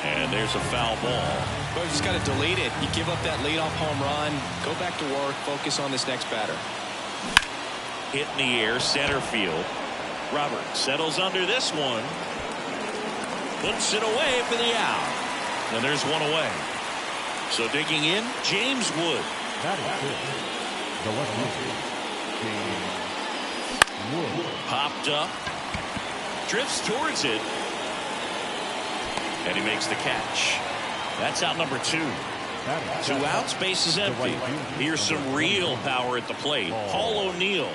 And there's a foul ball. But you just got to delete it. You give up that leadoff home run. Go back to work. Focus on this next batter. Hit in the air, center field. Robert settles under this one. Puts it away for the out. And there's one away. So digging in, James Wood. That is good. The left James Wood. Popped up. Drifts towards it. And he makes the catch. That's out number 2. 2 outs, base is empty. Here's some real power at the plate. Paul O'Neill.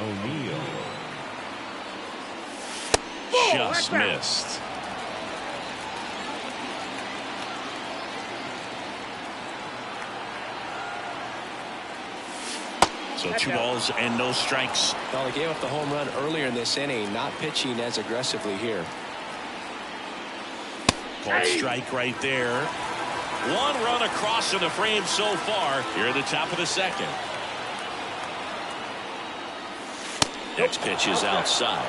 Just missed. So 2 balls and no strikes. Well, they gave up the home run earlier in this inning, not pitching as aggressively here. Called strike right there. 1 run across in the frame so far here at the top of the second. Next pitch is outside.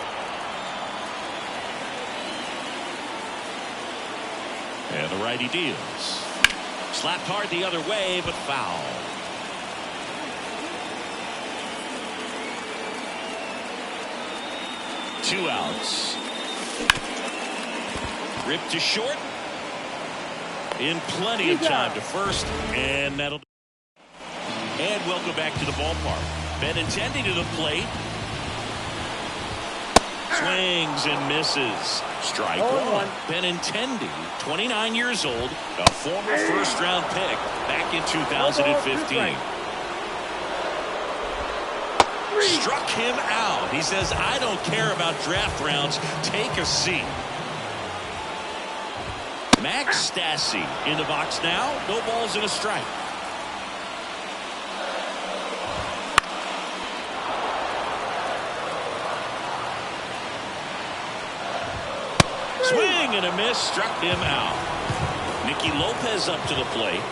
And the righty deals. Slapped hard the other way, but foul. Two outs. Ripped to short. In plenty of time to first, and that'll. And welcome back to the ballpark. Benintendi to the plate. Swings and misses. Strike one. Benintendi, 29 years old, a former first-round pick back in 2015. Struck him out. He says, I don't care about draft rounds. Take a seat. Max Stassi in the box now. No balls and a strike. Swing and a miss. Struck him out. Nicky Lopez up to the plate.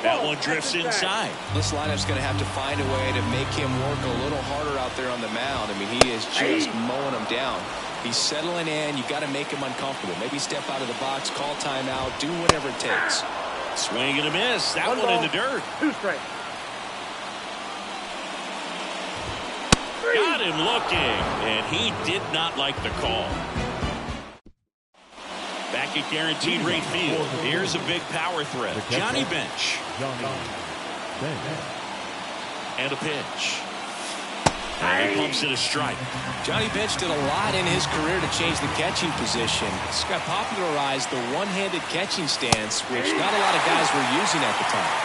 That one drifts inside. This lineup's going to have to find a way to make him work a little harder out there on the mound. I mean, he is just mowing them down. He's settling in. You got to make him uncomfortable. Maybe step out of the box, call timeout, do whatever it takes. Swing and a miss. That one in the dirt. 2 strikes. Got him looking, and he did not like the call. Back at guaranteed rate field. Here's a big power threat. Johnny Bench. And a pitch. And he pumps it a strike. Johnny Bench did a lot in his career to change the catching position. He's got popularized the one-handed catching stance, which not a lot of guys were using at the time.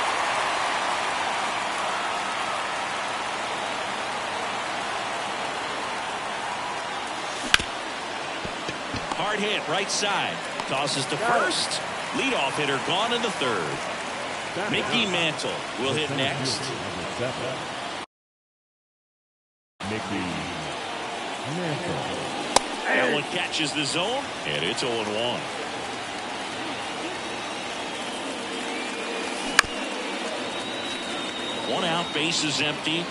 Hard hit, right side. Tosses to first. Leadoff hitter gone in the third. Mickey Mantle will hit next. Mickey Mantle. That one catches the zone, and it's 0-1. One out, base is empty.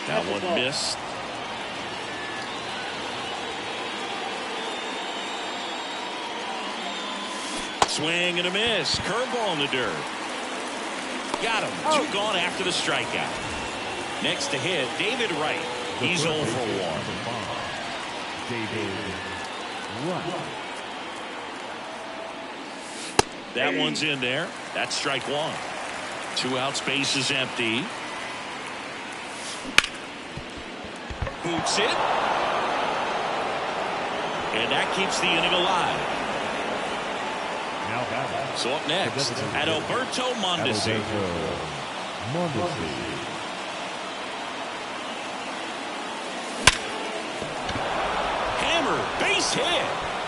That one missed. Swing and a miss. Curveball in the dirt. Got him. 2 gone after the strikeout. Next to hit, David Wright. He's 0 for 1. David Wright. That one's in there. That's strike 1. 2 outs, base is empty. Boots it. And that keeps the inning alive. So up next, Adalberto Mondesi. Hammer, base hit.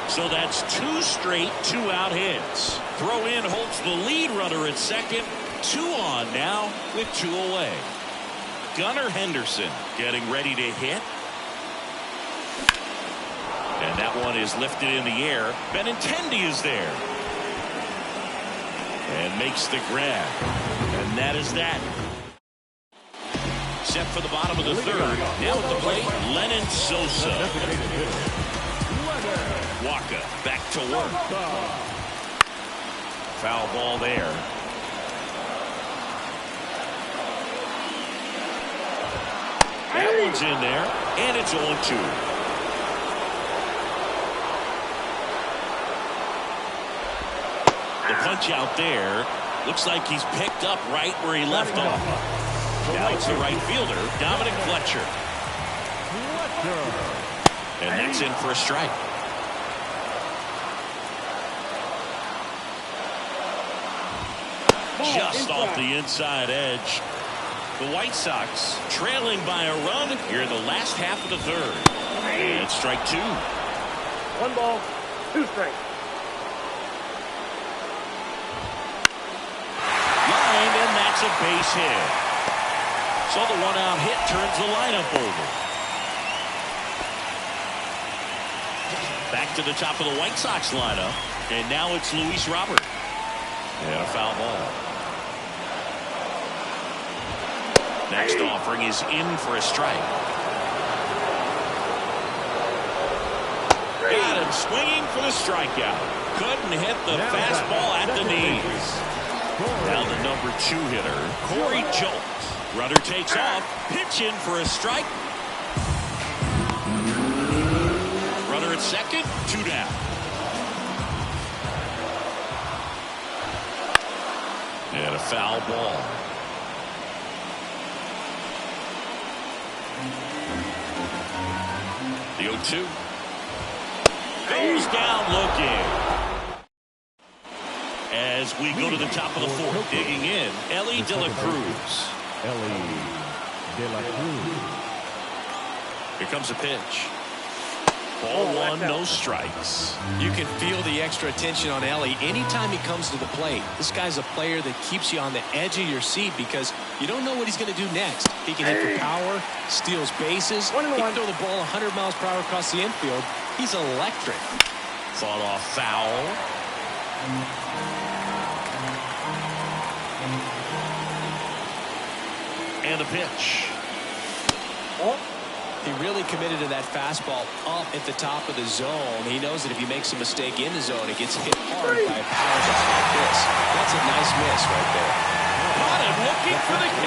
So that's 2 straight 2-out hits. Throw in Holtz, the lead runner at second. 2 on now with 2 away. Gunnar Henderson getting ready to hit. And that one is lifted in the air. Benintendi is there. And makes the grab. And that is that. Set for the bottom of the third. Now at the plate, Lennon Sosa. Waka back to work. Foul ball there. That one's in there, and it's 0-2. The punch out there. Looks like he's picked up right where he left off. Now it's the right fielder, Dominic Fletcher. And that's in for a strike. Just off the inside edge. The White Sox trailing by a run here in the last half of the third. And strike two. 1 ball, 2 strikes. Line, and that's a base hit. So the 1-out hit turns the lineup over. Back to the top of the White Sox lineup. And now it's Luis Robert. And a foul ball. Next offering is in for a strike. Got him swinging for the strikeout. Couldn't hit the fastball at the knees. Now the number 2 hitter, Corey Jolt. Runner takes off. Pitch in for a strike. Runner at second. 2 down. And a foul ball. The 0-2. Goes down looking. As we go to the top of the fourth, digging in, Ellie De La Cruz. Ellie De La Cruz. Here comes a pitch. Ball 1, no strikes. You can feel the extra attention on Ellie anytime he comes to the plate. This guy's a player that keeps you on the edge of your seat because you don't know what he's going to do next. He can hit for power, steals bases. He can throw the ball 100 miles per hour across the infield. He's electric. Fought off foul. And a pitch. He really committed to that fastball up at the top of the zone. He knows that if he makes a mistake in the zone, it gets hit hard by a power guy like this. That's a nice miss right there. Caught him looking for the K.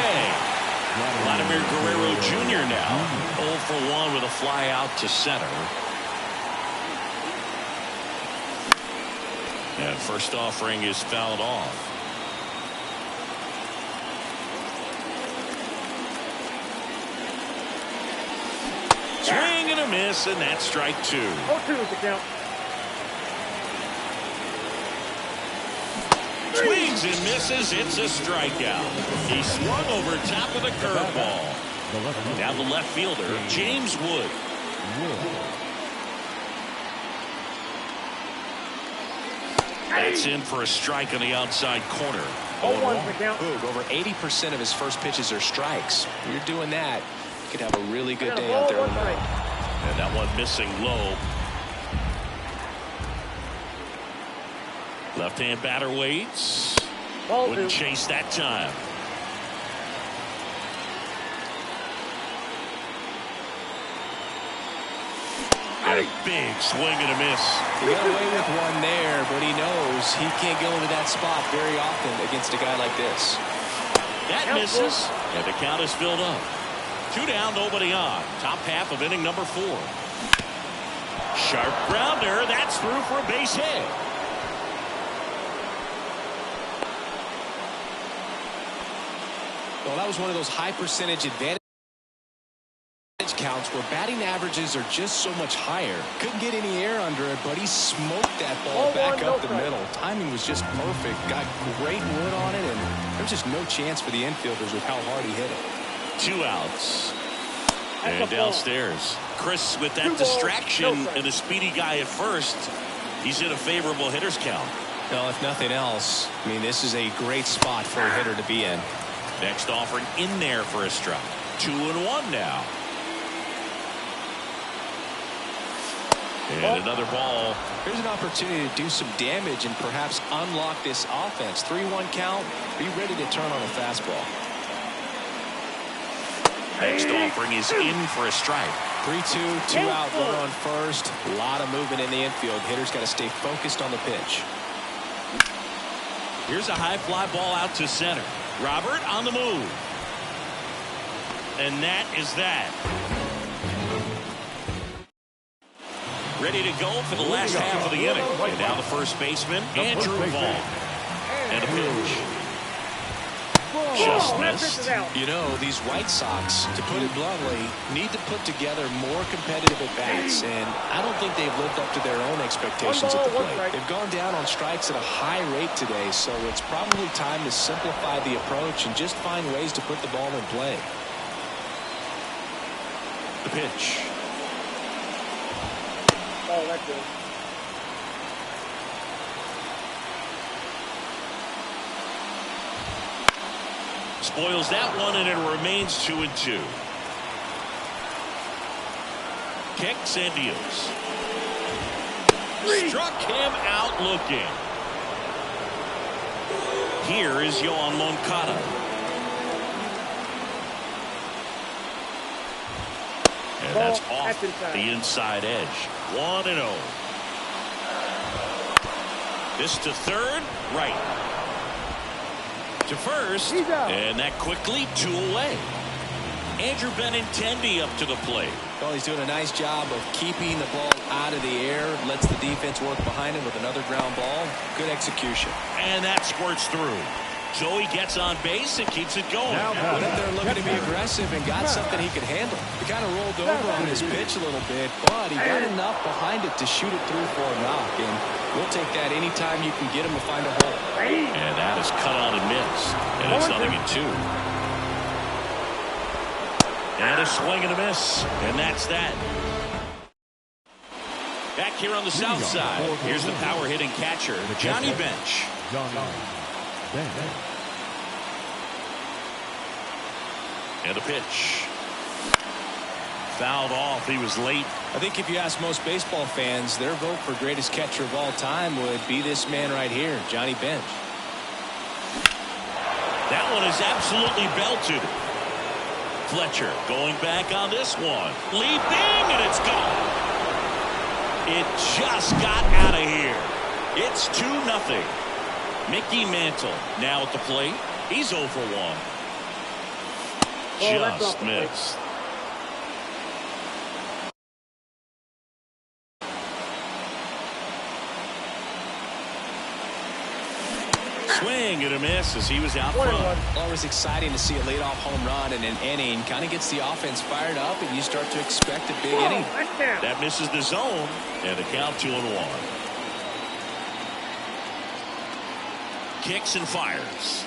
Vladimir Guerrero Jr. now 0 for 1 with a fly out to center. And first offering is fouled off. Swing and a miss, and that's strike 2. 0-2 is the count. Swings and misses. It's a strikeout. He swung over top of the curveball. Now the left fielder, James Wood. That's in for a strike on the outside corner. 0-1 is the count. Over 80% of his first pitches are strikes. When you're doing that, you could have a really good day out there on the mound. And that one missing low. Left-hand batter waits. Wouldn't chase that time. And a big swing and a miss. He got away with one there, but he knows he can't go into that spot very often against a guy like this. That misses, and the count is filled up. 2 down, nobody on. Top half of inning number 4. Sharp grounder. That's through for a base hit. Well, that was one of those high percentage advantage counts where batting averages are just so much higher. Couldn't get any air under it, but he smoked that ball back up the middle. Timing was just perfect. Got great wood on it, and there's just no chance for the infielders with how hard he hit it. 2 outs. And downstairs, Chris, with that distraction and the speedy guy at first, he's in a favorable hitter's count. Well, if nothing else, I mean, this is a great spot for a hitter to be in. Next offering in there for a strike. 2-1 now. And another ball. Here's an opportunity to do some damage and perhaps unlock this offense. 3-1 count. Be ready to turn on a fastball. Next offering is in for a strike. 3-2, 2 out, runner on first. A lot of movement in the infield. Hitter's got to stay focused on the pitch. Here's a high fly ball out to center. Robert on the move. And that is that. Ready to go for the last half of the inning. And now the first baseman, Andrew Vaughn. And a pitch. Just missed. You know, these White Sox, to put it bluntly, need to put together more competitive at-bats, and I don't think they've lived up to their own expectations at the plate. They've gone down on strikes at a high rate today, so it's probably time to simplify the approach and just find ways to put the ball in play. The pitch. Oh, that's good. Spoils that one, and it remains 2-2. Kicks and deals. Struck him out looking. Here is Yoan Moncada. And that's off the inside edge. 1-0. This to third, right. To first, and that quickly 2 away. Andrew Benintendi up to the plate. Well, he's doing a nice job of keeping the ball out of the air, lets the defense work behind him with another ground ball. Good execution. And that squirts through. Joey gets on base and keeps it going. Went up there looking to be aggressive and got something he could handle. He kind of rolled over on his pitch a little bit, but he got enough behind it to shoot it through for a knock. And we'll take that anytime you can get him to find a hole. And that is cut on and missed. And it's 0-2. And a swing and a miss. And that's that. Back here on the south side, here's the power hitting catcher, Johnny Bench. And a pitch. Fouled off. He was late. I think if you ask most baseball fans, their vote for greatest catcher of all time would be this man right here, Johnny Bench. That one is absolutely belted. Fletcher going back on this one. Leaping, and it's gone. It just got out of here. It's 2-0. Mickey Mantle now at the plate. He's 0 for 1. Just missed. Swing and a miss as he was out front. Always exciting to see a leadoff home run in an inning. Kind of gets the offense fired up, and you start to expect a big inning. That misses the zone, and the count 2-1. Kicks and fires.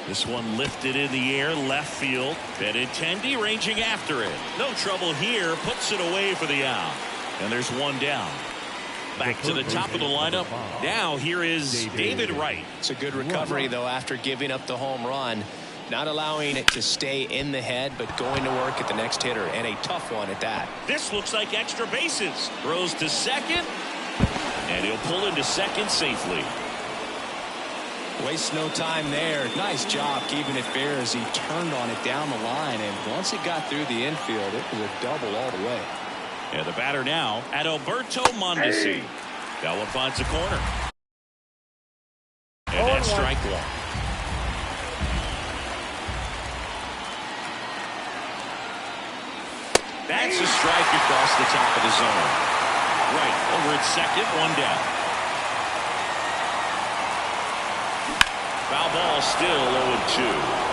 This one lifted in the air, left field. Benintendi ranging after it. No trouble here, puts it away for the out. And there's one down. Back to the top of the lineup. Now here is David Wright. It's a good recovery, though, after giving up the home run. Not allowing it to stay in the head, but going to work at the next hitter, and a tough one at that. This looks like extra bases. Throws to second, and he'll pull into second safely. Wastes no time there. Nice job keeping it fair as he turned on it down the line, and once it got through the infield, it was a double all the way. And the batter now, Adalberto Mondesi. That one finds the corner. And that's strike one. That's a strike across the top of the zone. Right over at second, one down. Foul ball still 0-2.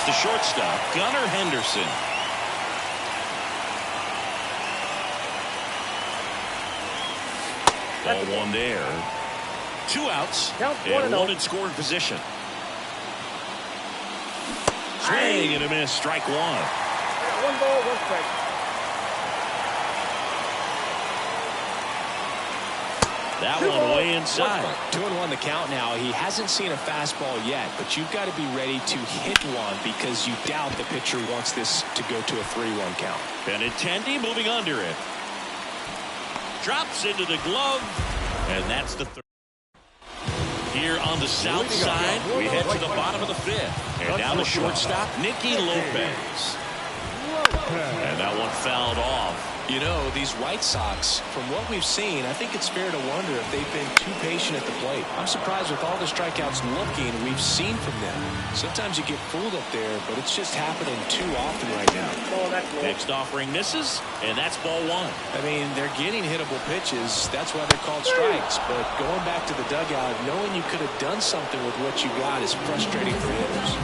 It's the shortstop, Gunnar Henderson. Ball one there. 2 outs. And one in scoring position. Swing and a miss. Strike one. 1 ball, 1 strike. That one way inside. 2-1 the count now. He hasn't seen a fastball yet, but you've got to be ready to hit one because you doubt the pitcher wants this to go to a 3-1 count. Benintendi moving under it. Drops into the glove, and that's the third. Here on the south side, we head to the bottom of the 5th. And now the shortstop, Nicky Lopez. And that one fouled off. You know, these White Sox, from what we've seen, I think it's fair to wonder if they've been too patient at the plate. I'm surprised with all the strikeouts we've seen from them. Sometimes you get fooled up there, but it's just happening too often right now. Next offering misses, and that's ball one. I mean, they're getting hittable pitches. That's why they're called strikes. But going back to the dugout, knowing you could have done something with what you got is frustrating for hitters.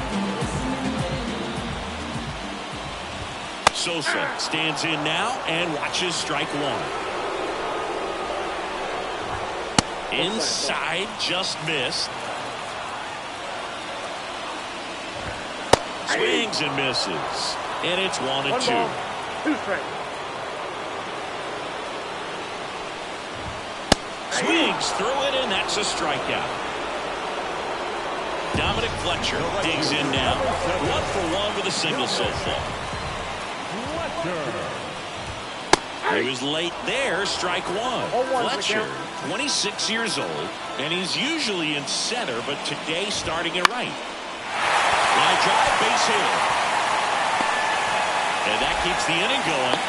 Sosa stands in now and watches strike one. Inside, just missed. Swings and misses. And it's 1-2. 2 strikes. Swings through it, and that's a strikeout. Dominic Fletcher digs in now. 1 for 1 with a single so far. He was late there, strike one. Fletcher, 26 years old, and he's usually in center, but today starting at right. Line drive, base hit. And that keeps the inning going.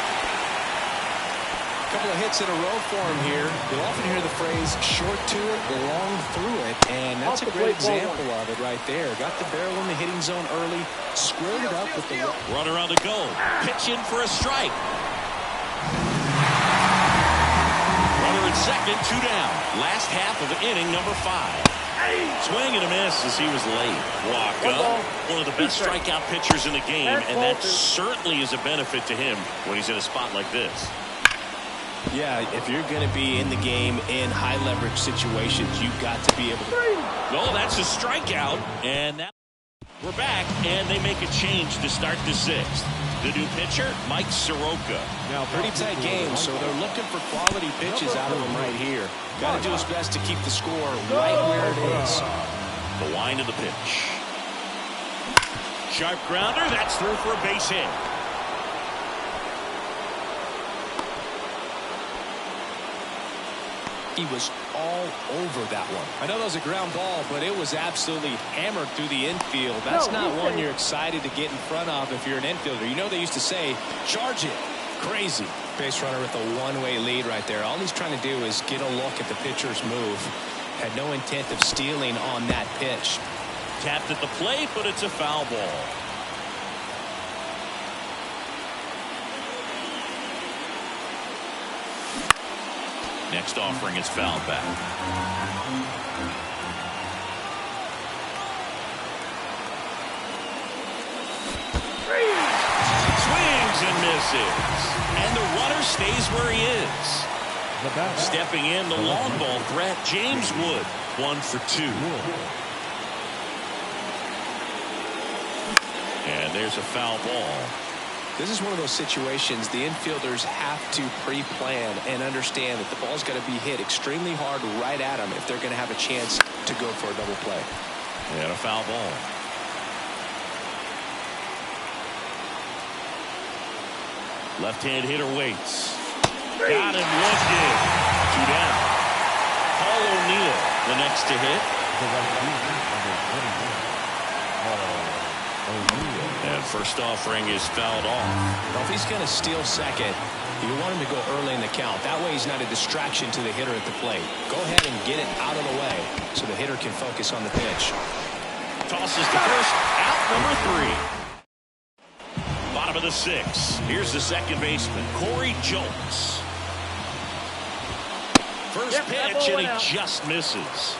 A couple of hits in a row for him here. You'll often hear the phrase short to it, long through it, and that's a great example of it right there. Got the barrel in the hitting zone early, squared it up with the runner on the go, pitch in for a strike. Runner at second, 2 down. Last half of inning number 5. Swing and a miss as he was late. Walk up. One of the best strikeout pitchers in the game, and that certainly is a benefit to him when he's in a spot like this. Yeah, if you're going to be in the game in high leverage situations, you've got to be able to. Well, that's a strikeout, and that we're back, and they make a change to start the 6th. The new pitcher, Mike Soroka. Now, pretty tight game, so they're looking for quality pitches out of him right here. Got to do his best to keep the score right where it is. The wind of the pitch. Sharp grounder, that's through for a base hit. He was all over that one. I know that was a ground ball, but it was absolutely hammered through the infield. That's not one you're excited to get in front of if you're an infielder. You know they used to say, charge it. Crazy. Base runner with a one-way lead right there. All he's trying to do is get a look at the pitcher's move. Had no intent of stealing on that pitch. Tapped at the plate, but it's a foul ball. Next offering is fouled back. Swings and misses. And the runner stays where he is. Stepping in, the long ball threat, James Wood. 1 for 2. And there's a foul ball. This is one of those situations the infielders have to pre-plan and understand that the ball's got to be hit extremely hard right at them if they're going to have a chance to go for a double play. And a foul ball. Left-hand hitter waits. Got him, lifted. 2 down. Paul O'Neill, the next to hit. And first offering is fouled off. Well, if he's going to steal second, you want him to go early in the count. That way he's not a distraction to the hitter at the plate. Go ahead and get it out of the way so the hitter can focus on the pitch. Tosses to first, out number 3. Bottom of the 6th. Here's the second baseman, Corey Jones. First pitch, and he just misses.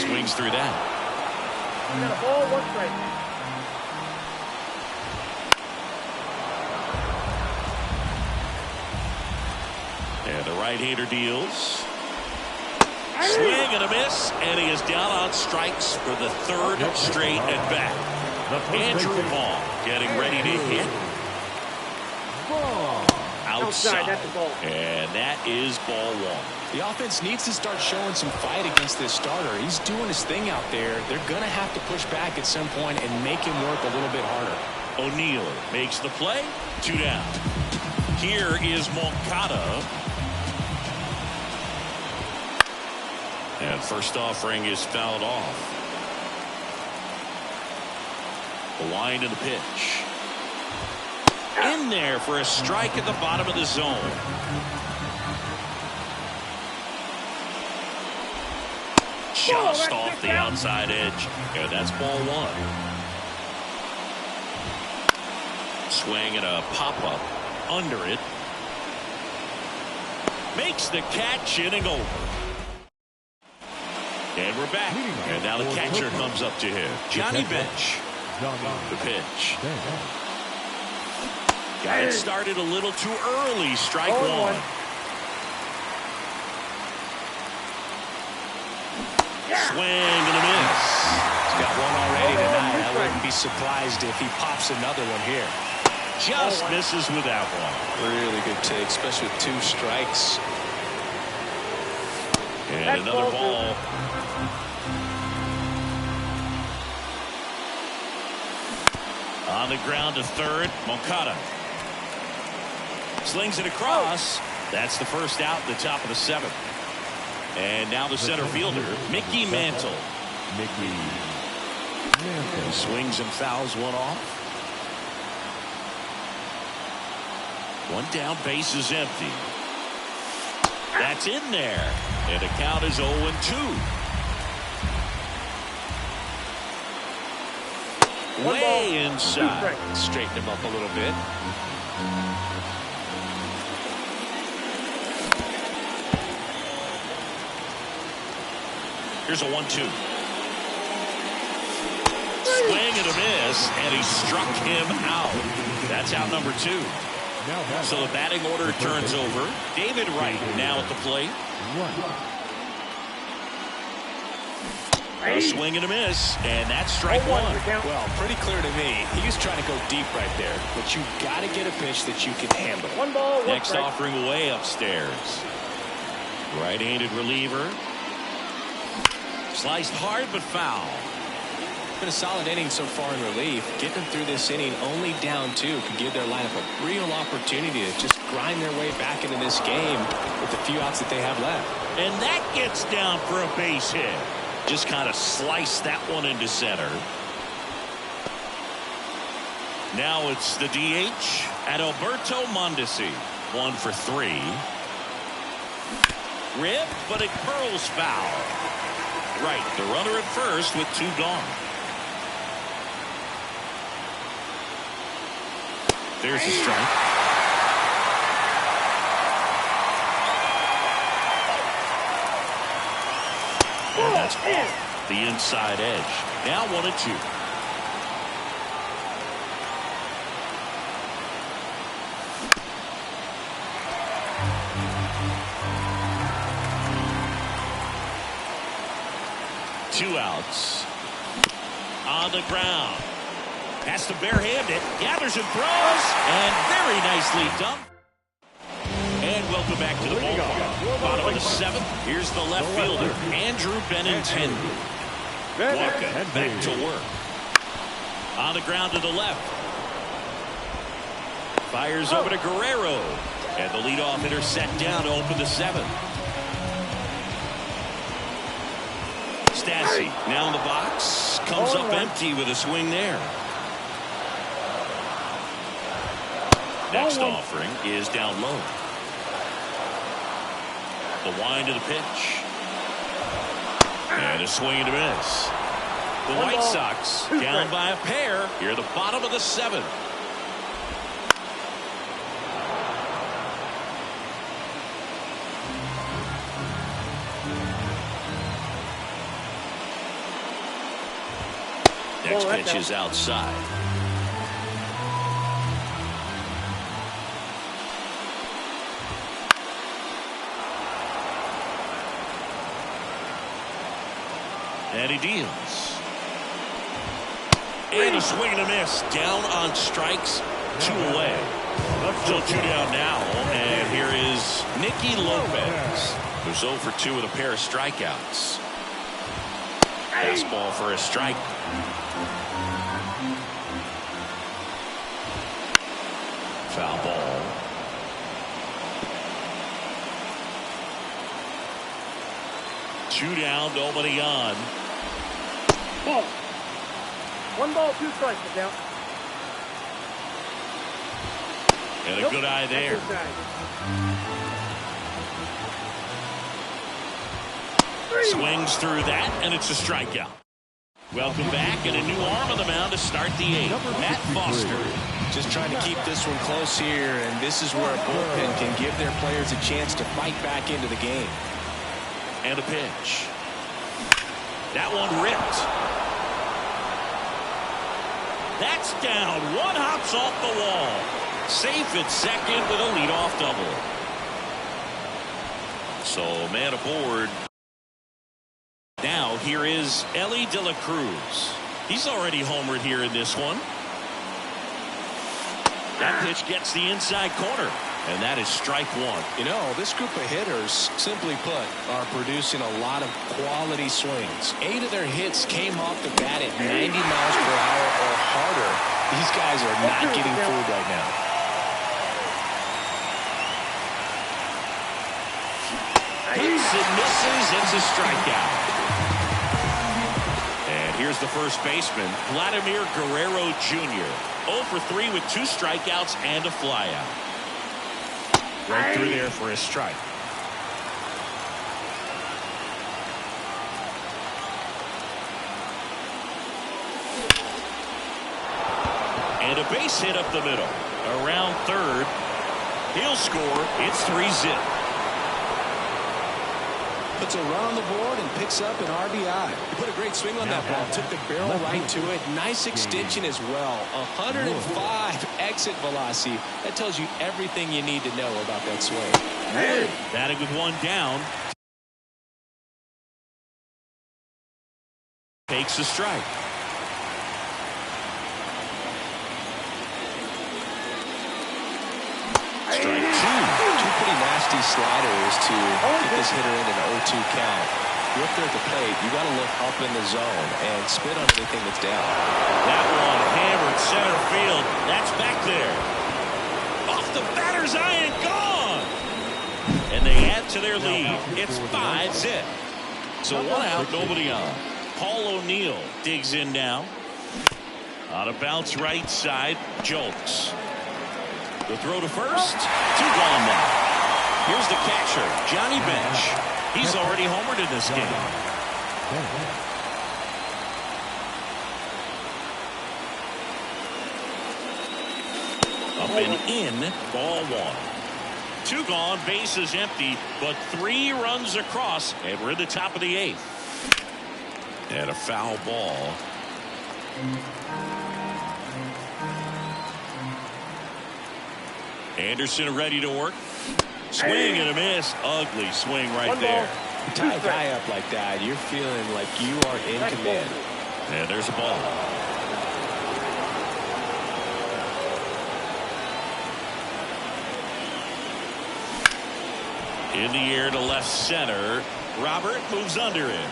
Swings through that. You got a ball, 1 strike. And the right-hander deals. Swing and a miss, and he is down on strikes for the 3rd straight at bat. Andrew Vaughn getting ready to hit. Outside. That's a ball. And that is ball 1. The offense needs to start showing some fight against this starter. He's doing his thing out there. They're going to have to push back at some point and make him work a little bit harder. O'Neill makes the play. 2 down. Here is Moncada. And first offering is fouled off. The wind and the pitch. In there for a strike at the bottom of the zone. Just off the outside edge. And that's ball 1. Swing and a pop-up under it. Makes the catch, inning over. And we're back. And now the catcher comes up to him. Johnny Bench. The pitch. Got it started a little too early. Strike 1. Swing and a miss. He's got one already tonight. I wouldn't be surprised if he pops another one here. Just misses with that one. Really good take, especially with 2 strikes. And another ball. On the ground to 3rd, Moncada. Slings it across. That's the first out at the top of the 7th. And now the center fielder, Mickey Mantle. Mickey. He swings and fouls one off. 1 down, base is empty. That's in there. And the count is 0-2. Way inside. Straighten him up a little bit. Here's a 1-2. Swing and a miss, and he struck him out. That's out number 2. So the batting order turns over. David Wright now at the plate. A swing and a miss, and that's strike 1. Well, pretty clear to me. He was trying to go deep right there, but you got to get a pitch that you can handle. 1 ball, 1 Next strike. offering way upstairs. Right-handed reliever. Sliced hard but foul. Been a solid inning so far in relief. Getting them through this inning only down 2 could give their lineup a real opportunity to just grind their way back into this game with the few outs that they have left. And that gets down for a base hit. Just kind of slice that one into center. Now it's the DH at Alberto Mondesi. 1 for 3. Rip, but it curls foul. Right, the runner at first with 2 gone. There's a strike. And that's off the inside edge. Now 1-2. Two outs. On the ground. Has to barehand it. Gathers and throws. And very nicely done. And welcome back to the ballpark. Bottom of the 7th. Here's the left fielder, Andrew Benintendi. Walker back to work. On the ground to the left. Fires over to Guerrero. And the leadoff hitter set down to open the 7th. Stassi now in the box. Comes up empty with a swing there. Next offering is down low. The wind of the pitch. And a swing and a miss. The White Sox down by a pair here at the bottom of the 7th. Next pitch is outside. And he deals. And a swing and a miss. Down on strikes, 2 away. Still 2 down now. And here is Nicky Lopez, who's 0 for 2 with a pair of strikeouts. Fastball for a strike. Foul ball. Two down, nobody on. Ball. 1 ball, 2 strikes, the count. And a good eye there. Swings through that, and it's a strikeout. Welcome back, and a new arm on the mound to start the 8th. Matt Foster. Just trying to keep this one close here, and this is where a bullpen can give their players a chance to fight back into the game. And a pitch. That one ripped. That's down. One hops off the wall. Safe at second with a leadoff double. So man aboard. Now here is Elly De La Cruz. He's already homered here in this one. That pitch gets the inside corner. And that is strike 1. You know, this group of hitters, simply put, are producing a lot of quality swings. 8 of their hits came off the bat at 90 miles per hour or harder. These guys are not getting fooled right now. Hits and misses. It's a strikeout. And here's the first baseman, Vladimir Guerrero Jr. 0 for 3 with 2 strikeouts and a flyout. Right through there for a strike. And a base hit up the middle. Around third. He'll score. It's 3-zip. Puts a run on the board and picks up an RBI. He put a great swing on that ball. Took the barrel right to it. Nice extension as well. 105 exit velocity. That tells you everything you need to know about that swing. Batting with 1 down. Takes a strike. Strike 2. 2 pretty nasty sliders to get this hitter in an 0-2 count. You're up there at the plate. You got to look up in the zone and spit on anything that's down. That one hammered center field. That's back there. Off the batter's eye and gone. And they add to their lead. It's 5-zip. So 1 out, nobody on. Paul O'Neill digs in now. On a bounce right side, jolts. The throw to first. 2 gone now. Here's the catcher, Johnny Bench. He's already homered in this game. Up and in, ball 1. 2 gone, bases empty, but 3 runs across, and we're at the top of the 8th. And a foul ball. Anderson ready to work. Swing and a miss. Ugly swing right there. Tie a guy up like that, you're feeling like you are in command. And there's a ball. In the air to left center. Robert moves under it.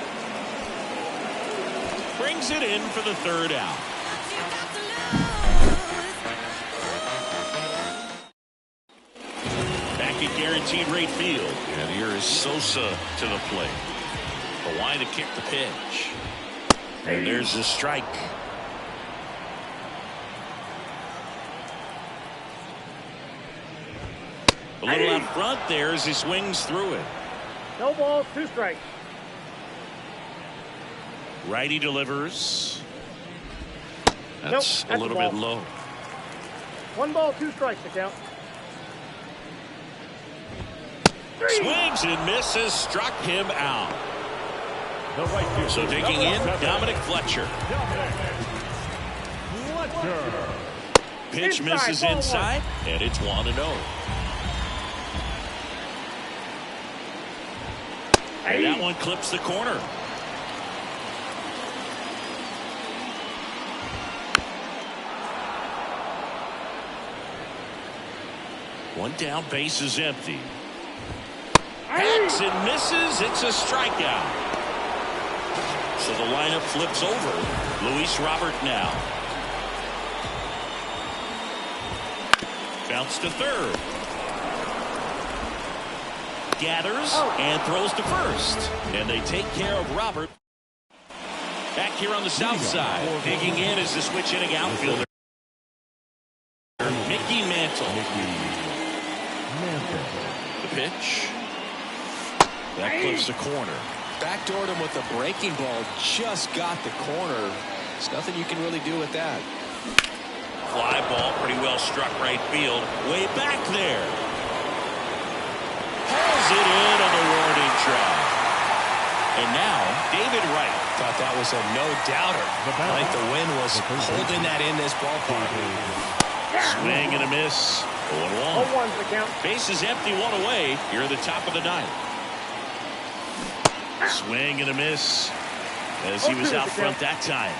Brings it in for the 3rd out. Guaranteed rate field. And here is Sosa to the plate. Kawhi to kick the pitch. And there's the strike. A little out front there as he swings through it. No balls, 2 strikes. Righty delivers. That's a little bit low. 1 ball, 2 strikes to count. Swings and misses, struck him out. So digging in, Dominic Fletcher. Pitch misses inside, and it's 1-0. And that one clips the corner. One down, base is empty. Hacks and misses. It's a strikeout. So the lineup flips over. Luis Robert now. Bounce to third. Gathers and throws to first. And they take care of Robert. Back here on the south side. Digging in is the switch hitting outfielder. Mickey Mantle. The pitch. That clips the corner. Backdoored him with the breaking ball. Just got the corner. There's nothing you can really do with that. Fly ball, pretty well struck right field. Way back there. Hauls it in on the warning track. And now, David Wright. Thought that was a no-doubter. Like the wind was holding that in this ballpark. Swing and a miss. 0-1. 0-1's the count. Base is empty, one away. Here at the top of the ninth. Swing and a miss as he was out front that time.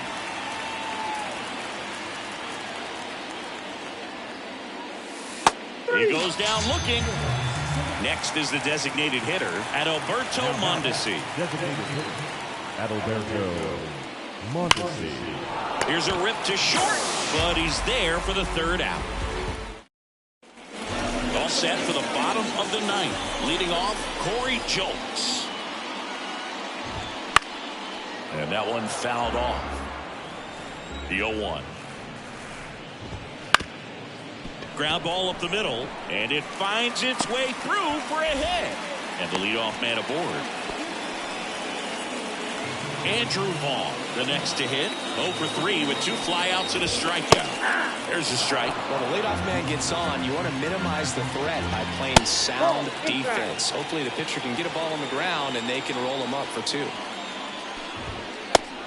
He goes down looking. Next is the designated hitter, Adalberto Mondesi. Adalberto Mondesi. Here's a rip to short, but he's there for the third out. All set for the bottom of the ninth. Leading off, Corey Julks. And that one fouled off. The 0-1. Ground ball up the middle, and it finds its way through for a hit. And the leadoff man aboard. Andrew Vaughn, the next to hit. 0 for 3 with 2 flyouts and a strikeout. There's a strike. When the leadoff man gets on, you want to minimize the threat by playing sound defense. Hopefully the pitcher can get a ball on the ground and they can roll him up for 2.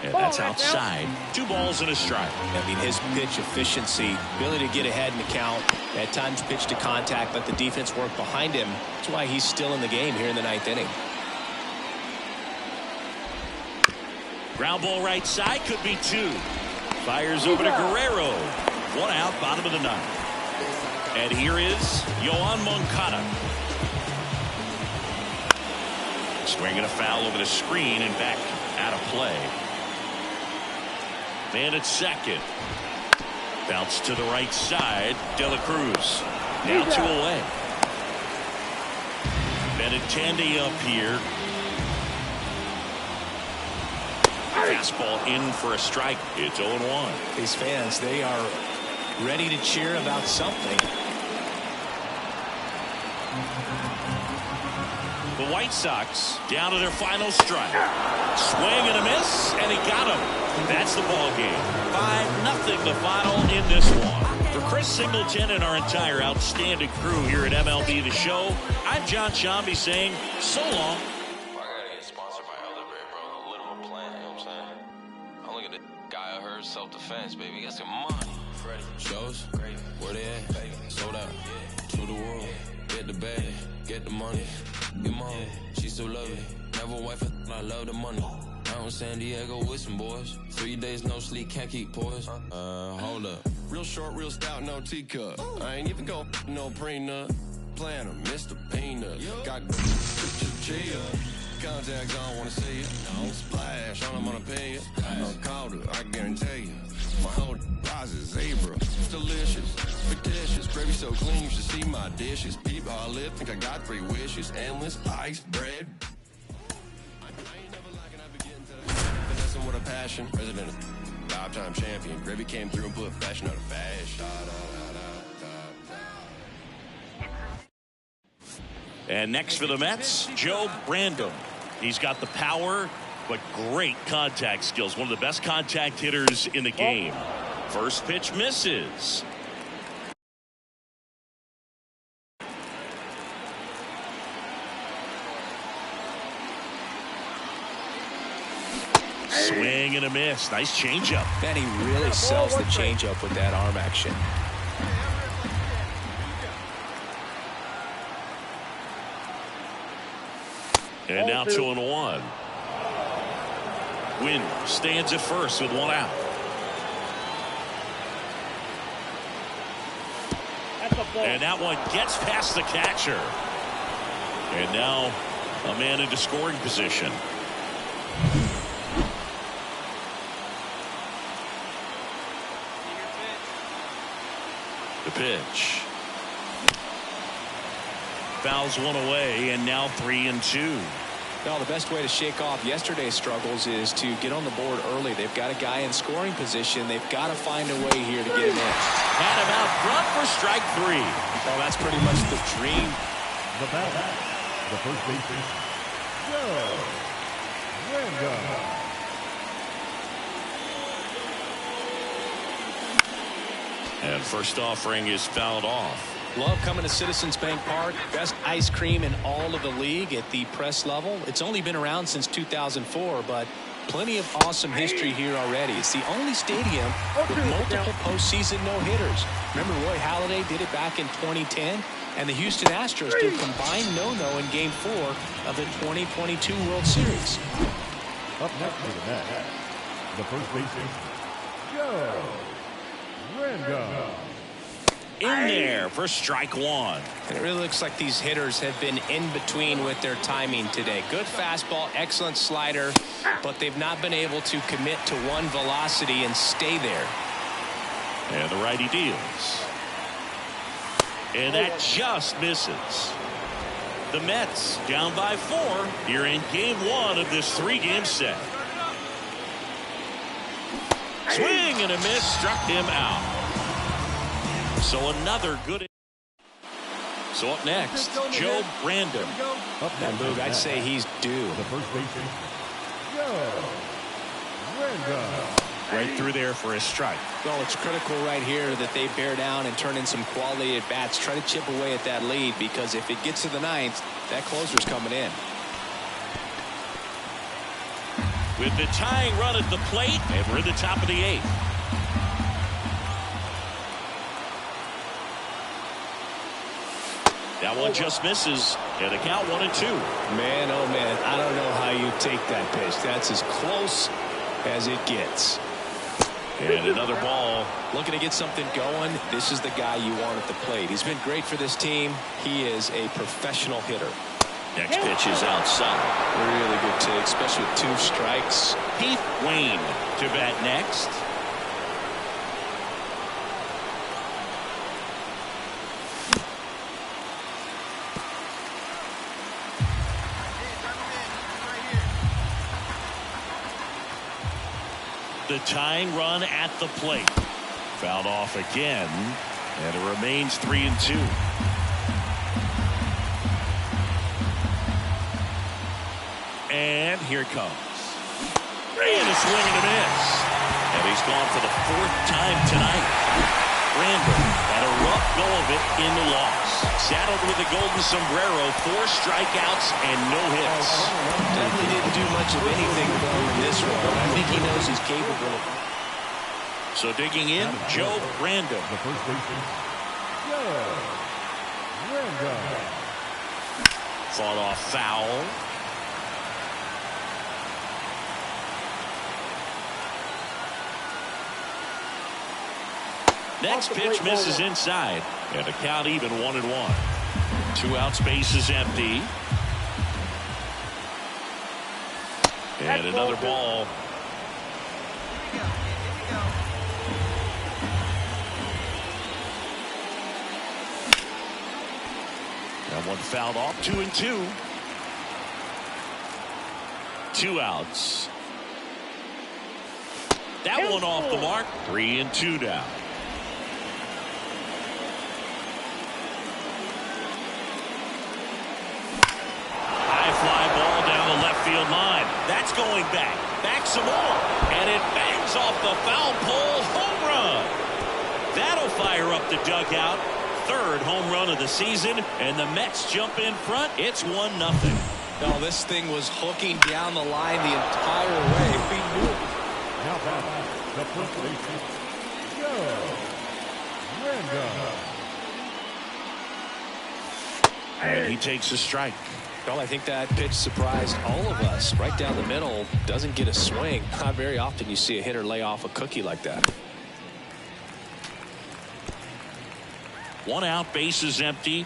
And that's outside. 2 balls and a strike. I mean, his pitch efficiency, ability to get ahead in the count, at times pitch to contact, let the defense work behind him. That's why he's still in the game here in the 9th inning. Ground ball right side, could be 2. Fires over to Guerrero. 1 out, bottom of the 9th. And here is Yoan Moncada. Swinging a foul over the screen and back out of play. Man at second. Bounce to the right side. De La Cruz. Now 2 away. Benintendi up here. Fastball in for a strike. It's 0-1. These fans, they are ready to cheer about something. The White Sox down to their final strike. Swing and a miss, and he got him. That's the ball game. 5-0 the final in this one. For Chris Singleton and our entire outstanding crew here at MLB The Show, I'm John Shambi saying so long. I gotta get sponsored by Elderberry, bro. A little plan, you know what I'm saying? I'm looking at the guy I heard self-defense, baby. Got some money. Freddie. Shows? Great. Where they at? Baby. Sold out. Yeah. To the world. Get the bag. Get the money. Your mom, she so lovely. Never wife, I love the money. Out in San Diego with some boys. 3 days no sleep, can't keep poised. Hold up. Real short, real stout, no teacup. I ain't even go no prenup. Planner, Mr. Peanut. Got chill. Contacts, I don't wanna see it. No splash, on them on a pay it. Called her, I guarantee you. My whole rises zebra. Delicious, fictitious. Gravy so clean, you should see my dishes. People I live, think I got 3 wishes. Endless ice, bread. I ain't never lacking, I be getting to that. Finessing with a passion. President, 5-time champion. Gravy came through and put fashion out of fashion. And next for the Mets, Joe Brandon. He's got the power, but great contact skills. One of the best contact hitters in the game. First pitch misses. Swing and a miss. Nice changeup. And he really sells the changeup with that arm action. And now 2-1. Wynn stands at first with one out. And that one gets past the catcher. And now a man into scoring position. The pitch. Fouls one away, and now 3-2. Well, the best way to shake off yesterday's struggles is to get on the board early. They've got a guy in scoring position. They've got to find a way here to get him in. Had him out front for strike 3. Well, that's pretty much the dream. The batter, the first baseman, Joe Randolph. And first offering is fouled off. Love coming to Citizens Bank Park. Best ice cream in all of the league at the press level. It's only been around since 2004, but plenty of awesome history here already. It's the only stadium with multiple postseason no-hitters. Remember Roy Halladay did it back in 2010, and the Houston Astros did combined no-no in Game 4 of the 2022 World Series. Up next to the bat, the first baseman, Joe Randolph. In there for strike 1. And it really looks like these hitters have been in between with their timing today. Good fastball, excellent slider, but they've not been able to commit to one velocity and stay there. And the righty deals. And that just misses. The Mets down by 4 here in Game 1 of this 3-game set. Swing and a miss, struck him out. So another good. So up next, Joe Random. And Boog, I'd say he's due. The first baseman, Joe Randolph. Right through there for a strike. Well, it's critical right here that they bear down and turn in some quality at bats. Try to chip away at that lead, because if it gets to the 9th, that closer's coming in. With the tying run at the plate, and we're at the top of the 8th. That one just misses, and the count 1-2. Man, oh man, I don't know how you take that pitch. That's as close as it gets. And another ball. Looking to get something going. This is the guy you want at the plate. He's been great for this team. He is a professional hitter. Next pitch is outside. Really good take, especially with 2 strikes. Heath Wayne to bat next. The tying run at the plate. Fouled off again, and it remains 3-2. And here it comes. And a swing and a miss. And he's gone for the 4th time tonight. Randall had a rough go of it in the loss. Saddled with the golden sombrero, 4 strikeouts and no hits. Definitely didn't do much of anything in this one, but I think he knows he's capable of. So digging in, Joe Randall. The first baseman, Joe Randolph. Fought off foul. Next pitch misses inside, and the count even 1-1. 2 outs, base is empty. And another ball. That one fouled off. 2-2. 2 outs. That one off the mark. 3-2 now. Fly ball down the left field line. That's going back. Back some more. And it bangs off the foul pole. Home run. That'll fire up the dugout. 3rd home run of the season. And the Mets jump in front. It's 1-0. No, this thing was hooking down the line the entire way. We knew it. Now back, the first baseman, Joe Random. And he takes a strike. Well, I think that pitch surprised all of us. Right down the middle, doesn't get a swing. Not very often you see a hitter lay off a cookie like that. 1 out, bases empty.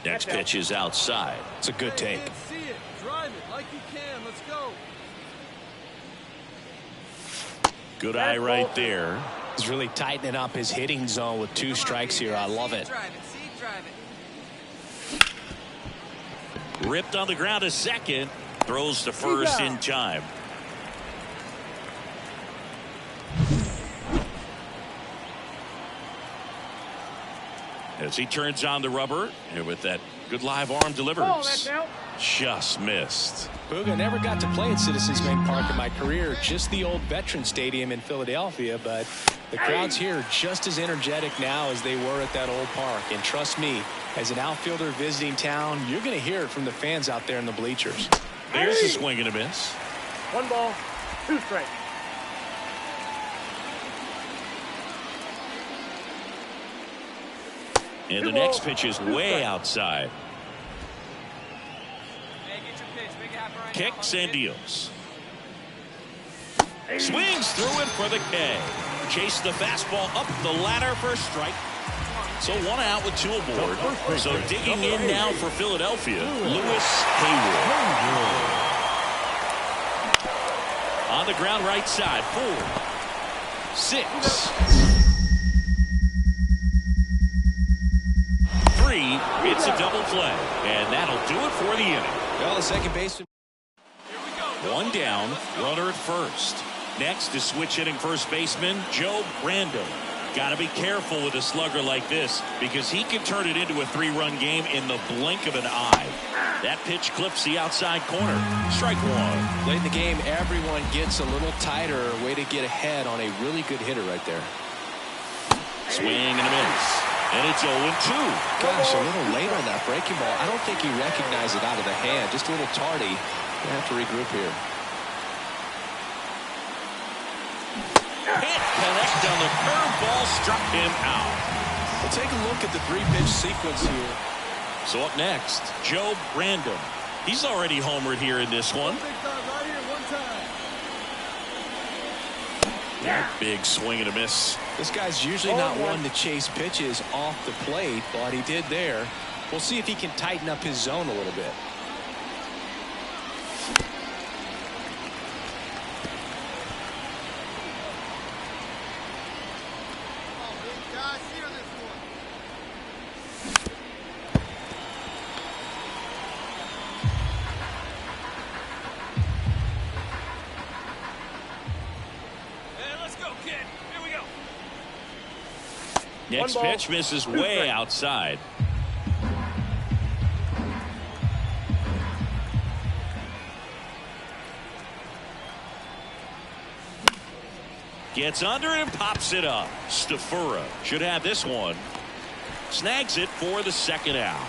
Next pitch is outside. It's a good take. See it, drive it like you can. Let's go. Good eye right there. He's really tightening up his hitting zone with 2 strikes here. I love it. Drive it, see, drive it. Ripped on the ground to second. Throws to first in time. As he turns on the rubber, and with that good live arm delivers. Just missed. Booga never got to play at Citizens Bank Park in my career, just the old Veterans Stadium in Philadelphia, but the crowds here are just as energetic now as they were at that old park. And trust me, as an outfielder visiting town, you're going to hear it from the fans out there in the bleachers. There's a swing and a miss. 1 ball, 2 strikes. And the next pitch is way outside. Kicks and deals. Swings through it for the K. Chase the fastball up the ladder for a strike. So 1 out with 2 aboard. So digging in now for Philadelphia, Lewis Hayward. On the ground right side, 4, 6, 3. It's a double play, and that'll do it for the inning. Well, the second baseman. 1 down, runner at first. Next is switch hitting first baseman Joe Random. Got to be careful with a slugger like this because he can turn it into a 3-run game in the blink of an eye. That pitch clips the outside corner. Strike 1. Late in the game, everyone gets a little tighter. Way to get ahead on a really good hitter right there. Swing and a miss. And it's 0-2. Gosh, a little late on that breaking ball. I don't think he recognized it out of the hand. Just a little tardy. Gonna have to regroup here. Can't connect on the curveball, struck him out. We'll take a look at the 3-pitch sequence here. So up next, Joe Random. He's already homered here in this one. Big time right here, 1 time. That big swing and a miss. This guy's usually not one to chase pitches off the plate, but he did there. We'll see if he can tighten up his zone a little bit. Next pitch misses way outside. Gets under it and pops it up. Stafura should have this one. Snags it for the 2nd out.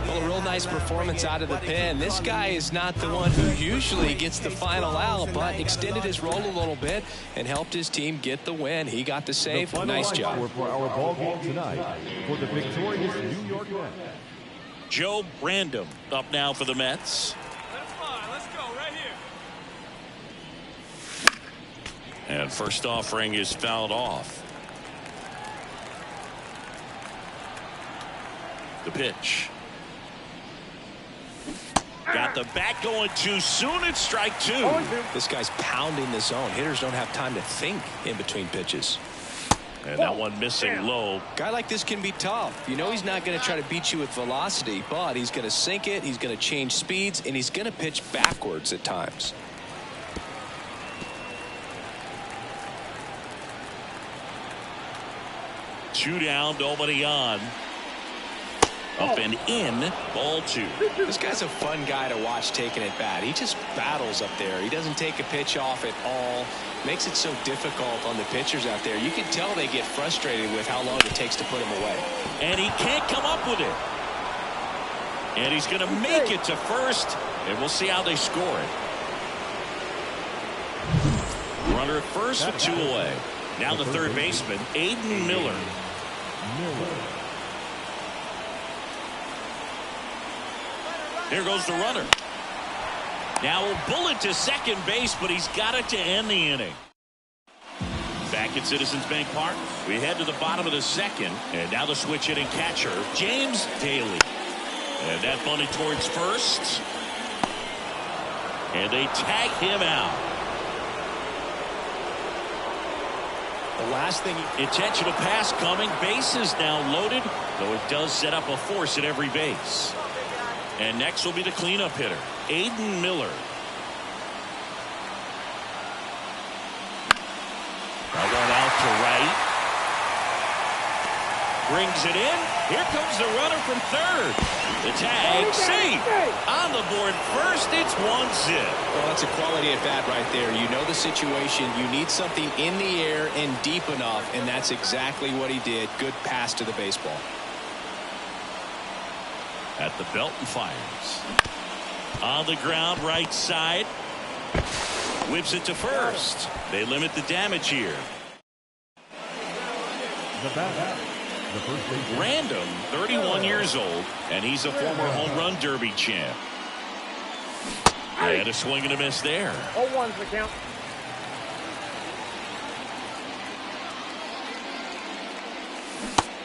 Well, a real nice performance out of the pen. This guy is not the one who usually gets the final out, but extended his role a little bit and helped his team get the win. He got the save. Nice job. For our ball game tonight, for the victorious New York Mets, Joe Random up now for the Mets. That's fine. Let's go right here. And first offering is fouled off. The pitch. Got the bat going too soon. It's strike 2. This guy's pounding the zone. Hitters don't have time to think in between pitches. And that one missing low. Guy like this can be tough. You know he's not going to try to beat you with velocity, but he's going to sink it, he's going to change speeds, and he's going to pitch backwards at times. Two down, nobody on. Up and in, ball 2. This guy's a fun guy to watch taking at bat. He just battles up there. He doesn't take a pitch off at all. Makes it so difficult on the pitchers out there. You can tell they get frustrated with how long it takes to put him away. And he can't come up with it. And he's going to make it to first. And we'll see how they score it. Runner at first with 2 away. Now the third baseman, Aiden Miller. Here goes the runner. Now a bullet to second base, but he's got it to end the inning. Back at Citizens Bank Park, we head to the bottom of the second, and now the switch hitting catcher, James Daly. And that bunted towards first. And they tag him out. The last thing, intentional pass coming. Bases now loaded, though it does set up a force at every base. And next will be the cleanup hitter, Aiden Miller. That one out to right. Brings it in. Here comes the runner from third. The tag, safe. On the board first, it's 1-0. Well, that's a quality at bat right there. You know the situation. You need something in the air and deep enough, and that's exactly what he did. Good pass to the baseball. At the belt and fires. On the ground, right side. Whips it to first. They limit the damage here. The batter, the first baseman. Random, 31 years old, and he's a former home run derby champ. And a swing and a miss there. 0-1's the count.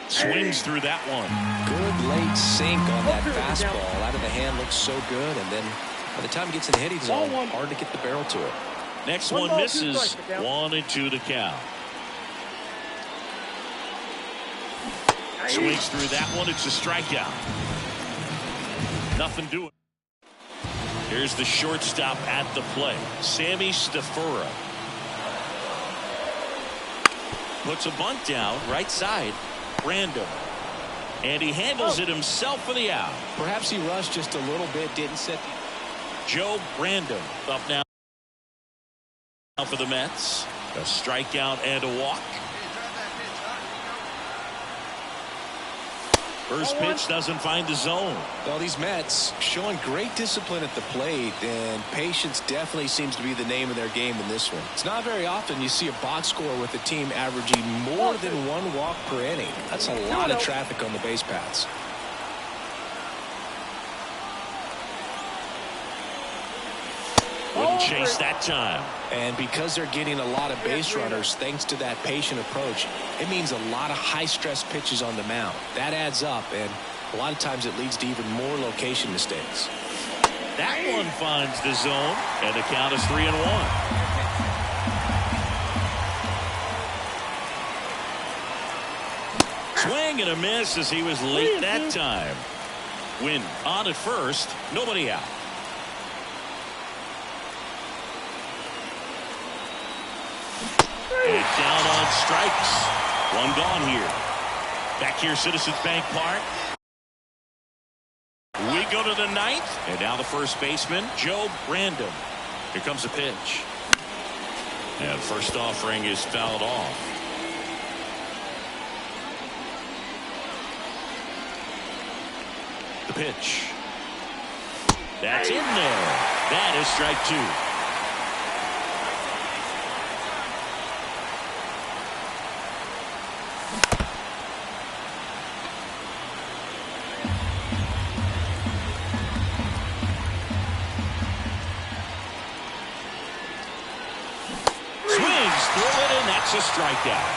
Swings through that one. Good late sink on that fastball. Out of the hand, looks so good, and then by the time he gets in the hitting zone, hard to get the barrel to it. Next one misses. 1-2 the count. Swings through that one. It's a strikeout. Nothing doing. Here's the shortstop at the plate, Sammy Stafura. Puts a bunt down, right side. Random. And he handles it himself for the out. Perhaps he rushed just a little bit, didn't set the... Joe Random up now for the Mets. A strikeout and a walk. First pitch doesn't find the zone. Well, these Mets showing great discipline at the plate, and patience definitely seems to be the name of their game in this one. It's not very often you see a box score with a team averaging more than 1 walk per inning. That's a lot of traffic on the base paths. Wouldn't chase that time. And because they're getting a lot of base runners thanks to that patient approach, it means a lot of high-stress pitches on the mound. That adds up, and a lot of times it leads to even more location mistakes. That one finds the zone, and the count is 3-1. Swing and a miss as he was late that time. Win on at first, nobody out. And down on strikes. One gone here. Back here, Citizens Bank Park. We go to the 9th. And now the first baseman, Joe Random. Here comes the pitch. And first offering is fouled off. The pitch. That's in there. That is strike 2. A strikeout.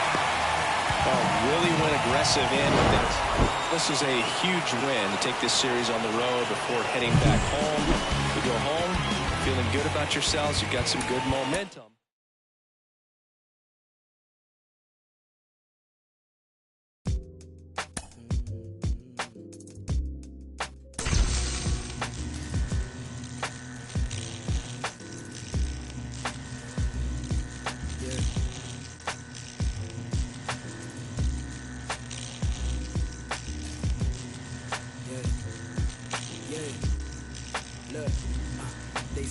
Really went aggressive in with it. This is a huge win to take this series on the road before heading back home. You go home feeling good about yourselves. You got some good momentum.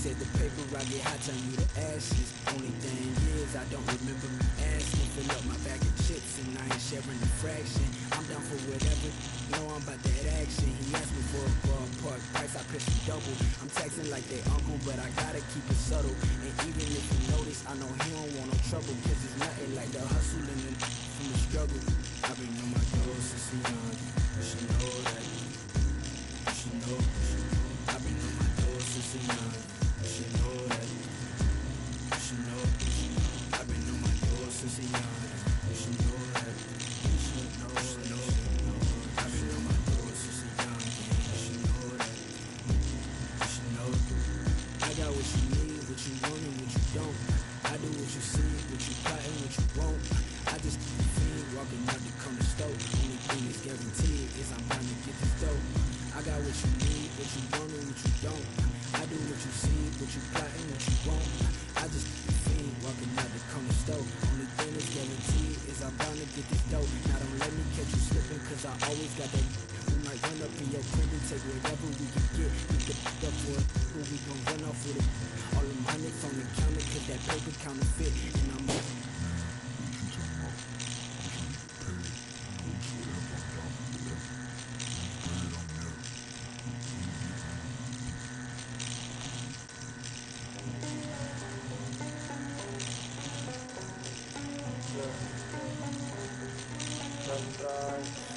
said the paper I get hot, turn you to ashes. Only thing is I don't remember me asking. Fill up my bag of chips and I ain't sharing the fraction. I'm down for whatever, know I'm about that action. He asked me for a ballpark price, I pitched him double. I'm texting like they uncle, but I gotta keep it subtle. And even if you notice, I know he don't want no trouble. Cause it's nothing like the hustle and the from the struggle. I've been on my toes since he young. You should know that. You should know. I've been on my toes since he young. You should know that. You should know. I've been on my toes since he young. You should know that. You should know. I've been on my toes since he young. You should know that. You should know. I got what you need, what you want, and what you don't. I do what you see, what you plot, and what you won't. I just fiend walking out the corner store. Only thing is guaranteed is I'm bound to get this dope. I got what you need, what you want, and what you don't. I do what you see, what you plot, and what you won't. I just fiend walking out the corner store. Only thing is guaranteed is I'm bound to get this dope. Now don't let me catch you slipping, cause I always got that. We might run up in your crib and take whatever we can get. We can up for it, but we gon' run off with it. All of my niggas on the counter, cause that paper counterfeit. And I'm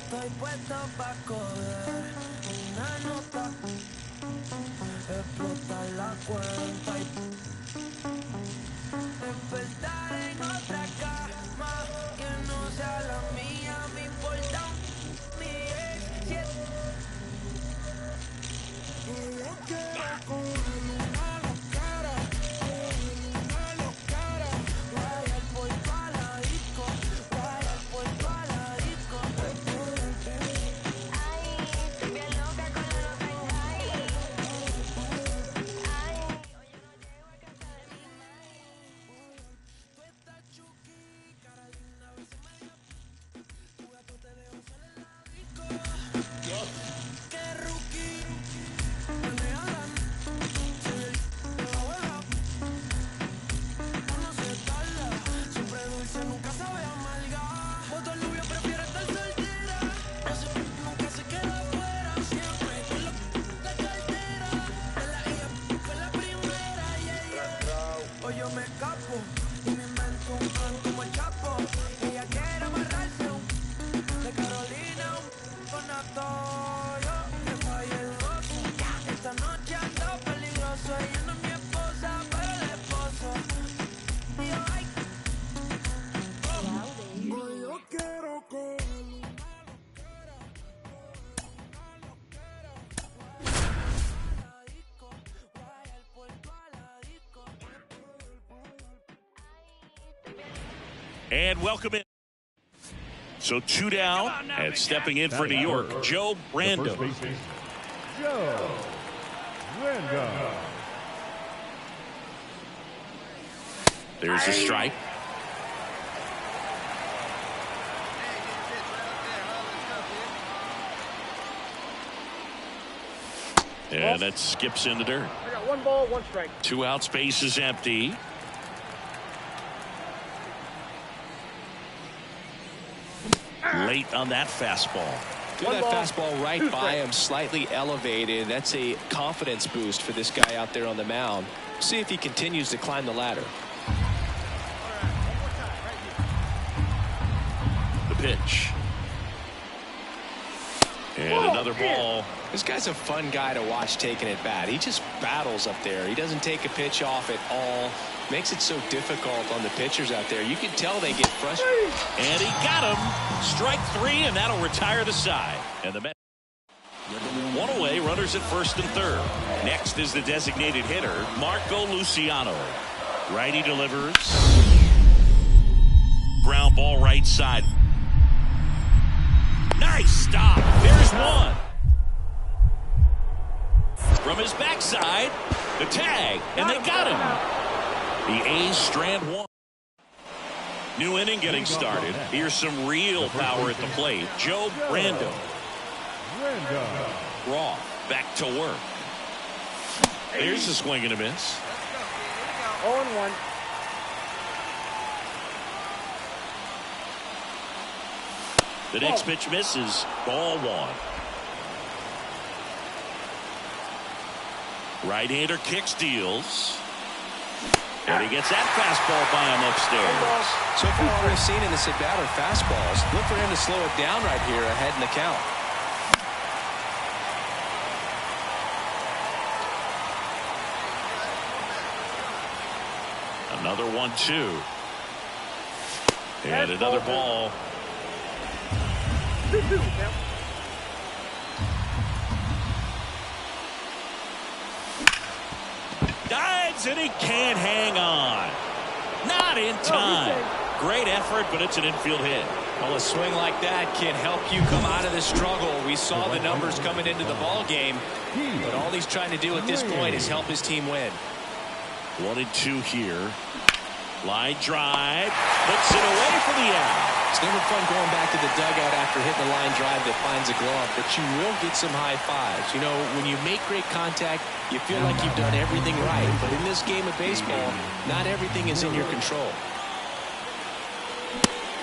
estoy puesto pa' coger una nota, explotar la cuenta y despertar en otra cama que no sea la mía. Me importa mi ex, si es... Yo quiero coger una locara, guayar por toda la disco, guayar por toda la disco. Estoy bien loca con la nota en high. Ay, hoy yo no llego a Catalina. Tú estás chuki, cara linda, a veces me dio. Tu gato te dejo sola en la disco. Qué rookie, me hablan. Soy el de la abuela. Uno se tarda, siempre dulce, nunca sabe amarga. Voto el novio, prefiere estar soltera. No se, nunca se queda afuera. Siempre con la cartera. De la hija fue la primera, Hoy yo me escapo y me invento un plan como el Chapo. Ella quiere amarrarse de Carolina con Natoyo. Que falle el gozo. Esta noche ando peligroso. Ella no es mi esposa, pero el esposo. Y yo, ay. Hoy yo quiero coger una loquera. La disco, guayar por toda la disco. And welcome in. So 2 down and stepping in for New York, Joe The first Brando. baseman, Joe Brando. There's a strike. And that skips in the dirt. I got 1 ball, 1 strike. 2 outs, base is empty. Late on that fastball. Threw that fastball right by him, slightly elevated. That's a confidence boost for this guy out there on the mound. See if he continues to climb the ladder. The pitch. And another ball. This guy's a fun guy to watch taking at bat. He just battles up there. He doesn't take a pitch off at all. Makes it so difficult on the pitchers out there. You can tell they get frustrated. And he got him. Strike 3, and that'll retire the side. And the Mets 1 away, runners at first and third. Next is the designated hitter, Marco Luciano. Righty delivers. Ground ball right side. Nice stop. There's one. From his backside, the tag, and they got him. The A's strand 1. New inning getting started. Here's some real power at the plate. Joe Brando. Roth back to work. Here's a swing and a miss. 0-1. The next pitch misses. Ball 1. Right-hander kicks, deals. And he gets that fastball by him upstairs. So far, all we've seen in this at-bat are fastballs. Look for him to slow it down right here ahead in the count. Another 1-2. And another ball. 2-2. Dives and he can't hang on. Not in time. Great effort, but it's an infield hit. Well, a swing like that can help you come out of the struggle. We saw the numbers coming into the ball game, but all he's trying to do at this point is help his team win. 1-2 here. Line drive. Puts it away for the out. It's never fun going back to the dugout after hitting a line drive that finds a glove, but you will get some high fives. You know, when you make great contact, you feel like you've done everything right. But in this game of baseball, not everything is in your control.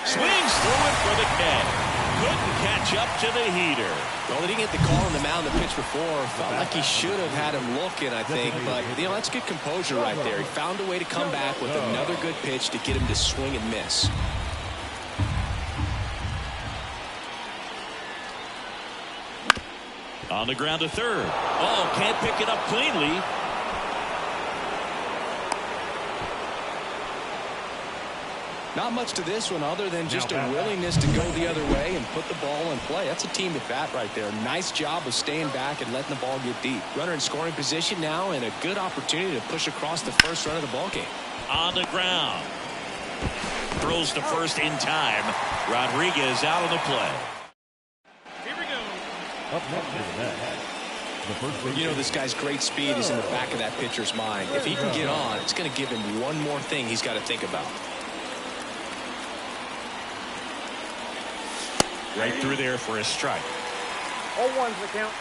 Swings through it for the K. Couldn't catch up to the heater. Well, he didn't get the call on the mound the pitch before. Felt like he should have had him looking, I think. But, you know, that's good composure right there. He found a way to come back with another good pitch to get him to swing and miss. On the ground to third. Oh, can't pick it up cleanly. Not much to this one other than just a willingness to go the other way and put the ball in play. That's a team at bat right there. Nice job of staying back and letting the ball get deep. Runner in scoring position now and a good opportunity to push across the first run of the ball game. On the ground. Throws to first in time. Rodriguez out on the play. Here we go. Up next is Matt. The first base. You know, this guy's great speed is in the back of that pitcher's mind. If he can get on, it's going to give him one more thing he's got to think about. Right through there for a strike. 0-1's the count.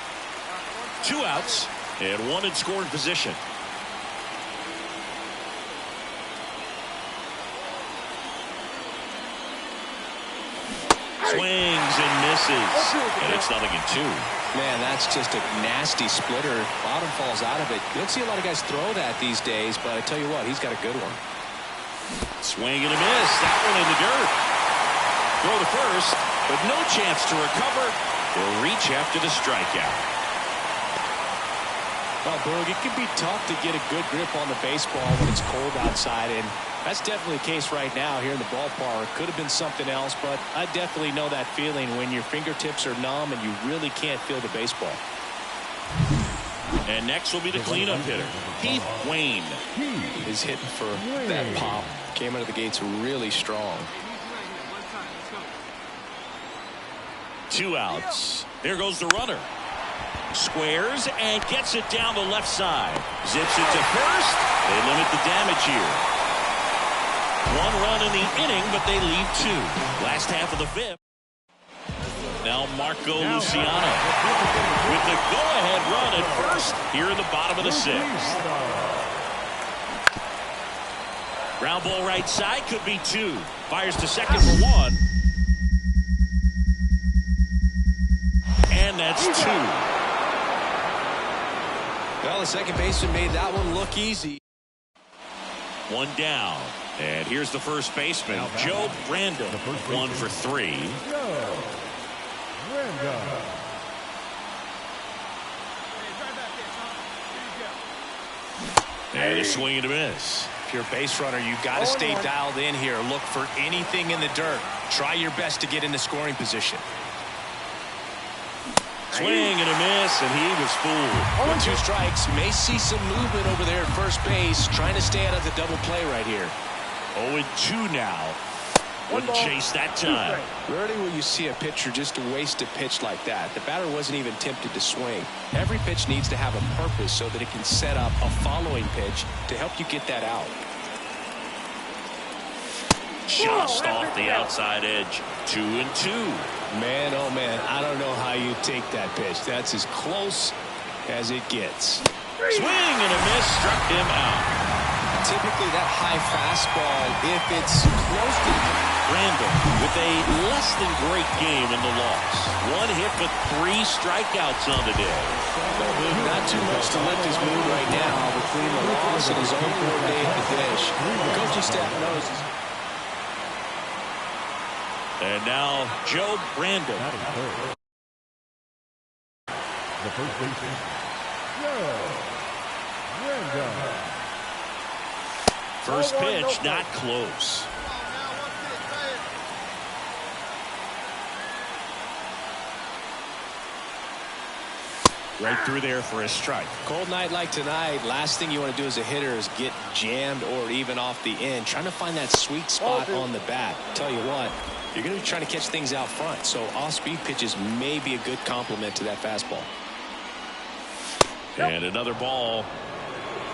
2 outs and 1 in scoring position. Swings and misses. And it's 0-2. Man, that's just a nasty splitter. Bottom falls out of it. You don't see a lot of guys throw that these days, but I tell you what, he's got a good one. Swing and a miss. That one in the dirt. Throw to first, but no chance to recover. He'll reach after the strikeout. Well, Boog, it can be tough to get a good grip on the baseball when it's cold outside, and that's definitely the case right now here in the ballpark. Could have been something else, but I definitely know that feeling when your fingertips are numb and you really can't feel the baseball. And next will be the cleanup hitter, Heath Wayne. Is hitting for that pop. Came out of the gates really strong. 2 outs. There goes the runner. Squares and gets it down the left side. Zips it to first. They limit the damage here. 1 run in the inning, but they leave 2. Last half of the 5th. Now Marco Luciano with the go-ahead run at first here in the bottom of the 6th. Ground ball right side, could be 2. Fires to second for 1. And that's 2. Well, the second baseman made that one look easy. 1 down. And here's the first baseman, Joe Random. 1 for 3. Joe Random. And a swing and a miss. If you're a base runner, you've got to stay dialed in here. Look for anything in the dirt. Try your best to get into scoring position. Swing and a miss, and he was fooled. 1-2 strikes. May see some movement over there at first base. Trying to stay out of the double play right here. 0-2 now. Wouldn't chase that time. Rarely will you see a pitcher just waste a pitch like that. The batter wasn't even tempted to swing. Every pitch needs to have a purpose so that it can set up a following pitch to help you get that out. Just off the outside edge. 2-2. Man, oh man, I don't know how you take that pitch. That's as close as it gets. Swing and a miss, struck him out. Typically that high fastball, if it's close to Randall with a less than great game in the loss. 1 hit but 3 strikeouts on the day. Not too much to lift his mood right now between the loss and his own poor day at the dish. The coaching staff knows. And now Joe Brandon. The first baseman, Joe Brandon. First pitch, not close. Right through there for a strike. Cold night like tonight, last thing you want to do as a hitter is get jammed or even off the end. Trying to find that sweet spot on the bat. Tell you what, you're going to be trying to catch things out front, so off-speed pitches may be a good complement to that fastball. And another ball.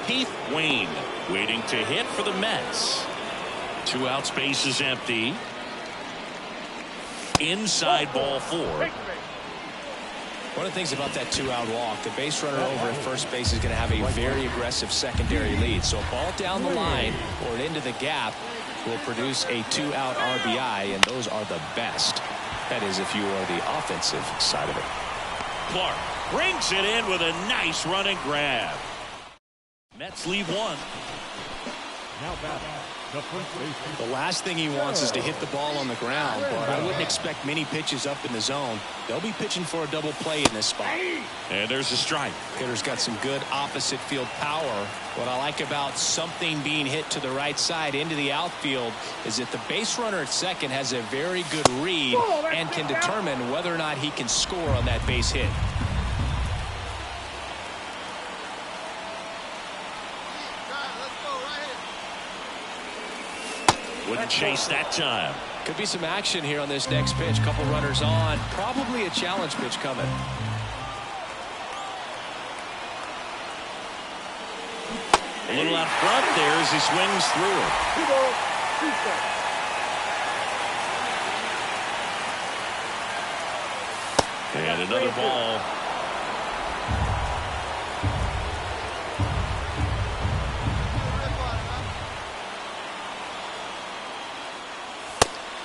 Keith Wayne waiting to hit for the Mets. 2 outs, base is empty. Inside ball 4. One of the things about that 2-out walk, the base runner over at first base is going to have a very aggressive secondary lead. So a ball down the line or into the gap will produce a 2-out RBI, and those are the best. That is, if you are the offensive side of it. Clark brings it in with a nice running grab. Mets lead 1. Now back, the first baseman. The last thing he wants is to hit the ball on the ground, but I wouldn't expect many pitches up in the zone. They'll be pitching for a double play in this spot. And there's a strike. Hitter's got some good opposite field power. What I like about something being hit to the right side into the outfield is that the base runner at second has a very good read and can determine whether or not he can score on that base hit. Wouldn't chase that time. Could be some action here on this next pitch. Couple runners on. Probably a challenge pitch coming. A little out front there as he swings through it. 2 balls, 2 strikes. And another ball.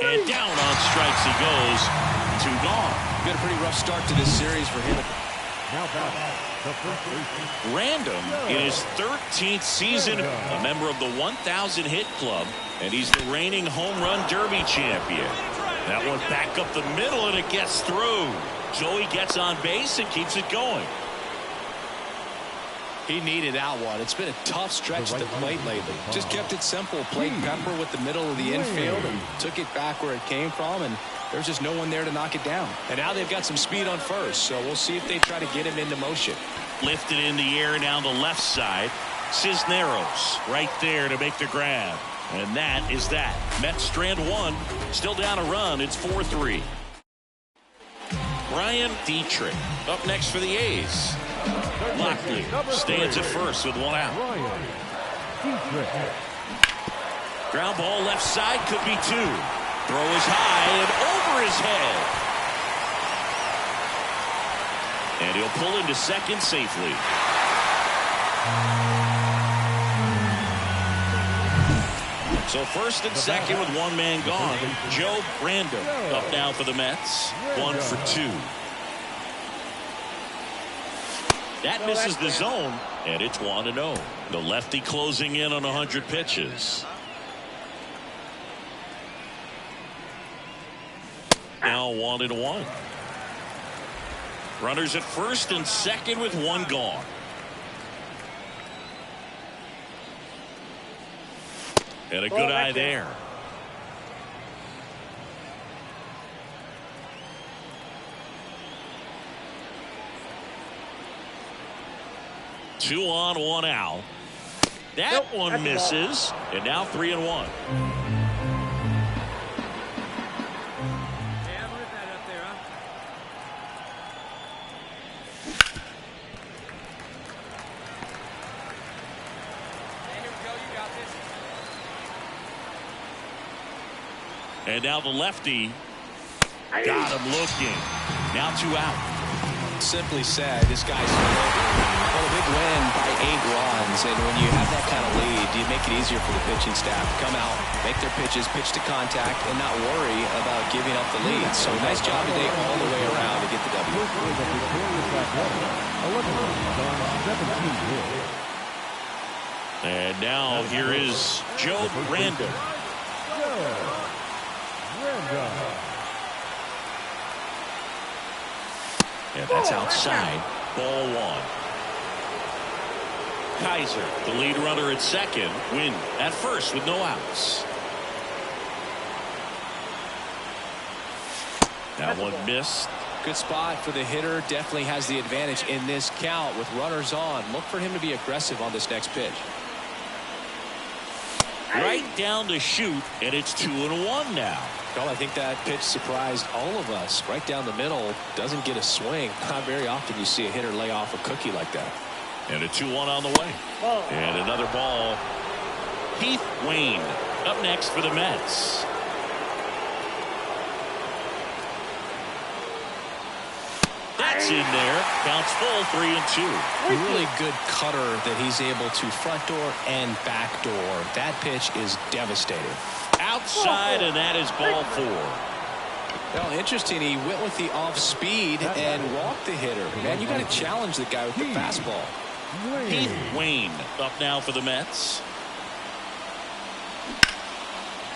And down on strikes he goes. 2 gone. Got a pretty rough start to this series for him. Now back, the first baseman. Random in his 13th season, a member of the 1,000 hit club, and he's the reigning home run derby champion. That one back up the middle, and it gets through. Joey gets on base and keeps it going. He needed that one. It's been a tough stretch at the plate lately. Just kept it simple. Played pepper with the middle of the infield and took it back where it came from, and there's just no one there to knock it down. And now they've got some speed on first, so we'll see if they try to get him into motion. Lifted in the air down the left side. Cisneros right there to make the grab. And that is that. Mets strand 1. Still down a run. It's 4-3. Brian Dietrich up next for the A's. Lockley stands at first with 1 out. Ground ball left side, could be 2. Throw is high and over his head. And he'll pull into second safely. So first and second with 1 man gone. Joe Brandon up now for the Mets. 1 for 2. That misses the zone, and it's 1-0. The lefty closing in on 100 pitches. Now 1-1. Runners at first and second with 1 gone. And a good eye there. Two on, 1 out. That one misses, and now 3-1. And now the lefty got him looking. Now 2 out. simply said, this guy's a big win by 8 runs. And when you have that kind of lead, you make it easier for the pitching staff to come out, make their pitches, pitch to contact, and not worry about giving up the lead. So nice job today all the way around to get the W. And now here is Joe Random. And that's outside. Ball 1. Kaiser, the lead runner at second, win at first with no outs. That one missed. Good spot for the hitter. Definitely has the advantage in this count with runners on. Look for him to be aggressive on this next pitch. Right down to shoot, and it's 2-1 now. Well, I think that pitch surprised all of us. Right down the middle, doesn't get a swing. Not very often you see a hitter lay off a cookie like that. And a 2-1 on the way. And another ball. Heath Wayne up next for the Mets. That's in there. Counts full, 3-2. Really good cutter that he's able to front door and back door. That pitch is devastating. Outside, and that is ball 4. Well, interesting. He went with the off speed and walked the hitter. Man, you got to challenge the guy with the fastball. Heath Wayne up now for the Mets.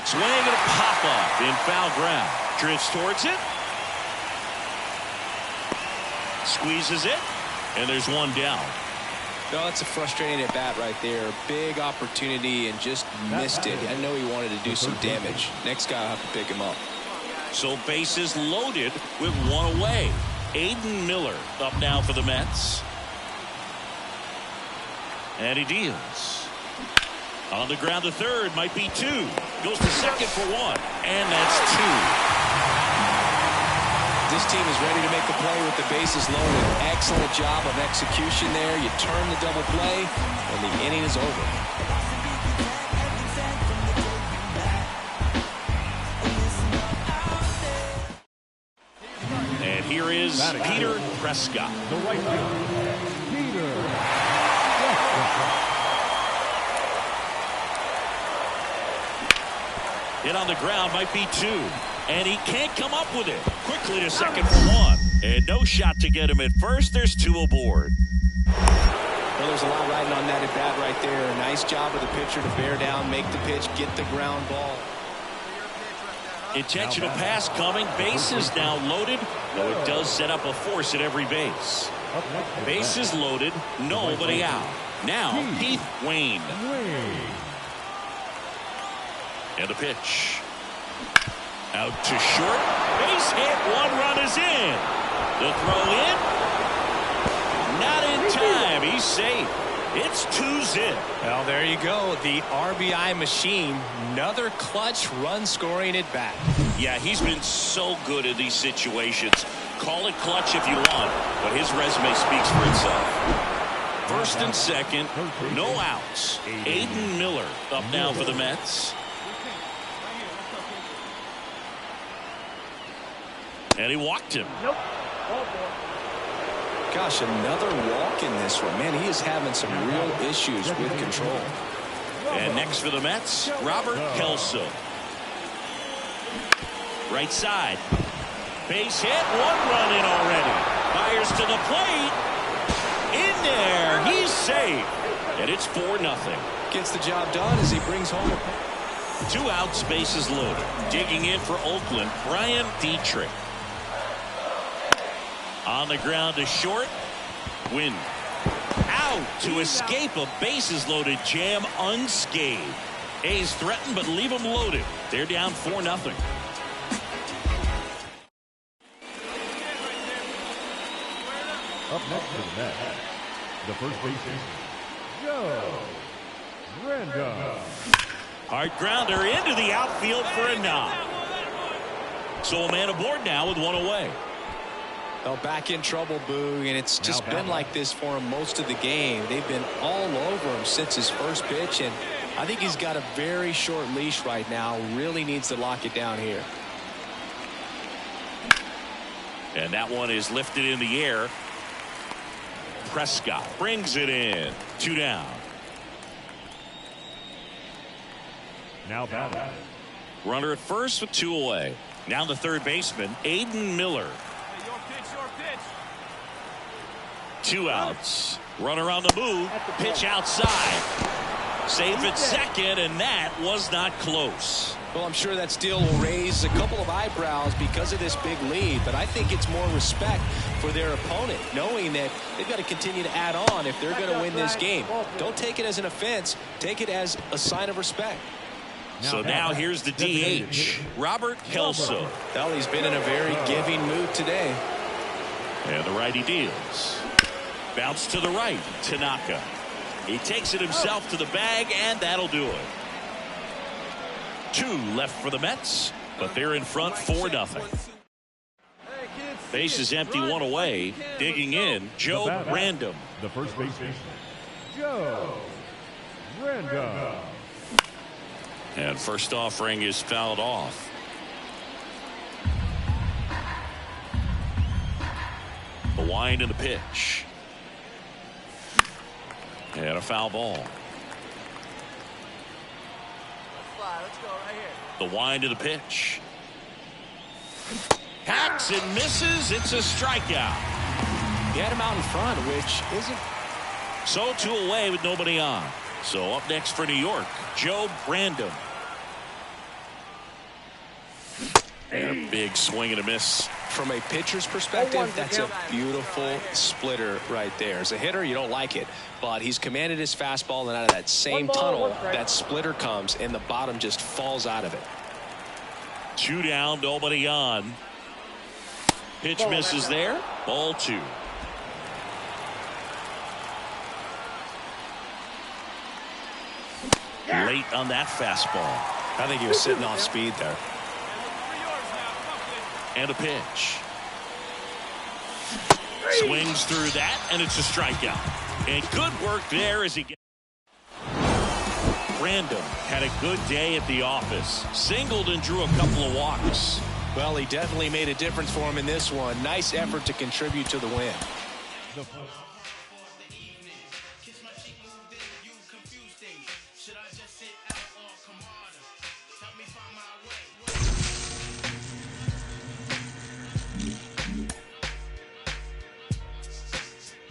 Swing and a pop up in foul ground. Drifts towards it. Squeezes it, and there's one down. No, that's a frustrating at bat right there. Big opportunity and just missed it. I know he wanted to do some damage. Next guy will have to pick him up. So bases loaded with one away. Aiden Miller up now for the Mets. And he deals. On the ground to third, might be 2. Goes to second for 1, and that's 2. This team is ready to make a play with the bases loaded. Excellent job of execution there. You turn the double play, and the inning is over. And here is Peter Prescott. The right fielder, Peter Hit on the ground, might be 2. And he can't come up with it. Quickly to second for 1. And no shot to get him at first. There's 2 aboard. Well, there's a lot riding on that at bat right there. Nice job of the pitcher to bear down, make the pitch, get the ground ball. Intentional pass coming. Bases now loaded, though it does set up a force at every base. Bases loaded, nobody out. Now Heath Wayne. And the pitch. Out to short. Base hit. 1 run is in. The throw in. Not in time. He's safe. It's 2-zip. Well, there you go. The RBI machine. Another clutch run scoring at bat. Yeah, he's been so good in these situations. Call it clutch if you want, but his resume speaks for itself. First and second, no outs. Aiden Miller up now for the Mets. And he walked him. Nope. Gosh, another walk in this one. Man, he is having some real issues with control. And next for the Mets, Robert Kelso. Right side. Base hit. 1 run in already. Fires to the plate. In there. He's safe. And it's 4-0. Gets the job done as he brings home. 2 outs, bases loaded. Digging in for Oakland, Brian Dietrich. On the ground to short. Win. Out to escape a bases loaded jam unscathed. A's threatened but leave them loaded. They're down 4-0. Up next to the Mets, the first baseman, Joe Random. Hard grounder into the outfield for a knock. So a man aboard now with 1 away. Well, back in trouble, Boog, and it's just been like this for him most of the game. They've been all over him since his first pitch, and I think he's got a very short leash right now. Really needs to lock it down here. And that one is lifted in the air. Prescott brings it in. 2 down. Now batting. Runner at first with 2 away. Now the third baseman, Aiden Miller. Hey, your pitch. 2 outs. Runner on the move. Pitch outside. Safe at second, and that was not close. Well, I'm sure that steal will raise a couple of eyebrows because of this big lead, but I think it's more respect for their opponent, knowing that they've got to continue to add on if they're going to win this game. Don't take it as an offense. Take it as a sign of respect. So now here's the DH, Robert Kelso. Well, he's been in a very giving mood today. And the righty deals. Bounce to the right, Tanaka. He takes it himself to the bag, and that'll do it. 2 left for the Mets, but they're in front 4-0. Base is empty, 1 away. Digging in, Joe Random. The first baseman, Joe Random. And first offering is fouled off. The wind and the pitch. And a foul ball. Let's go right here. The wind of the pitch. Hacks and misses. It's a strikeout. He had him out in front, which isn't. So 2 away with nobody on. So up next for New York, Joe Random. And a big swing and a miss. From a pitcher's perspective, that's a beautiful splitter right there. As a hitter, you don't like it, but he's commanded his fastball, and out of that same tunnel, that splitter comes, and the bottom just falls out of it. 2 down, nobody on. Pitch misses there. Ball 2. Late on that fastball. I think he was sitting off speed there. And a pitch. Swings through that, and it's a strikeout. And good work there as he gets. Random had a good day at the office. Singled and drew a couple of walks. Well, he definitely made a difference for him in this one. Nice effort to contribute to the win.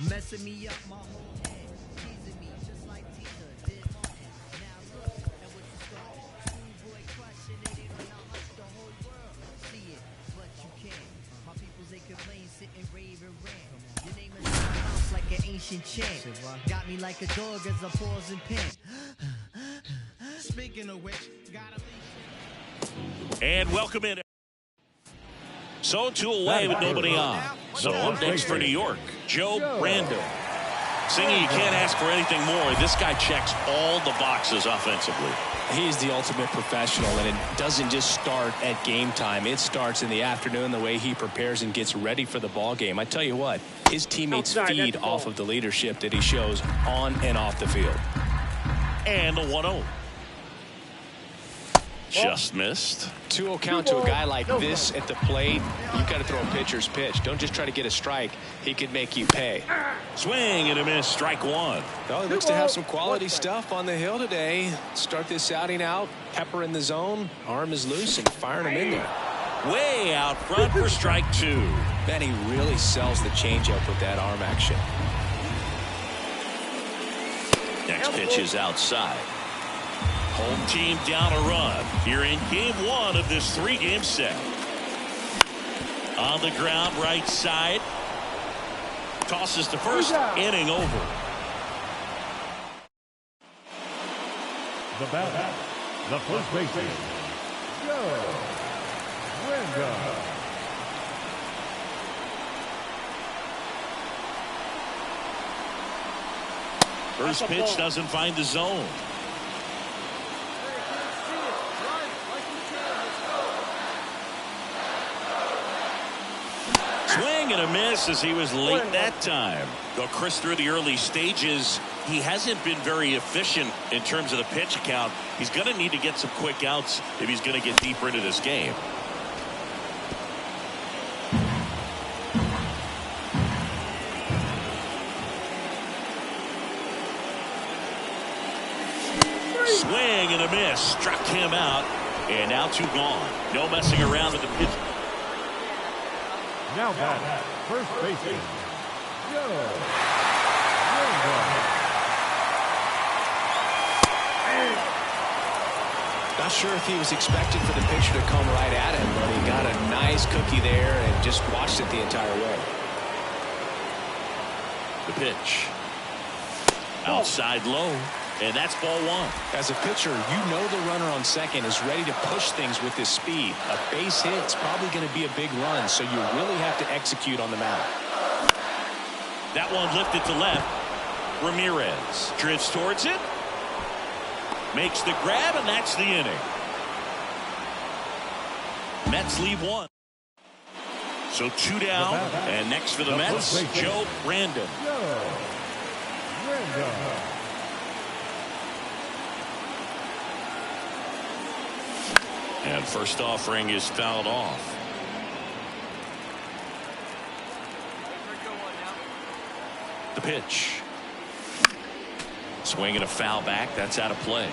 Messing me up my whole head, teasing me just like Tina did Martin. Now look at what you started. Schoolboy crushing it, it on the whole world. See it, but you can't. My peoples they complain, sit and rave and rant. Your name is in my house like an ancient chant. Got me like a dog as I pause and pant. Speaking of which, gotta be. And welcome in. So 2 away with nobody on. So up next for New York, Joe Random. Singing, you can't ask for anything more. This guy checks all the boxes offensively. He's the ultimate professional, and it doesn't just start at game time. It starts in the afternoon, the way he prepares and gets ready for the ball game. I tell you what, his teammates feed off of the leadership that he shows on and off the field. And the 1-0. Just missed. 2-0 count to a guy like this at the plate. You've got to throw a pitcher's pitch. Don't just try to get a strike. He could make you pay. Swing and a miss. Strike 1. Well, he looks to have some quality stuff on the hill today. Start this outing out. Pepper in the zone. Arm is loose and firing him in there. Way out front for strike 2. Man, he really sells the changeup with that arm action. Next pitch is outside. Home team down a run here in game 1 of this 3-game set. On the ground, right side. Tosses to first, inning over. The batter, the first baseman, Joe Random. First pitch doesn't find the zone. Swing and a miss as he was late that time. Though Chris, through the early stages, he hasn't been very efficient in terms of the pitch count. He's going to need to get some quick outs if he's going to get deeper into this game. swing and a miss. Struck him out. And now 2 gone. No messing around with the pitch. Now back, first baseman, Joe. Not sure if he was expecting for the pitcher to come right at him, but he got a nice cookie there and just watched it the entire way. The pitch. Outside low. And that's ball 1. As a pitcher, you know the runner on second is ready to push things with his speed. A base hit's probably going to be a big run, so you really have to execute on the mound. That one lifted to left. Ramirez drifts towards it. Makes the grab, and that's the inning. Mets leave 1. So 2 down, and next for the Mets, Joe Brandon. And first offering is fouled off. The pitch. Swing and a foul back. That's out of play.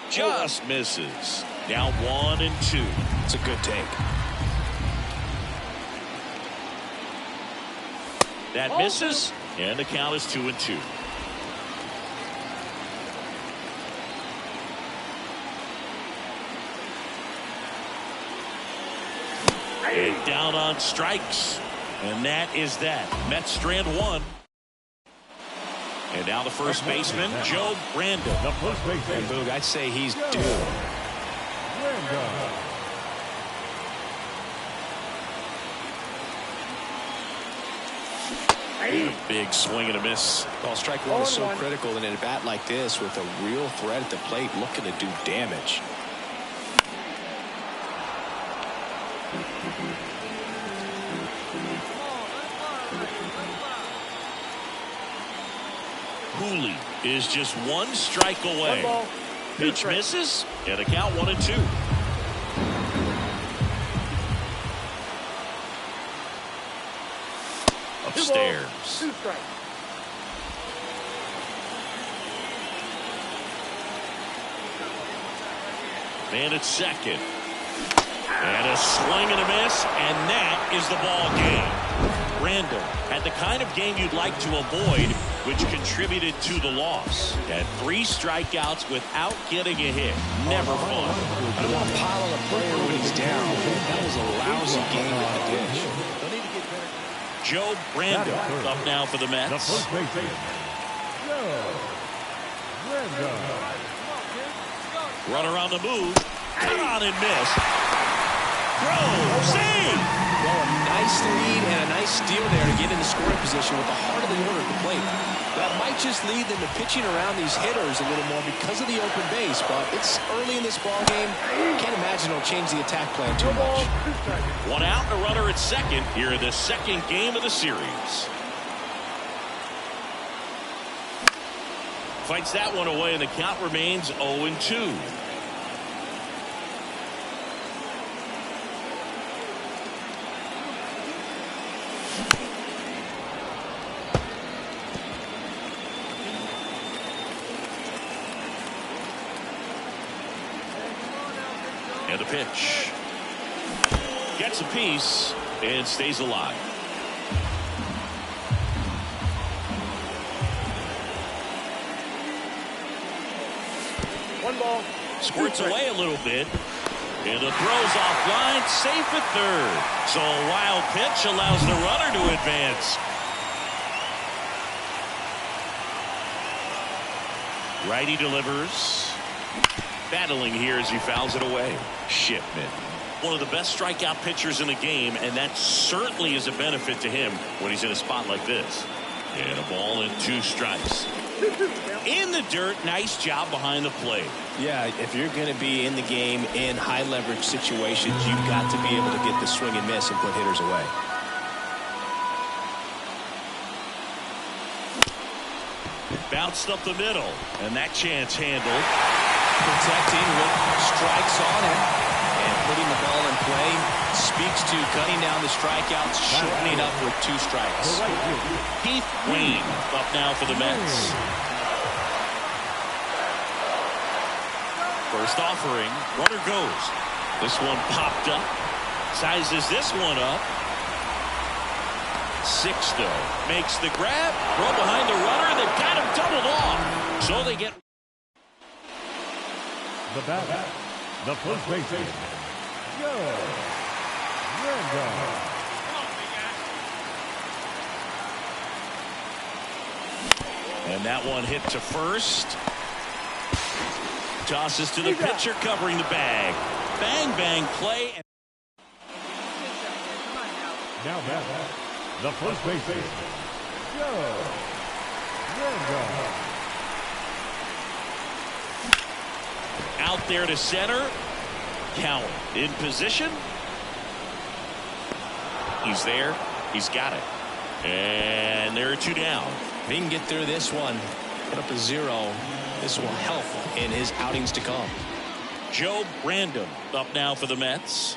Just misses. Now 1 and 2. It's a good take. That misses, and the count is 2 and 2. And down on strikes, and that is that. Mets strand 1. And now the first baseman, Joe Brandon. The first baseman, And Boog, I'd say he's due. Brandon. A big swing and a miss. Well, strike 1 is so critical in a bat like this with a real threat at the plate looking to do damage. Cooley is just 1 strike away. Pitch misses, and a count 1 and 2. Upstairs. 2 strikes. Man at second. And a swing and a miss, and that is the ball game. Brandon had the kind of game you'd like to avoid, which contributed to the loss. Had 3 strikeouts without getting a hit. Never fun. I don't want to pile on a player when he's down. That was a lousy game at the dish. Joe Brandon up now for the Mets. The first baseman, Joe Brandon. Runner on the move. Cut on and miss. Throw. Save. Well, a nice lead and a nice steal there to get into scoring position with the heart of the order at the plate. That might just lead them to pitching around these hitters a little more because of the open base, but it's early in this ball game. Can't imagine it'll change the attack plan too much. 1 out and a runner at second here in the second game of the series. Fights that one away, and the count remains 0 and 2. And the pitch. Gets a piece and stays alive. One ball. Squirts away a little bit. And the throw's offline, safe at third. So a wild pitch allows the runner to advance. Righty delivers. Battling here as he fouls it away. Shipman, one of the best strikeout pitchers in the game, and that certainly is a benefit to him when he's in a spot like this. And a ball and 2 strikes. In the dirt, nice job behind the plate. Yeah, if you're going to be in the game in high leverage situations, you've got to be able to get the swing and miss and put hitters away. Bounced up the middle, and that chance handled. Protecting with strikes on him, and putting the ball in play speaks to cutting down the strikeouts, shortening up with 2 strikes. Keith Wayne up now for the Mets. First offering, runner goes. This one popped up. Sizes this one up. Sixto makes the grab. Throw behind the runner. They've got him doubled off. So they get The bat, the first baseman, Joe Randolph. And that one hit to first. Tosses to the pitcher covering the bag. Bang, bang play. Now bat, the first baseman, Joe Randolph. Out there to center. Count in position. He's there. He's got it. And there are 2 down. If he can get through this one, put up a 0, this will help in his outings to come. Joe Random up now for the Mets.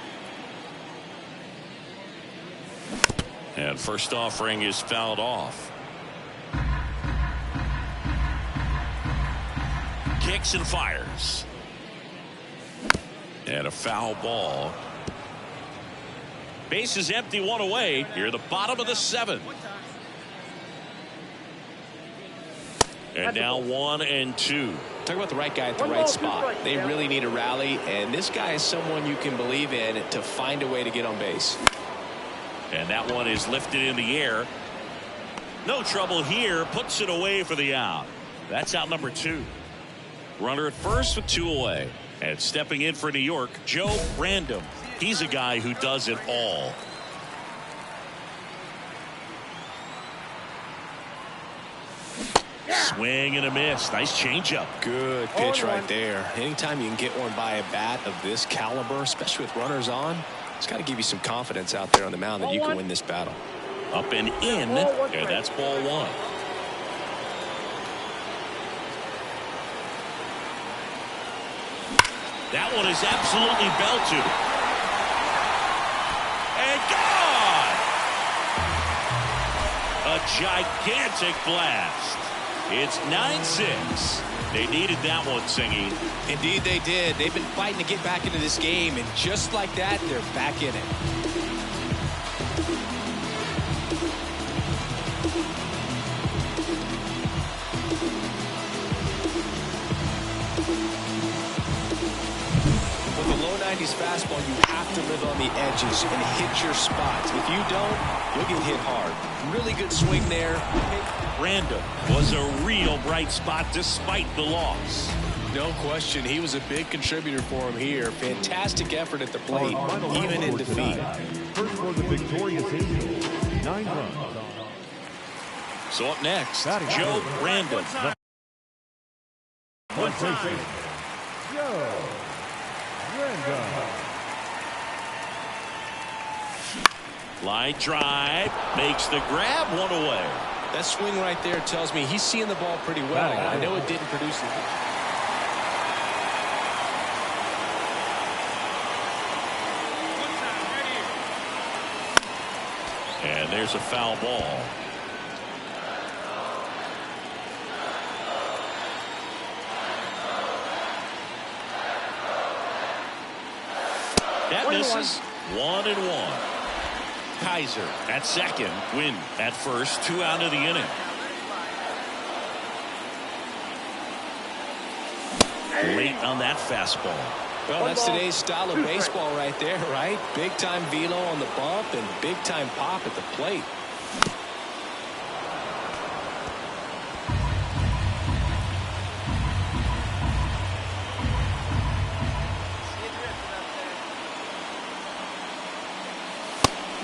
And first offering is fouled off. Kicks and fires. And a foul ball. Base is empty, 1 away. Here at the bottom of the 7th. And now 1 and 2. Talk about the right guy at the right spot. They really need a rally, and this guy is someone you can believe in to find a way to get on base. And that one is lifted in the air. No trouble here. Puts it away for the out. That's out number 2. Runner at first with 2 away. And stepping in for New York, Joe Random. He's a guy who does it all. Swing and a miss. Nice changeup. Good pitch right there. Anytime you can get one by a bat of this caliber, especially with runners on, it's got to give you some confidence out there on the mound that you can win this battle. Up and in. And that's ball 1. That one is absolutely belted. And gone! A gigantic blast. It's 9-6. They needed that one, Singy. Indeed they did. They've been fighting to get back into this game, and just like that, they're back in it. With a low 90s fastball, you have to live on the edges and hit your spots. If you don't, you'll get hit hard. Really good swing there. Random was a real bright spot despite the loss. No question. He was a big contributor for him here. Fantastic effort at the plate, even in defeat. First for the victorious Angels, 9 runs. So up next, Joe Random. First baseman, Joe Randolph. Line drive, makes the grab, 1 away. That swing right there tells me he's seeing the ball pretty well. I know it didn't produce it. And there's a foul ball. That misses. 1-1. Kaiser at second. Win at first. 2 out of the inning. Late on that fastball. Well, that's today's style of baseball right there, right? Big time velo on the bump and big time pop at the plate.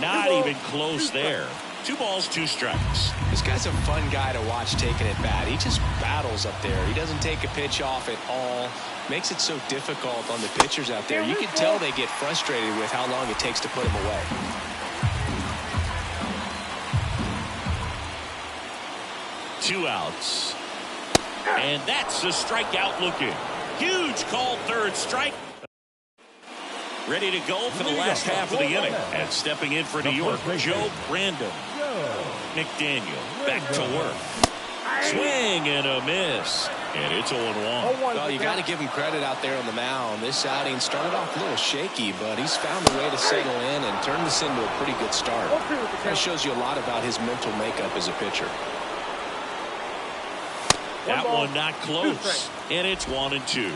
Not even close there. 2 balls, 2 strikes. This guy's a fun guy to watch taking at bat. He just battles up there. He doesn't take a pitch off at all. Makes it so difficult on the pitchers out there. You can tell they get frustrated with how long it takes to put him away. Two outs. And that's a strikeout looking. Huge call, third strike. Ready to go for the last half of the inning. And stepping in for New York, Joe Brandon. McDaniel back to work. Swing and a miss. And it's 0-1. Well, you got to give him credit out there on the mound. This outing started off a little shaky, but he's found a way to settle in and turn this into a pretty good start. That shows you a lot about his mental makeup as a pitcher. That one not close. And it's 1-2.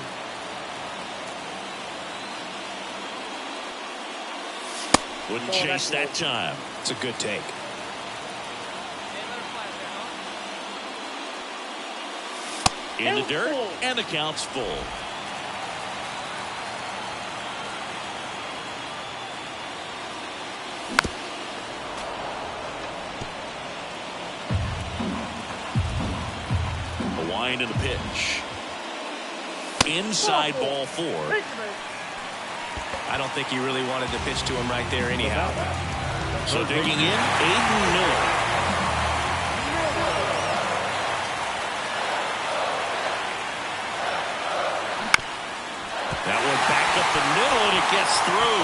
Wouldn't chase that time. It's a good take. In the dirt, and the count's full. A wind in the pitch. Inside ball 4. I don't think he really wanted to pitch to him right there anyhow. So digging in, Aiden Miller. That one back up the middle, and it gets through.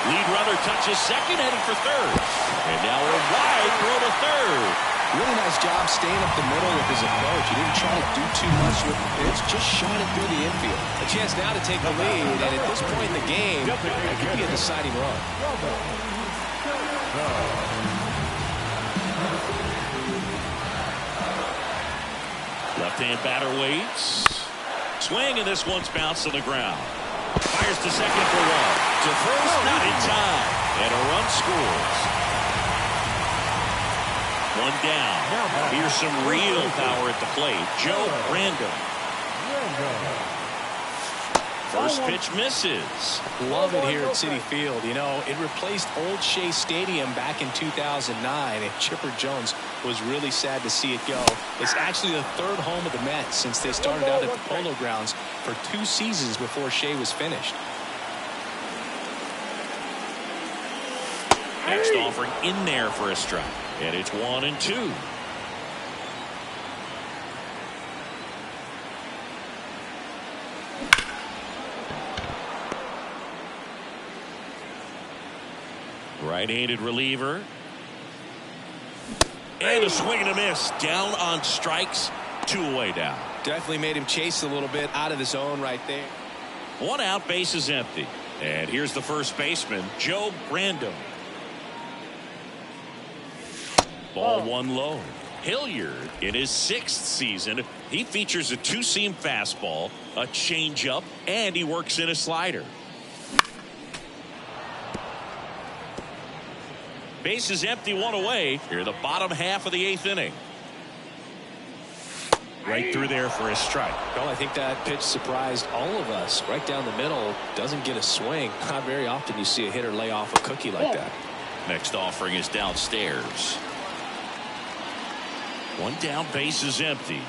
Lead runner touches second, heading for third. And now a wide throw to third. Really nice job staying up the middle with his approach. He didn't try to do too much with the pitch, just shot it through the infield. A chance now to take the lead, and at this point in the game, it could be a deciding run. Left-hand batter waits. Swing, and this one's bounced to the ground. Fires to second for 1. To first, not in time. And a run scores. 1 down. Here's some real power at the plate. Joe Brandon. First pitch misses. Love it here at Citi Field. You know, it replaced Old Shea Stadium back in 2009, and Chipper Jones was really sad to see it go. It's actually the 3rd home of the Mets since they started out at the Polo Grounds for 2 seasons before Shea was finished. Next offering in there for a strike. And it's 1-2. Right-handed reliever. And a swing and a miss. Down on strikes. 2 away down. Definitely made him chase a little bit out of the zone right there. 1 out, base is empty. And here's the first baseman, Joe Brandon. Ball 1 low. Hilliard in his 6th season. He features a 2-seam fastball, a changeup, and he works in a slider. Base is empty, 1 away. Here, the bottom half of the 8th inning. Right through there for a strike. Well, I think that pitch surprised all of us. Right down the middle, doesn't get a swing. Not very often you see a hitter lay off a cookie like that. Next offering is downstairs. 1 down, base is empty.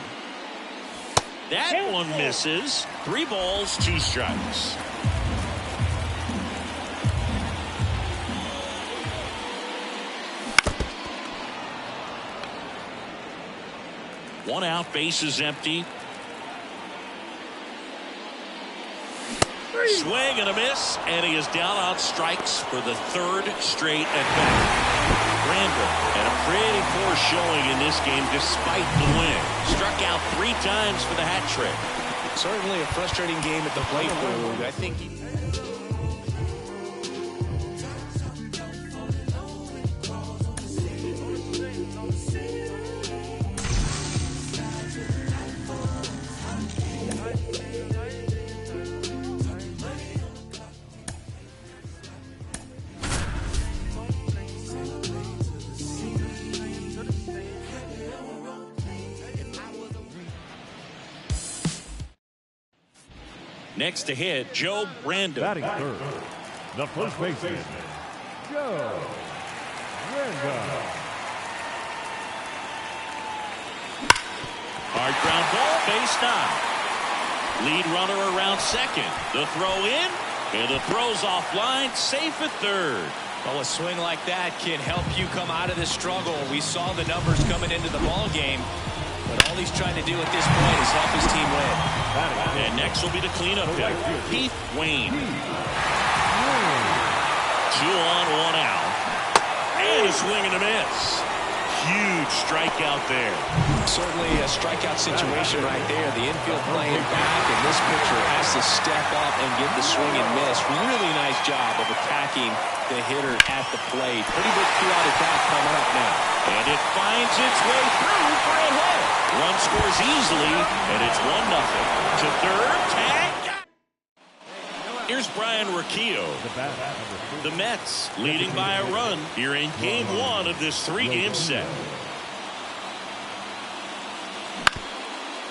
That one misses. 3 balls, 2 strikes. One out, base is empty. Swing and a miss, and he is down on strikes for the 3rd straight at bat. Brandon had a pretty poor showing in this game despite the win. Struck out 3 times for the hat trick. Certainly a frustrating game at the plate for him. I think he... Next to hit, Joe Brandon. Batting 3rd, the first baseman, Joe Brandon. Hard ground ball, base knock. Lead runner around second. The throw in, and the throw's offline, safe at 3rd. Well, a swing like that can help you come out of this struggle. We saw the numbers coming into the ball game, but all he's trying to do at this point is help his team win. And next will be the cleanup hitter, Keith Wayne. 2 on, 1 out. And a swing and a miss. Huge strikeout there. Certainly a strikeout situation right there. The infield playing back, and this pitcher has to step up and get the swing and miss. Really nice job of attacking the hitter at the plate. Pretty big 2-out at bat coming up now. And it finds its way through for a hit. One scores easily, and it's 1-0. To third, tag. Here's Brian Riccio. The Mets leading by a run here in Game 1 of this 3-game set.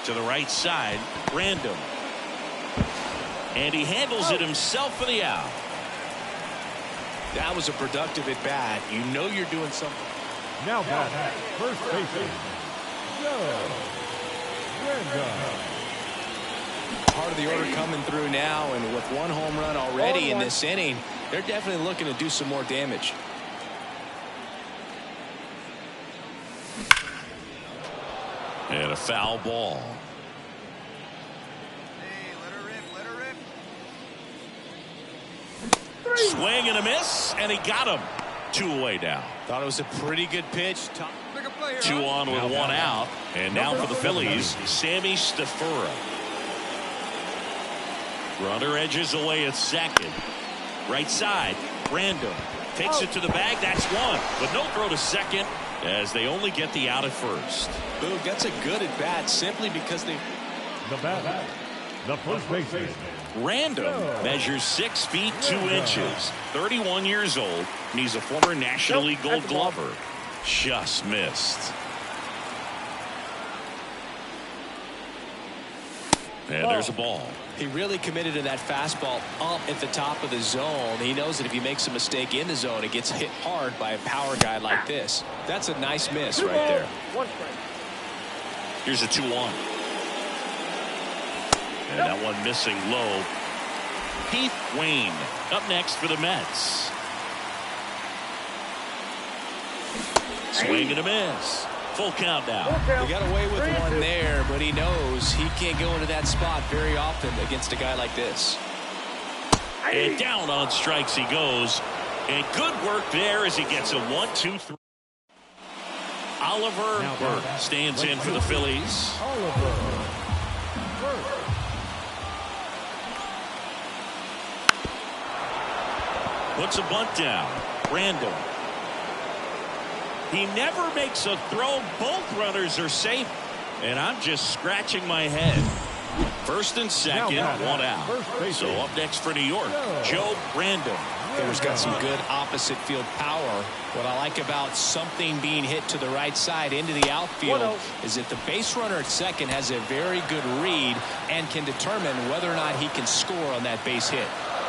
To the right side, Random. And he handles it himself for the out. That was a productive at bat. You know you're doing something. Now back, first baseman, Joe Random. Part of the order coming through now, and with 1 home run already in this inning, they're definitely looking to do some more damage. And a foul ball. Hey, let her rip, let her rip. Swing and a miss, and he got him. 2 away now. Thought it was a pretty good pitch. Bigger player, 2 on with 1 out. And now for the Phillies, Sammy Stafura. Runner edges away at second. Right side, Random takes it to the bag. That's 1, but no throw to second as they only get the out at first. Boog, that's a good at bat simply because they. The bat, the first baseman, Random measures 6 feet 2 inches, 31 years old, and he's a former National League Gold Glover. Just missed. And there's a ball. He really committed to that fastball up at the top of the zone. He knows that if he makes a mistake in the zone, it gets hit hard by a power guy like this. That's a nice miss right there. 1 strike. Here's a 2-1. And that one missing low. Heath Wayne up next for the Mets. Swing and a miss. Full count now. He got away with 1 there, but he knows he can't go into that spot very often against a guy like this. And down on strikes he goes. And good work there as he gets a 1-2-3. Oliver Burke stands in for the Phillies. Oliver Burke. Puts a bunt down. Random. He never makes a throw. Both runners are safe. And I'm just scratching my head. First and second, 1 out. So up next for New York, Joe Random. Hitter's got some good opposite field power. What I like about something being hit to the right side into the outfield is that the base runner at second has a very good read and can determine whether or not he can score on that base hit.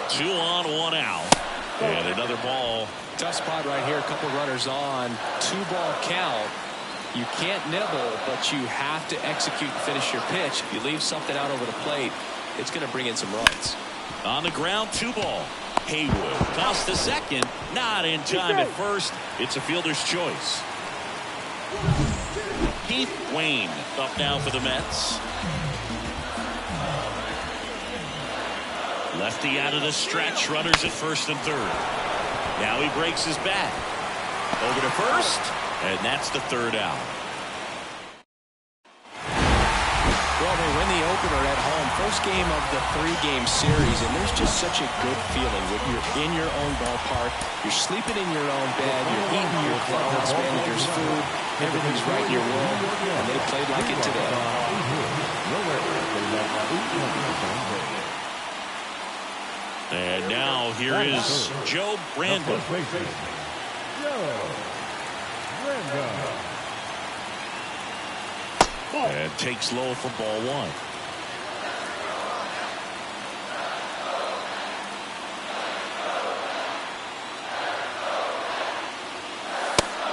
2 on, 1 out. And another ball. Tough spot right here. A couple runners on. 2-ball count. You can't nibble, but you have to execute and finish your pitch. If you leave something out over the plate, it's going to bring in some runs. On the ground, 2 ball. Haywood tossed to second. Not in time at first. It's a fielder's choice. Heath Wayne up now for the Mets. Lefty out of the stretch. Runners at first and third. Now he breaks his bat. Over to first. And that's the 3rd out. Well, they win the opener at home. First game of the 3-game series, and there's just such a good feeling when you're in your own ballpark. You're sleeping in your own bed. You're eating your clubhouse manager's food. Everything's right in your world, and they played like it today. And now here is Joe Random. And takes low for ball 1.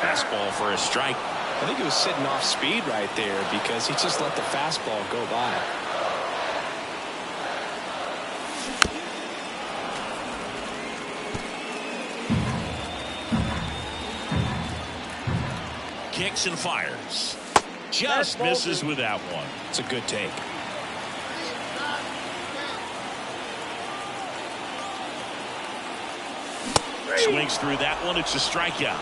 Fastball for a strike. I think he was sitting off speed right there because he just let the fastball go by. Kicks and fires. Just misses with that one. It's a good take. Swings through that one. It's a strikeout.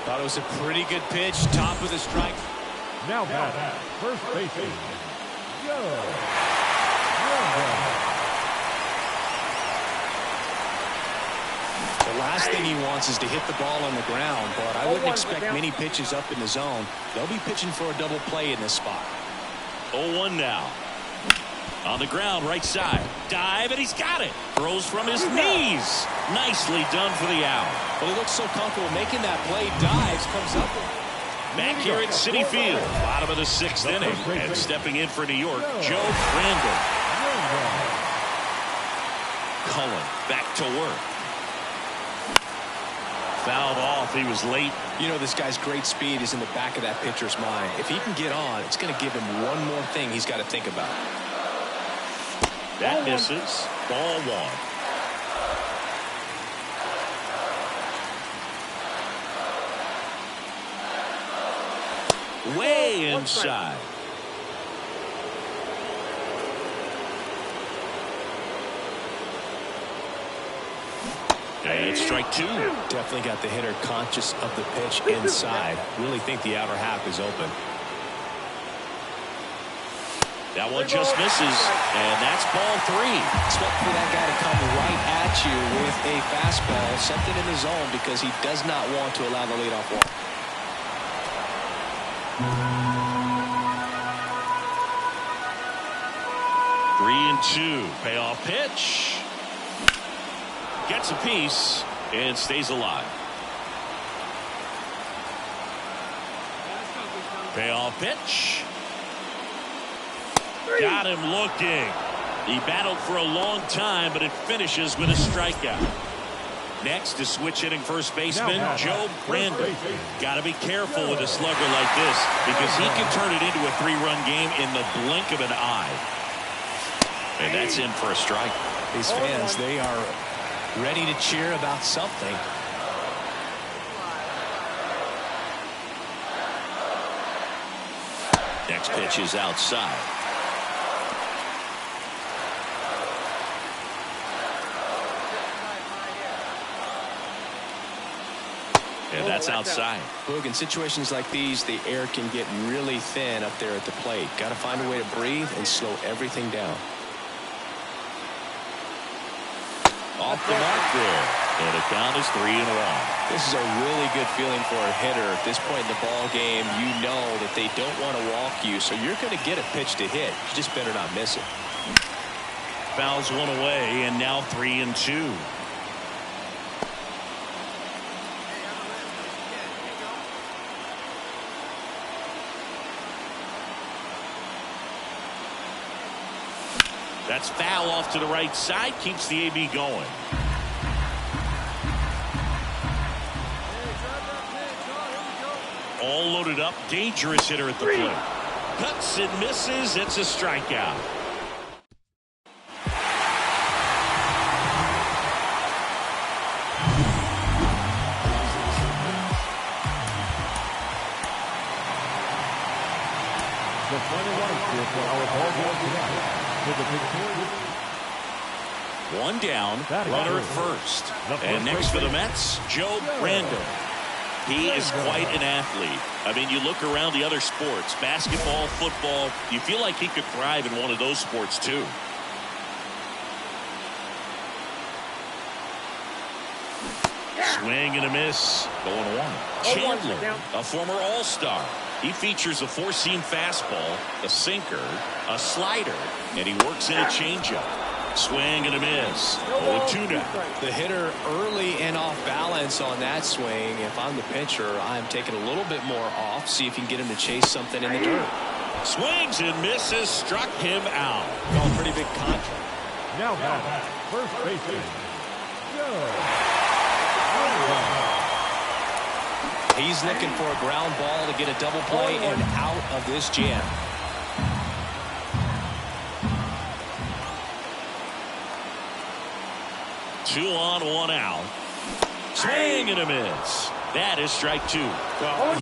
Thought it was a pretty good pitch. Top of the strike. Now back, first baseman, Joe. The last thing he wants is to hit the ball on the ground, but I wouldn't expect many pitches up in the zone. They'll be pitching for a double play in this spot. 0-1 now. On the ground, right side. Dive, and he's got it. Throws from his knees. Nicely done for the out. Well, he looks so comfortable making that play. Dives, comes up. Back here at Citi Field, bottom of the 6th inning. And stepping in for New York, Joe Randall. Cullen back to work. Fouled off. He was late. You know, this guy's great speed is in the back of that pitcher's mind. If he can get on, it's going to give him one more thing he's got to think about. That misses. Ball 1. Way inside. And it's strike 2. Definitely got the hitter conscious of the pitch inside. Really think the outer half is open. That one just misses, and that's ball 3. Expect for that guy to come right at you with a fastball, something in the zone, because he does not want to allow the leadoff walk. Three and 2. Payoff pitch. Gets a piece and stays alive. Payoff pitch. Got him looking. He battled for a long time, but it finishes with a strikeout. Next is switch hitting first baseman Joe Brandon. Got to be careful with a slugger like this because he can turn it into a 3-run game in the blink of an eye. And that's in for a strike. These fans, they are ready to cheer about something. Next pitch is outside. And that's outside. Look, in situations like these, the air can get really thin up there at the plate. Got to find a way to breathe and slow everything down. Off the mark there. And the count is 3-1. This is a really good feeling for a hitter at this point in the ball game. You know that they don't want to walk you, so you're going to get a pitch to hit. You just better not miss it. Fouls one away, and now 3-2. That's foul off to the right side. Keeps the AB going. All loaded up. Dangerous hitter at the plate. Cuts and misses. It's a strikeout. The final line for our ball game tonight. One down, runner at first. And next for the Mets, Joe Brandon. He is quite an athlete. I mean, you look around the other sports, basketball, football, you feel like he could thrive in one of those sports too. Swing and a miss. Going 1. Chandler, a former All-Star. He features a 4-seam fastball, a sinker, a slider, and he works in a changeup. Swing and a miss. 0-2 now. The hitter early and off balance on that swing. If I'm the pitcher, I'm taking a little bit more off. See if you can get him to chase something in the dirt. Swings and misses. Struck him out. Oh, pretty big contract. Now back, first baseman, Joe. He's looking for a ground ball to get a double play and out of this jam. Two on, one out. Swing and a miss. That is strike 2. Well,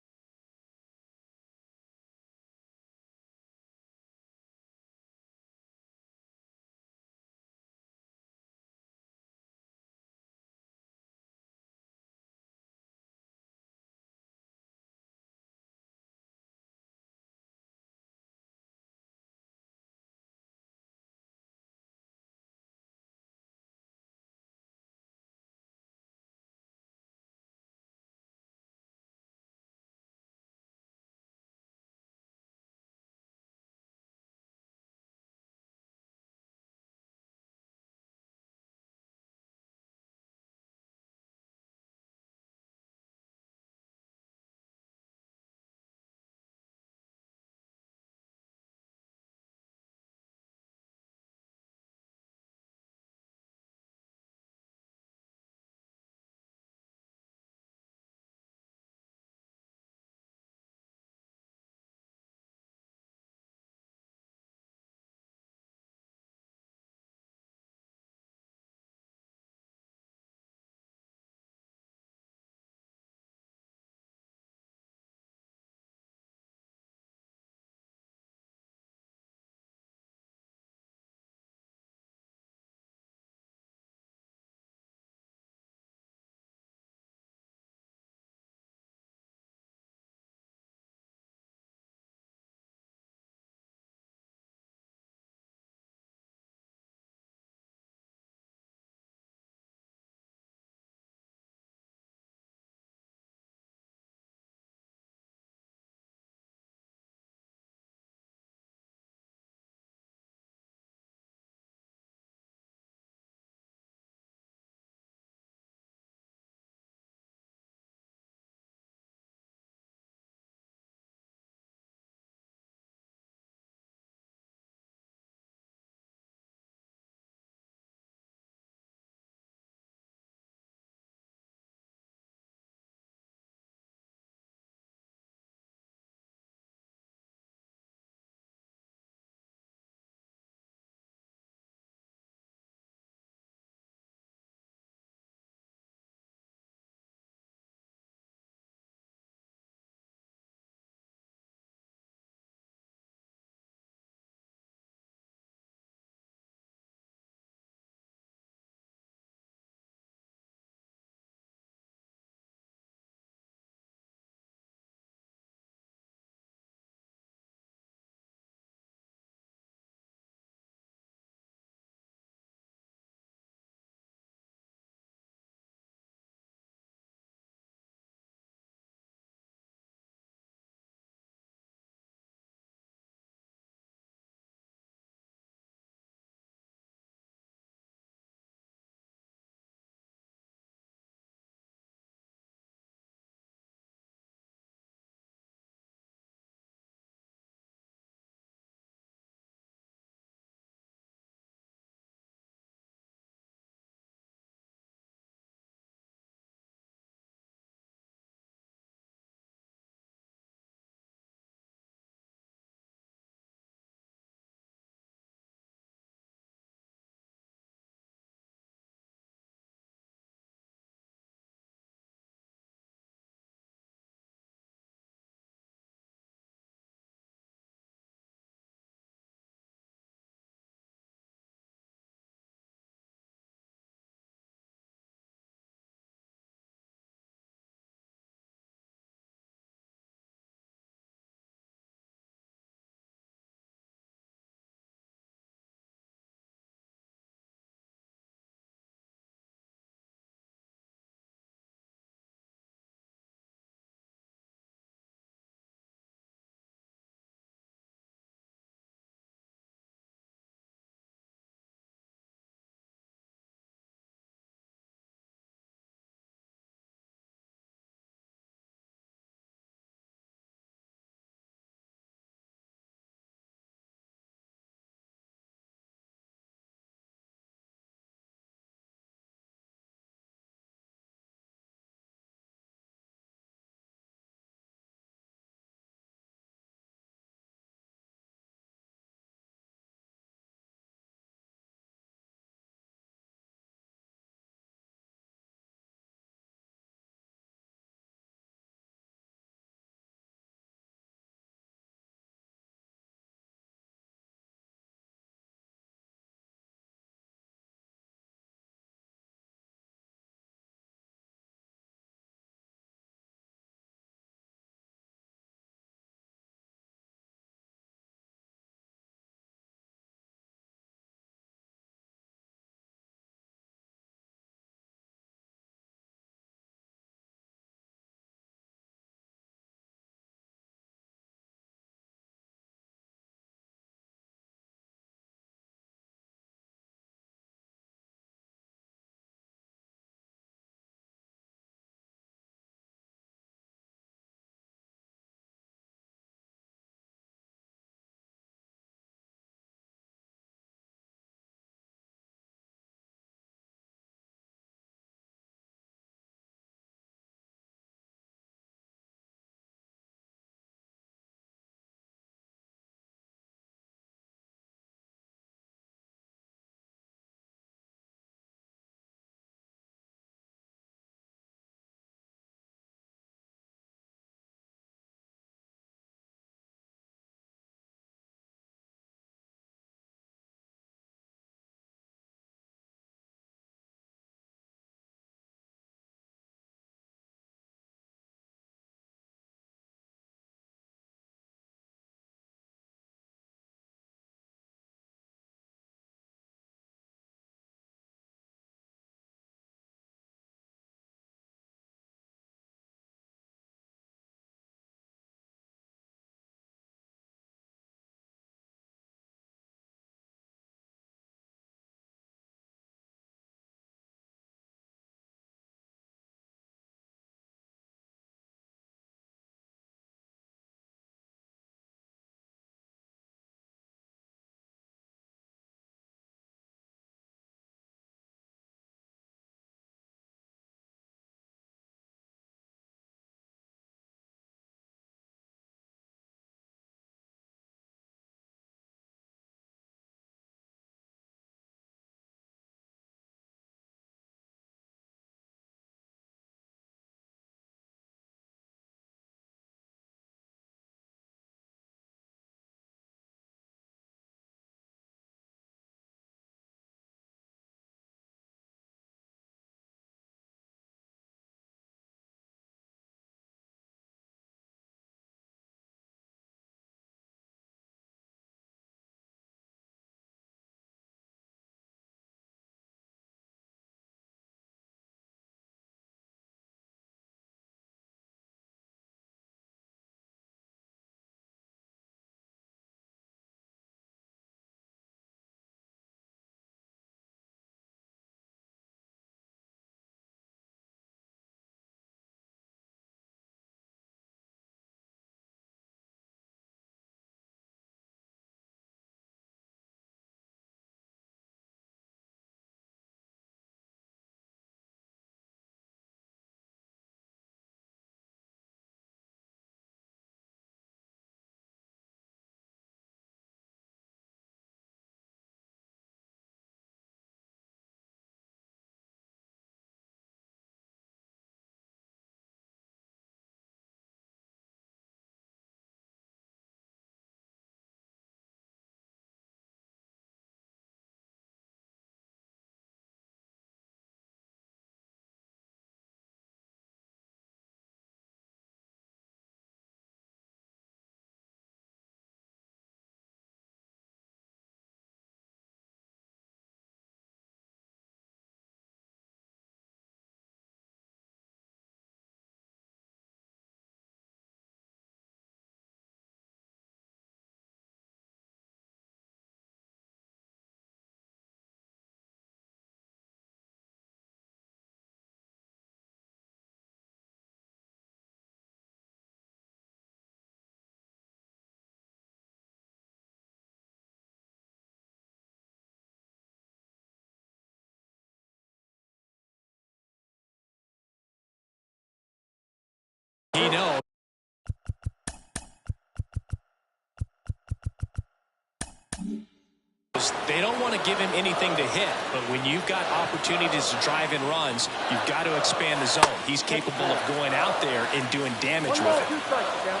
They don't want to give him anything to hit, but when you've got opportunities to drive in runs, you've got to expand the zone. He's capable of going out there and doing damage with it. 2 strikes, Miguel.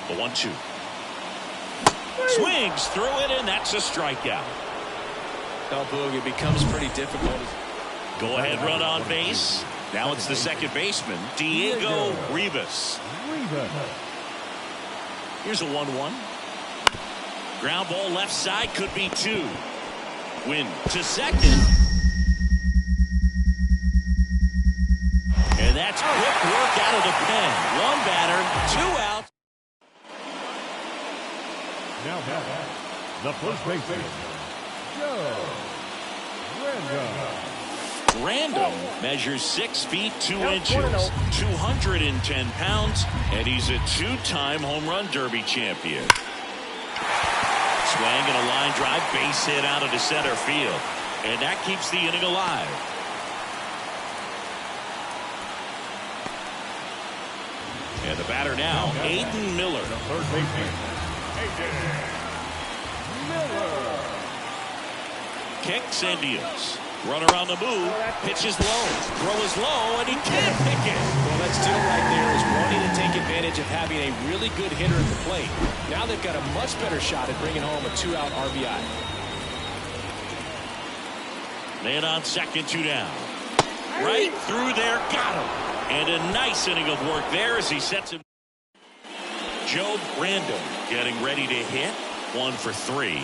The 1-2. Swings through it, and that's a strikeout. No, Boog, it becomes pretty difficult. Go ahead run on base. Now it's the second baseman, Diego Rivas. Here's a 1-1. Ground ball left side, could be 2. Win to second. And that's quick work out of the pen. 1 batter, 2 outs. Now the first baseman, Joe Random. Random measures 6 feet 2 inches, 210 pounds, and he's a 2-time home run derby champion. Swing and a line drive, base hit out into center field, and that keeps the inning alive. And the batter now, Aiden Miller. The third baseman, Miller. Kicks and deals. Runner on the move, pitches low, throw is low, and he can't pick it. Well, that steal right there is wanting to take advantage of having a really good hitter at the plate. Now they've got a much better shot at bringing home a 2-out RBI. Man on second, 2 down. Right through there, got him. And a nice inning of work there as he sets him. Joe Random getting ready to hit. 1 for 3.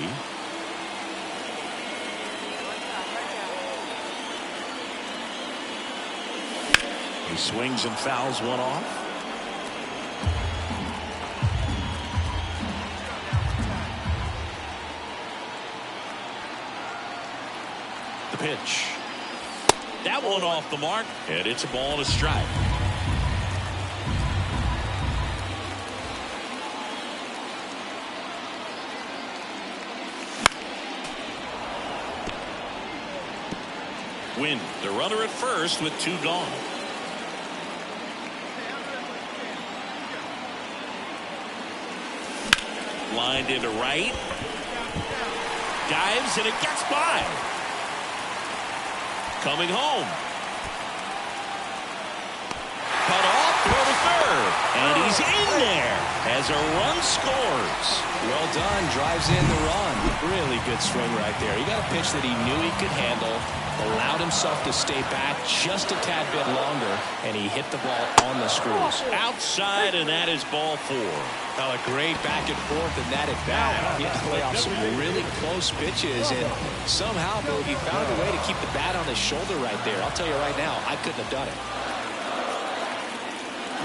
He swings and fouls one off. The pitch. That one off the mark, and it's a ball and a strike. Win the runner at first with 2 gone. Lined into right. Dives and it gets by. Coming home. Cut off, throw to third. And he's in there as a run scores. Well done. Drives in the run. Really good swing right there. He got a pitch that he knew he could handle. Allowed himself to stay back just a tad bit longer, and he hit the ball on the screws. Outside, and that is ball 4. Well, a great back and forth in that at bat. He had to play off some really close pitches, and somehow, Bill, he found a way to keep the bat on his shoulder right there. I'll tell you right now, I couldn't have done it.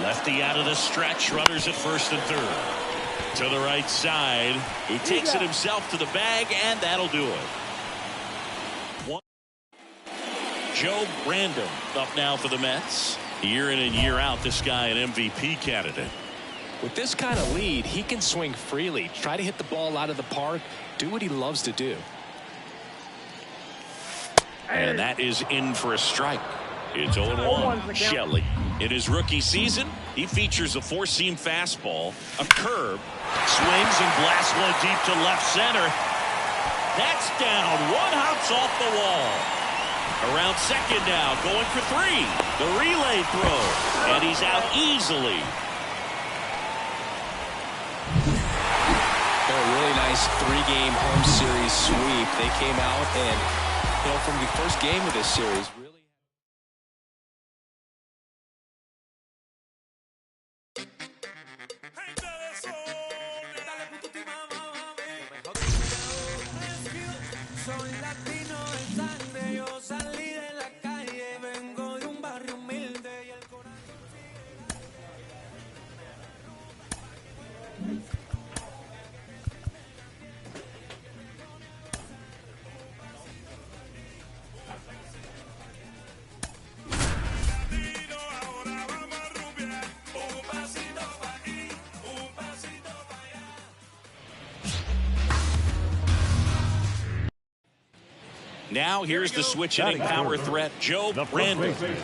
Lefty out of the stretch, runners at first and third. To the right side, he takes it himself to the bag, and that'll do it. Joe Random up now for the Mets. Year in and year out, this guy an MVP candidate. With this kind of lead, he can swing freely, try to hit the ball out of the park, do what he loves to do. And that is in for a strike. It's 0-1. Shelley. In his rookie season, he features a 4-seam fastball, a curve, swings and blasts one deep to left center. That's down. 1 hops off the wall. Around second now, going for 3. The relay throw, and he's out easily. A really nice 3-game home series sweep. They came out and, from the first game of this series, really. Now here's the switch hitting power threat, Joe Brandon. Joe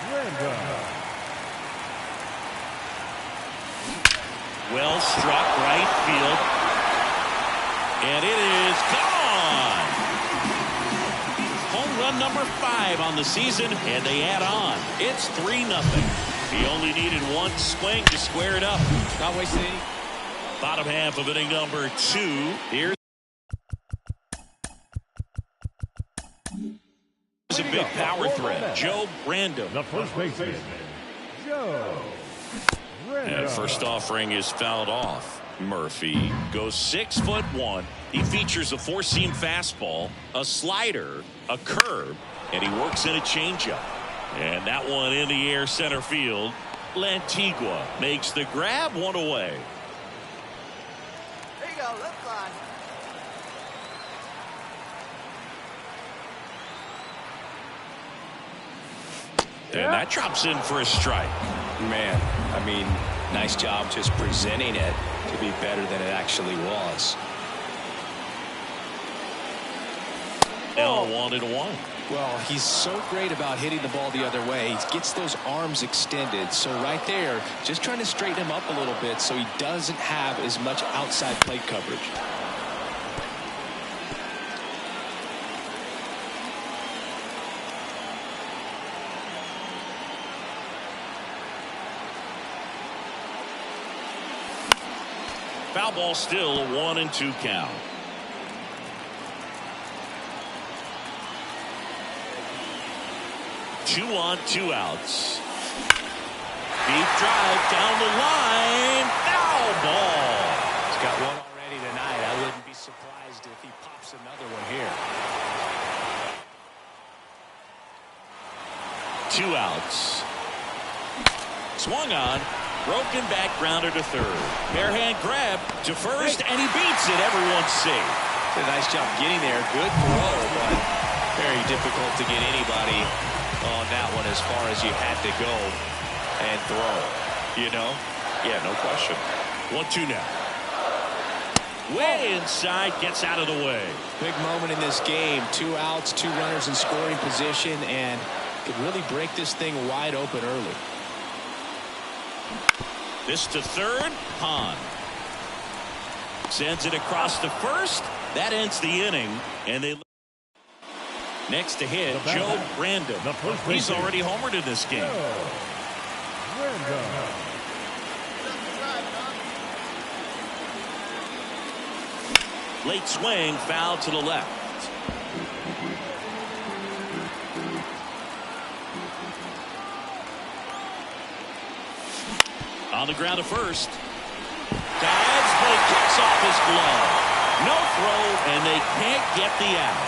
Brandon. Well struck right field. And it is gone. Home run number 5 on the season, and they add on. It's 3-0. He only needed one swing to square it up. Not wasting any. Bottom half of inning number 2. Here's a big power threat, Joe Brandon. The first baseman, Joe Brandon. And first offering is fouled off. Murphy goes 6'1". He features a 4-seam fastball, a slider, a curve, and he works in a changeup. And that one in the air center field. Lantigua makes the grab, one away. There you go, left line. And that drops in for a strike. Man, I mean, nice job just presenting it to be better than it actually was. Now 1-1. Well, he's so great about hitting the ball the other way. He gets those arms extended. So right there, just trying to straighten him up a little bit so he doesn't have as much outside plate coverage. Foul ball, still a 1-2 count. Two on, 2 outs. Deep drive down the line. Foul ball. He's got one already tonight. I wouldn't be surprised if he pops another one here. 2 outs. Swung on. Broken back grounder to third. Barehand grab to first, and he beats it. Everyone's safe. Did a nice job getting there. Good throw, but very difficult to get anybody on that one as far as you had to go and throw. You know? Yeah, no question. 1-2 now. Way inside, gets out of the way. Big moment in this game. 2 outs, 2 runners in scoring position, and could really break this thing wide open early. This to third. Hahn sends it across to first. That ends the inning, and they next to hit Joe Brandon. He's already homered in this game. Late swing, foul to the left. On the ground to first. Dives, but it kicks off his glove. No throw, and they can't get the out.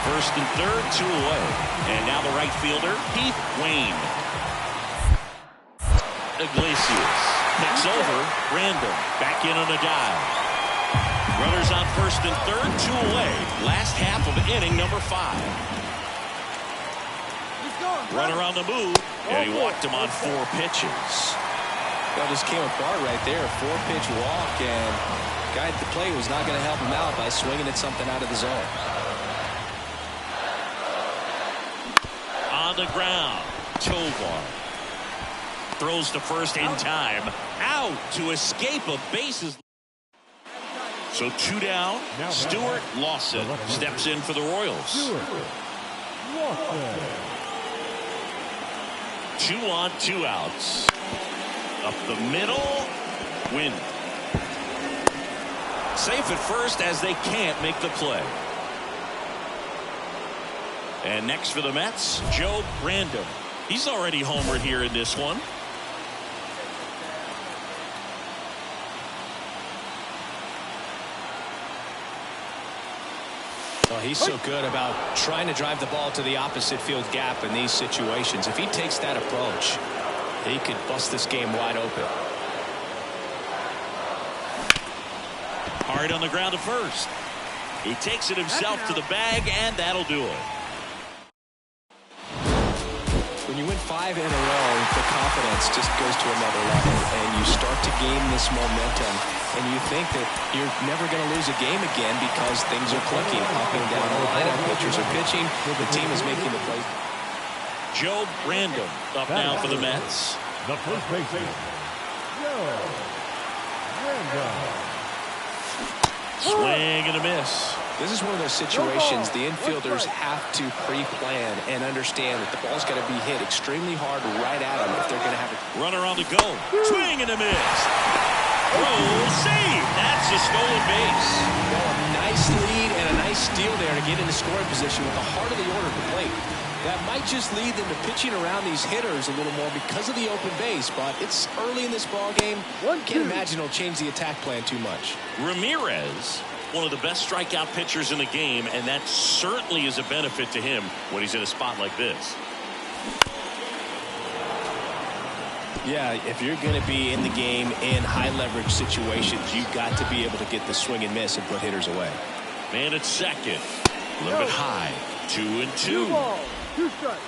First and third, 2 away. And now the right fielder, Heath Wayne. Iglesias picks over. Brandon back in on a dive. Runners on first and third, 2 away. Last half of inning number 5. Runner on the move, and he walked him on 4 pitches. That just came apart right there. 4-pitch walk, and guy at the plate was not going to help him out by swinging at something out of the zone. On the ground, Tovar throws to first in time. Out to escape a bases. So 2 down. Stuart Lawson steps in for the Royals. 2 on, 2 outs. Up the middle. Win. Safe at first as they can't make the play. And next for the Mets, Joe Brandon. He's already homered here in this one. Well, he's so good about trying to drive the ball to the opposite field gap in these situations. If he takes that approach, he could bust this game wide open. Hard on the ground to first. He takes it himself to the bag, and that'll do it. When When you win 5 in a row, the confidence just goes to another level, and you start to gain this momentum, and you think that you're never going to lose a game again because things are clicking up and down the lineup. Pitchers are pitching. The team is making the plays. Joe Random up now for the Mets. The first baseman, Joe Random. Swing and a miss. This is one of those situations the infielders have to pre-plan and understand that the ball's got to be hit extremely hard right at them if they're going to have a runner on the go. Swing and a miss. Roll, save. That's a stolen base. Well, a nice lead and a nice steal there to get into scoring position with the heart of the order at the plate. That might just lead them to pitching around these hitters a little more because of the open base, but it's early in this ball game. Can't imagine it'll change the attack plan too much. Ramirez, one of the best strikeout pitchers in the game, and that certainly is a benefit to him when he's in a spot like this. Yeah, if you're going to be in the game in high leverage situations, you've got to be able to get the swing and miss and put hitters away. Man at second, a little bit high. 2-2. 2 balls, 2 strikes.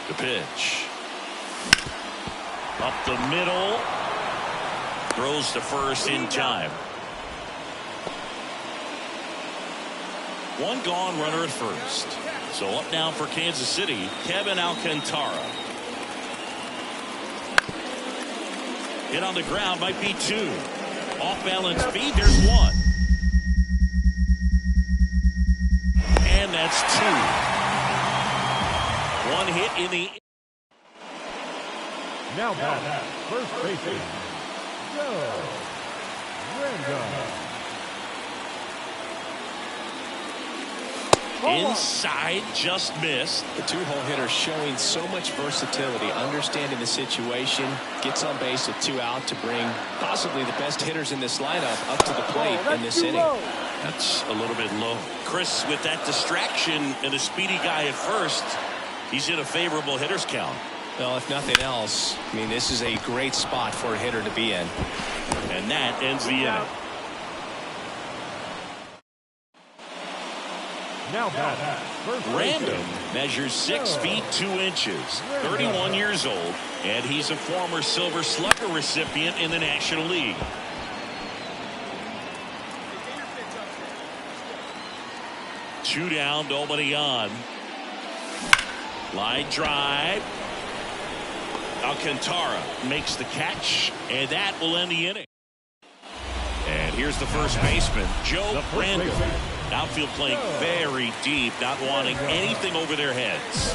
The pitch. Up the middle. Throws to first in time. 1 gone, runner at first. So up now for Kansas City, Kevin Alcantara. Hit on the ground, might be 2. Off balance feed, there's 1. And that's 2. 1 hit in the. Now back, first baseman, Joe Random. Inside, just missed. The 2-hole hitter showing so much versatility, understanding the situation, gets on base with 2 out to bring possibly the best hitters in this lineup up to the plate in this inning. That's a little bit low. Chris, with that distraction and a speedy guy at first, he's in a favorable hitter's count. Well, if nothing else, I mean, this is a great spot for a hitter to be in. And that ends the inning. Now back, first Random measures 6 feet 2 inches, 31 years old, and he's a former Silver Slugger recipient in the National League. Two down, nobody on. Line drive. Alcantara makes the catch, and that will end the inning. And here's the first baseman, Joe Random. Outfield playing very deep, not wanting anything over their heads.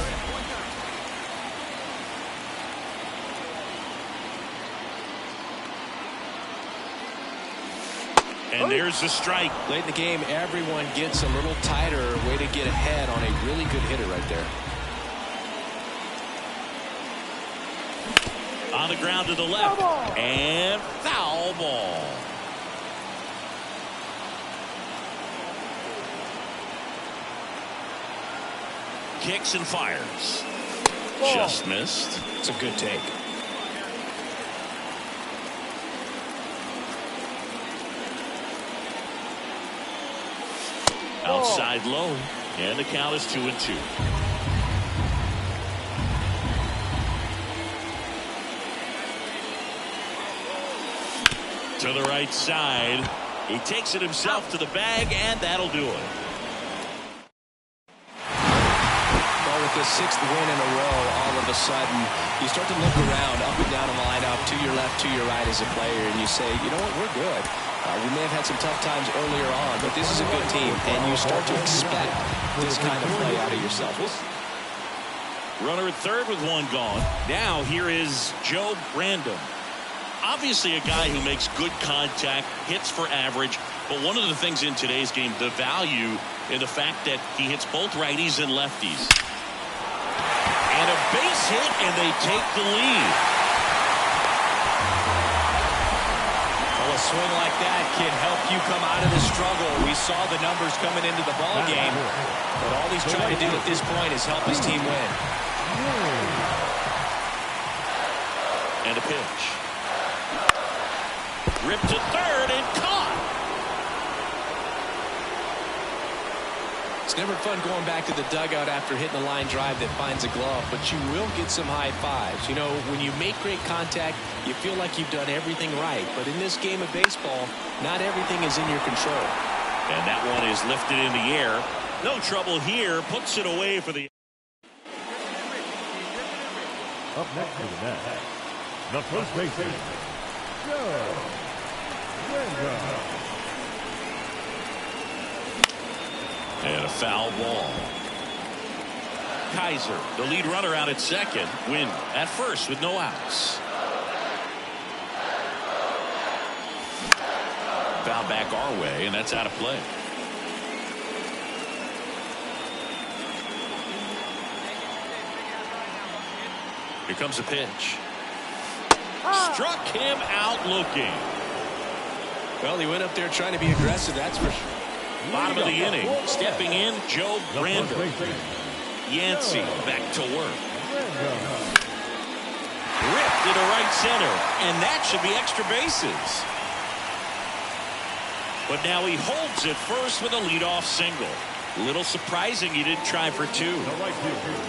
And there's the strike. Late in the game, everyone gets a little tighter. Way to get ahead on a really good hitter right there. On the ground to the left. And foul ball. Kicks and fires. Just missed. It's a good take. Outside low. And the count is 2-2. To the right side. He takes it himself to the bag, and that'll do it. With the 6th win in a row, all of a sudden, you start to look around, up and down the lineup, to your left, to your right as a player, and you say, you know what, we're good. We may have had some tough times earlier on, but this is a good team, and you start to expect this kind of play out of yourself. Runner at third with 1 gone. Now here is Joe Random. Obviously a guy who makes good contact, hits for average, but one of the things in today's game, the value in the fact that he hits both righties and lefties. And a base hit, and they take the lead. Well, a swing like that can help you come out of the struggle. We saw the numbers coming into the ball game, but all he's trying to do at this point is help his team win. And a pitch. Ripped to third and caught. It's never fun going back to the dugout after hitting a line drive that finds a glove, but you will get some high fives. You know, when you make great contact, you feel like you've done everything right. But in this game of baseball, not everything is in your control. And that one is lifted in the air. No trouble here. Puts it away for the... Up next to the net, the first baseman, Joe Randolph. And a foul ball. Kaiser, the lead runner out at second. Win at first with no outs. Foul back our way, and that's out of play. Here comes a pitch. Struck him out looking. Well, he went up there trying to be aggressive, that's for sure. Bottom of the inning. Stepping in, Joe Brando. Yancey back to work. Ripped into right center, and that should be extra bases. But now he holds it first with a leadoff single. A little surprising he didn't try for two.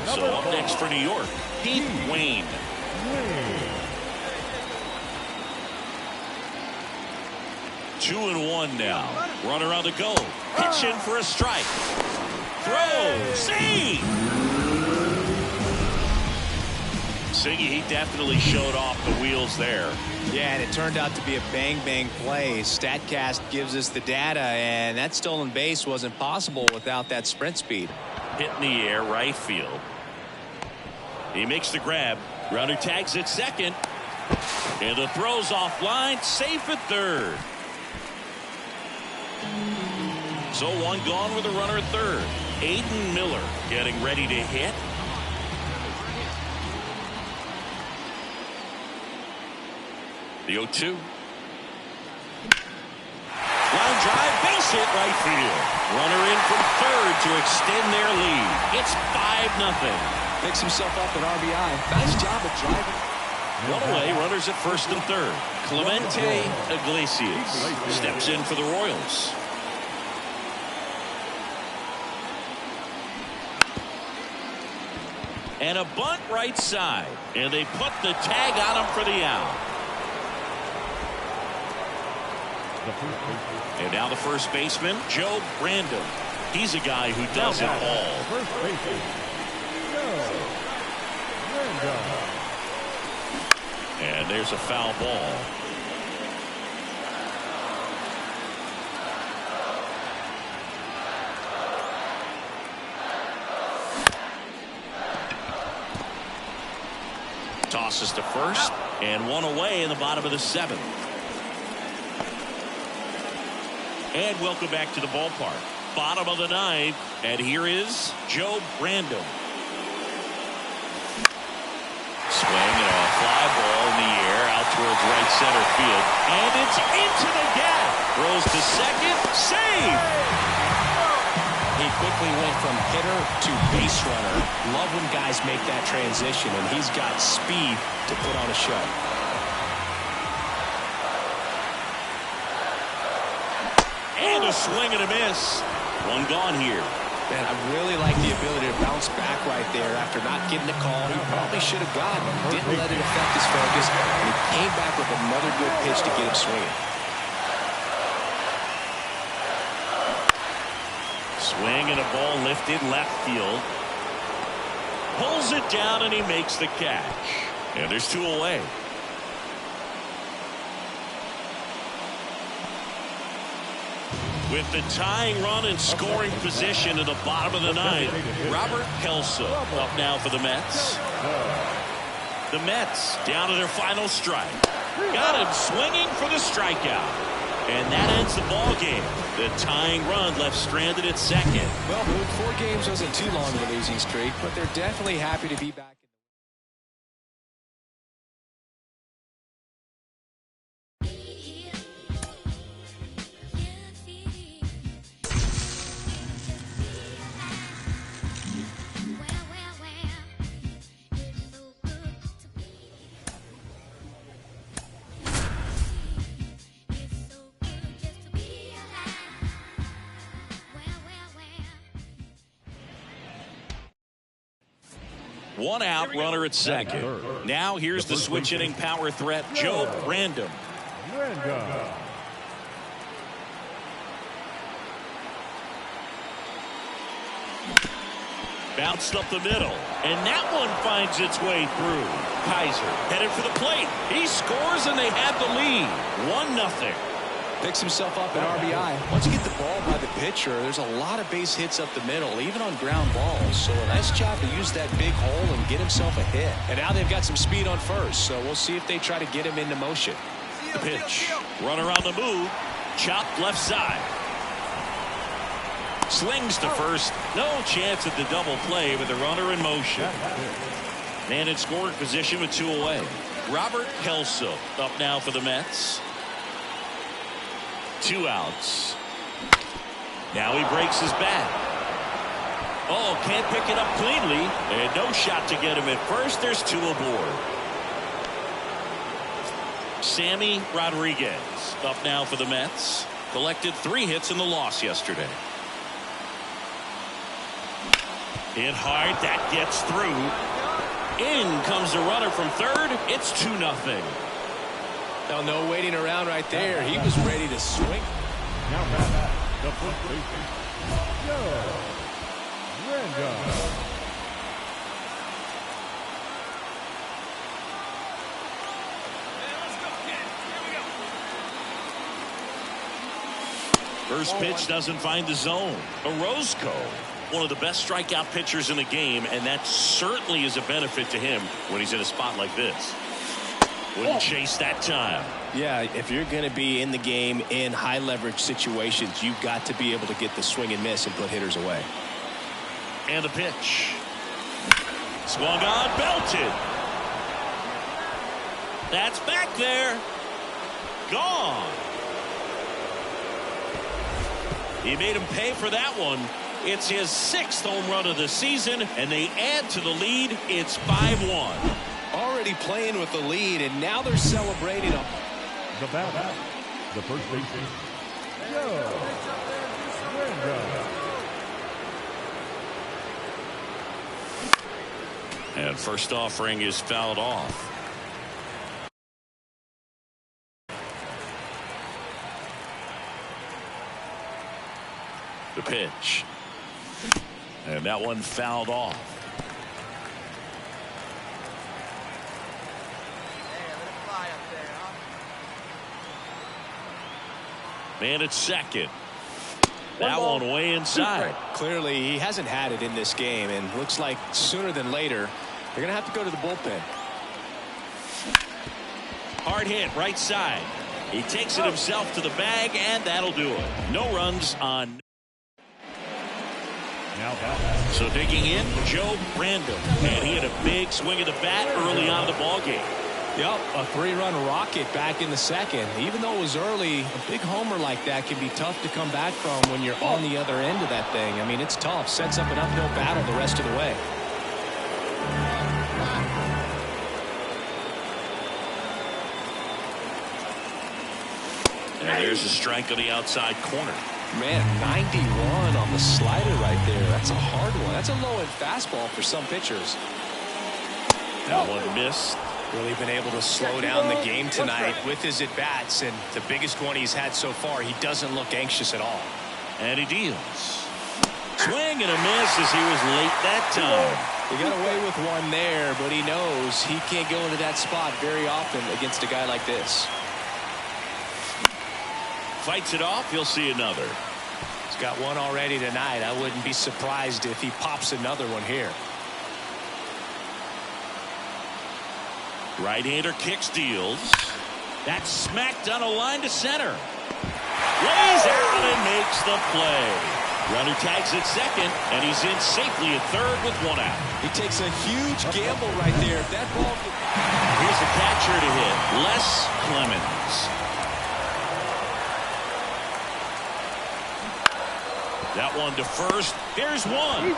So up next for New York, Heath Wayne. 2-1 now. Runner on the go. Pitching for a strike. Throw. See. Siggy, he definitely showed off the wheels there. Yeah, and it turned out to be a bang-bang play. StatCast gives us the data, and that stolen base wasn't possible without that sprint speed. Hit in the air, right field. He makes the grab. Runner tags at second. And the throw's offline. Safe at third. So one gone with a runner at third. Aiden Miller getting ready to hit. The 0-2. Line drive, base hit right field. Runner in from third to extend their lead. It's 5-0. Picks himself up an RBI. Nice job of driving. One away, runners at first and third. Clemente Iglesias steps in for the Royals. And a bunt right side. And they put the tag on him for the out. And now the first baseman, Joe Brando. He's a guy who does it all. First baseman, Joe Randolph. And there's a foul ball. Tosses to first, and one away in the bottom of the seventh. And welcome back to the ballpark. Bottom of the ninth, and here is Joe Brando. Swing and a fly ball in the air out towards right center field, and it's into the gap. Throws to second, save. He quickly went from hitter to base runner. Love when guys make that transition, and he's got speed to put on a show. And a swing and a miss. One gone here. Man, I really like the ability to bounce back right there after not getting the call he probably should have gotten. Didn't let it affect his focus, and he came back with another good pitch to get him swinging. Swing and a ball lifted left field. Pulls it down and he makes the catch. And there's two away. With the tying run and scoring position in the bottom of the ninth, Robert Kelso up now for the Mets. The Mets down to their final strike. Got him swinging for the strikeout. And that ends the ball game. The tying run left stranded at second. Well, Boone, 4 games wasn't too long of a losing streak, but they're definitely happy to be back. One out, runner at second. Now here's the switch inning power threat, Joe Random. Bounced up the middle, and that one finds its way through. Kaiser headed for the plate. He scores, and they have the lead. 1-0. Picks himself up an RBI. Once you get the ball by the pitcher, there's a lot of base hits up the middle, even on ground balls. So a nice job to use that big hole and get himself a hit. And now they've got some speed on first, so we'll see if they try to get him into motion. The pitch. Runner on the move. Chopped left side. Slings to first. No chance at the double play with the runner in motion. Man in scoring position with 2 away. Robert Kelso up now for the Mets. 2 outs. Now he breaks his bat. Oh, can't pick it up cleanly. And no shot to get him at first. There's 2 aboard. Sammy Rodriguez up now for the Mets. Collected 3 hits in the loss yesterday. Hit hard. That gets through. In comes the runner from third. It's 2-0. Now, no waiting around right there. He was ready to swing. Now back, the first baseman, Joe Random. First pitch doesn't find the zone. Orozco, one of the best strikeout pitchers in the game, and that certainly is a benefit to him when he's in a spot like this. Wouldn't chase that time. Yeah, if you're going to be in the game in high leverage situations, you've got to be able to get the swing and miss and put hitters away. And the pitch. Swung on, belted. That's back there. Gone. He made him pay for that one. It's his 6th home run of the season, and they add to the lead. It's 5-1. Already playing with the lead, and now they're celebrating. The batter, the first baseman, Joe Random. And first offering is fouled off. The pitch. And that one fouled off. Man at second. That one way inside. Clearly, he hasn't had it in this game, and looks like sooner than later, they're going to have to go to the bullpen. Hard hit right side. He takes it himself to the bag, and that'll do it. No runs on. So digging in, Joe Random, and he had a big swing of the bat early on in the ball game. Yep, a 3-run rocket back in the second. Even though it was early, a big homer like that can be tough to come back from when you're on the other end of that thing. I mean, it's tough. Sets up an uphill battle the rest of the way. And there's a strike on the outside corner. Man, 91 on the slider right there. That's a hard one. That's a low-end fastball for some pitchers. That one missed. Really been able to slow down the game tonight with his at-bats, and the biggest one he's had so far, he doesn't look anxious at all. And he deals. Swing and a miss as he was late that time. He got away with one there, but he knows he can't go into that spot very often against a guy like this. Fights it off. He'll see another. He's got one already tonight. I wouldn't be surprised if he pops another one here. Right-hander kicks, deals. That's smacked on a line to center. Lays out and makes the play. Runner tags at second, and he's in safely at third with 1 out. He takes a huge gamble right there. If that ball... Here's the catcher to hit, Les Clemens. That one to first. Here's one.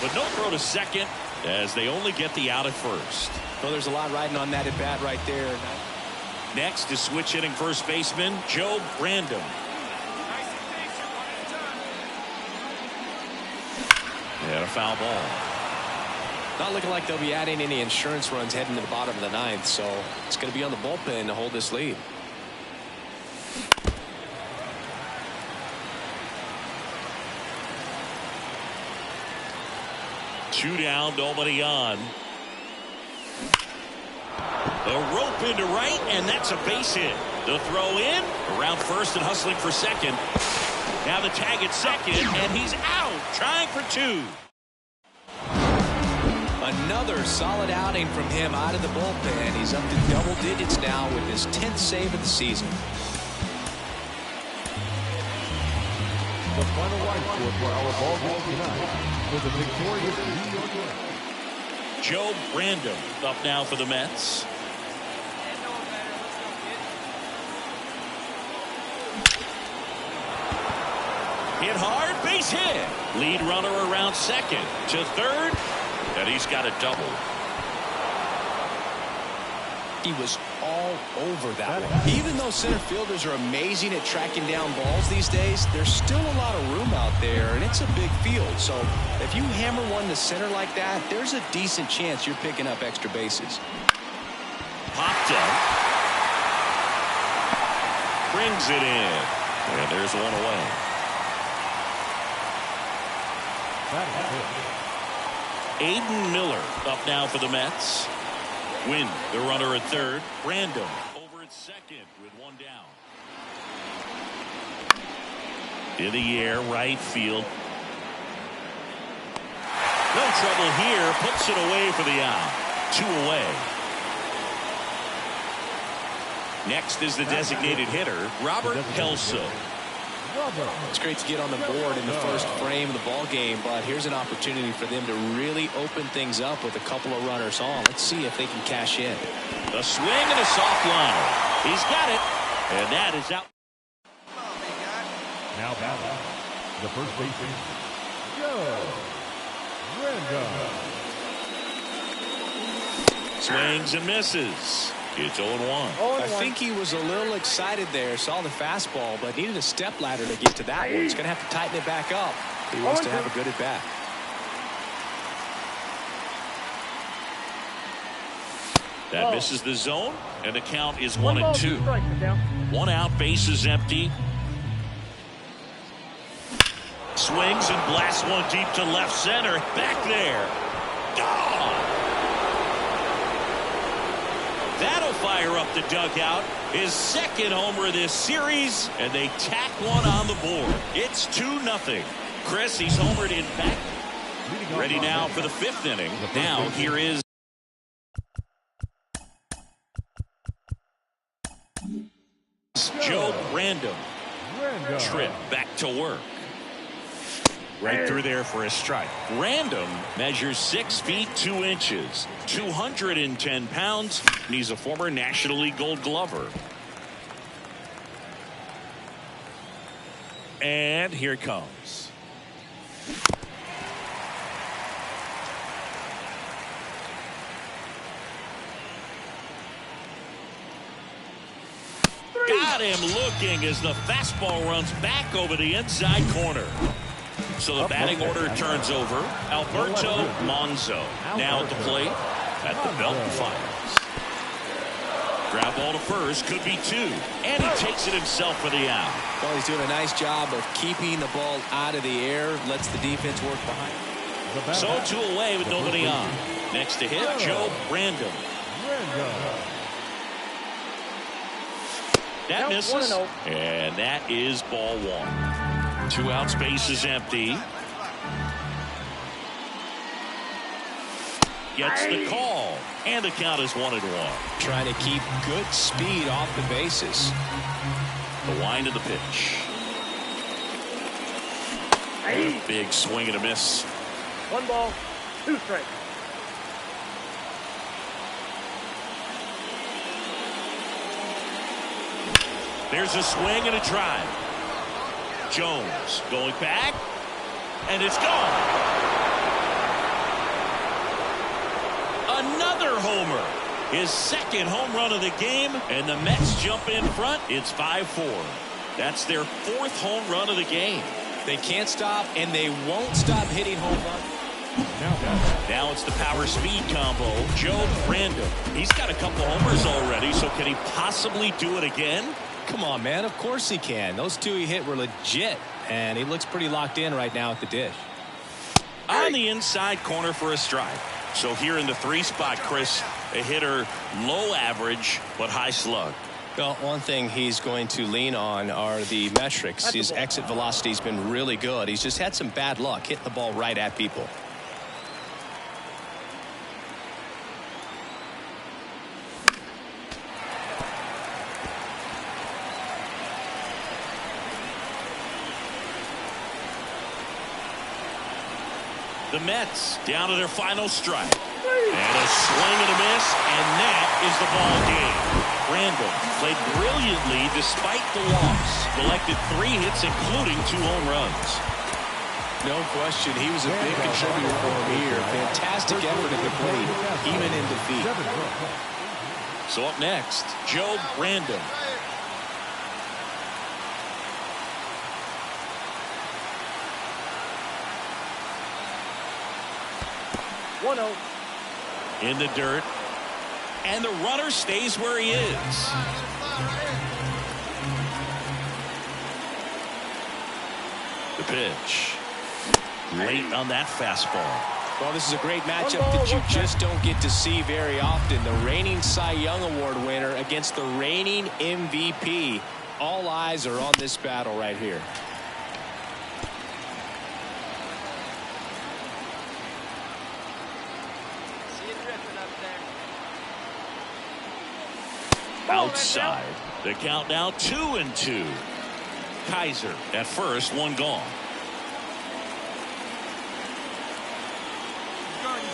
But no throw to second, as they only get the out at first. Well, there's a lot riding on that at bat right there. Next is switch hitting first baseman Joe Random. And a foul ball. Not looking like they'll be adding any insurance runs heading to the bottom of the ninth, so it's going to be on the bullpen to hold this lead. Two down, nobody on. The rope into right, and that's a base hit. The throw in, around first and hustling for second. Now the tag at second, and he's out, trying for two. Another solid outing from him out of the bullpen. He's up to double digits now with his 10th save of the season. The final line score for our ball game tonight was a victorious New York Mets. Joe Random up now for the Mets. Hit hard, base hit. Lead runner around second to third, and he's got a double. He was all over that one. Even though center fielders are amazing at tracking down balls these days, there's still a lot of room out there, and it's a big field. So if you hammer one to center like that, there's a decent chance you're picking up extra bases. Popped up. Brings it in. And there's one away. Aiden Miller up now for the Mets. Win the runner at third. Random over at second with one down. In the air, right field. No trouble here. Puts it away for the out. Two away. Next is the designated hitter, Robert Kelso. It's great to get on the board in the first frame of the ball game, but here's an opportunity for them to really open things up with a couple of runners on. Let's see if they can cash in. A swing and a soft line. He's got it, and that is out. Now batting, the first baseman, Joe Random. Swings and misses. It's 0-1. I think he was a little excited there, saw the fastball, but needed a step ladder to get to that one. He's going to have to tighten it back up. He wants to have a good at bat. That misses the zone, and the count is 1-2. One out, base is empty. Swings and blasts one deep to left center. Back there. Gone. That'll fire up the dugout. His second homer of this series, and they tack one on the board. It's 2-0. Chris, he's homered in back. Ready now for the fifth inning. Now here is Joe Random. Trip back to work. Right through there for a strike. Random measures 6 feet 2 inches, 210 pounds, and he's a former National League Gold Glover. And here it comes. Got him looking as the fastball runs back over the inside corner. So the batting order turns over. Alberto Monzo now at the plate. At the belt and fires. Ground ball to first. Could be 2. And he takes it himself for the out. Well, he's doing a nice job of keeping the ball out of the air. Lets the defense work behind. So 2 away with nobody on. Next to hit, Joe Random. That misses. And that is ball 1. 2 outs, base is empty. Gets the call, and the count is 1-1. Trying to keep good speed off the bases. The wind of the pitch. A big swing and a miss. 1 ball, 2 strikes. There's a swing and a drive. Jones going back, and it's gone. Another homer. His second home run of the game, and the Mets jump in front. It's 5-4. That's their 4th home run of the game. They can't stop, and they won't stop hitting home runs. Now it's the power speed combo. Joe Brandon. He's got a couple homers already, so can he possibly do it again? Come on, man. Of course he can. Those two he hit were legit, and he looks pretty locked in right now at the dish. On the inside corner for a strike. So here in the 3 spot, Chris, a hitter low average but high slug. Well, one thing he's going to lean on are the metrics. His exit velocity's been really good. He's just had some bad luck hitting the ball right at people. The Mets down to their final strike. And a swing and a miss, and that is the ball game. Brandon played brilliantly despite the loss. Collected 3 hits, including 2 home runs. No question, he was a big contributor for him here. Fantastic effort at the plate, even in defeat. So up next, Joe Brandon. In the dirt, and the runner stays where he is. The pitch late on that fastball. Well, this is a great matchup that you just don't get to see very often. The reigning Cy Young Award winner against the reigning MVP. All eyes are on this battle right here. Outside. The count now 2-2. Kaiser at first, 1 gone.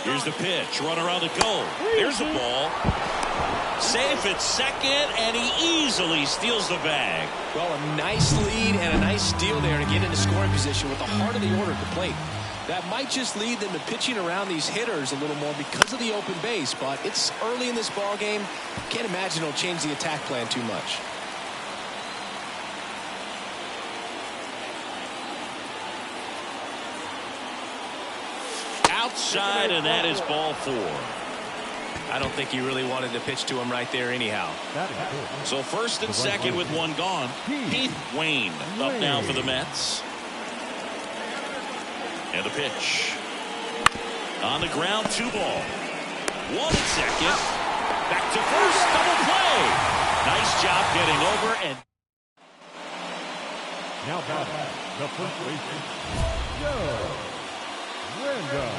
Here's the pitch. Runner on the go. There's the ball. Safe at second, and he easily steals the bag. Well, a nice lead and a nice steal there to get into scoring position with the heart of the order at the plate. That might just lead them to pitching around these hitters a little more because of the open base, but it's early in this ball game. Can't imagine it'll change the attack plan too much. Outside, and that is ball 4. I don't think he really wanted to pitch to him right there anyhow. So first and second with 1 gone. Heath Wayne up now for the Mets. And the pitch. On the ground, 2 ball. 1 at second. Back to first, double play. Nice job getting over. And now batting, the first baseman, Joe Brandon.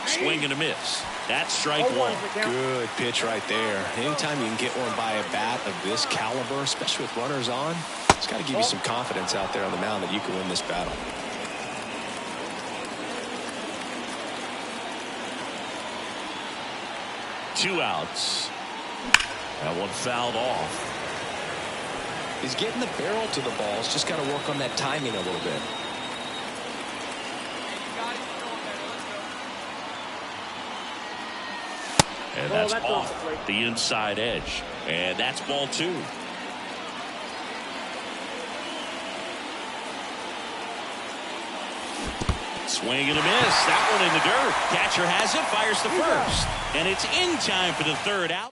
Swing and a miss. That's strike 1. Good pitch right there. Anytime you can get one by a bat of this caliber, especially with runners on, it's got to give you some confidence out there on the mound that you can win this battle. Two outs. That one fouled off. He's getting the barrel to the balls. Just got to work on that timing a little bit. And that's off the inside edge. And that's ball 2. Swing and a miss. That one in the dirt. Catcher has it, fires to first. And it's in time for the 3rd out.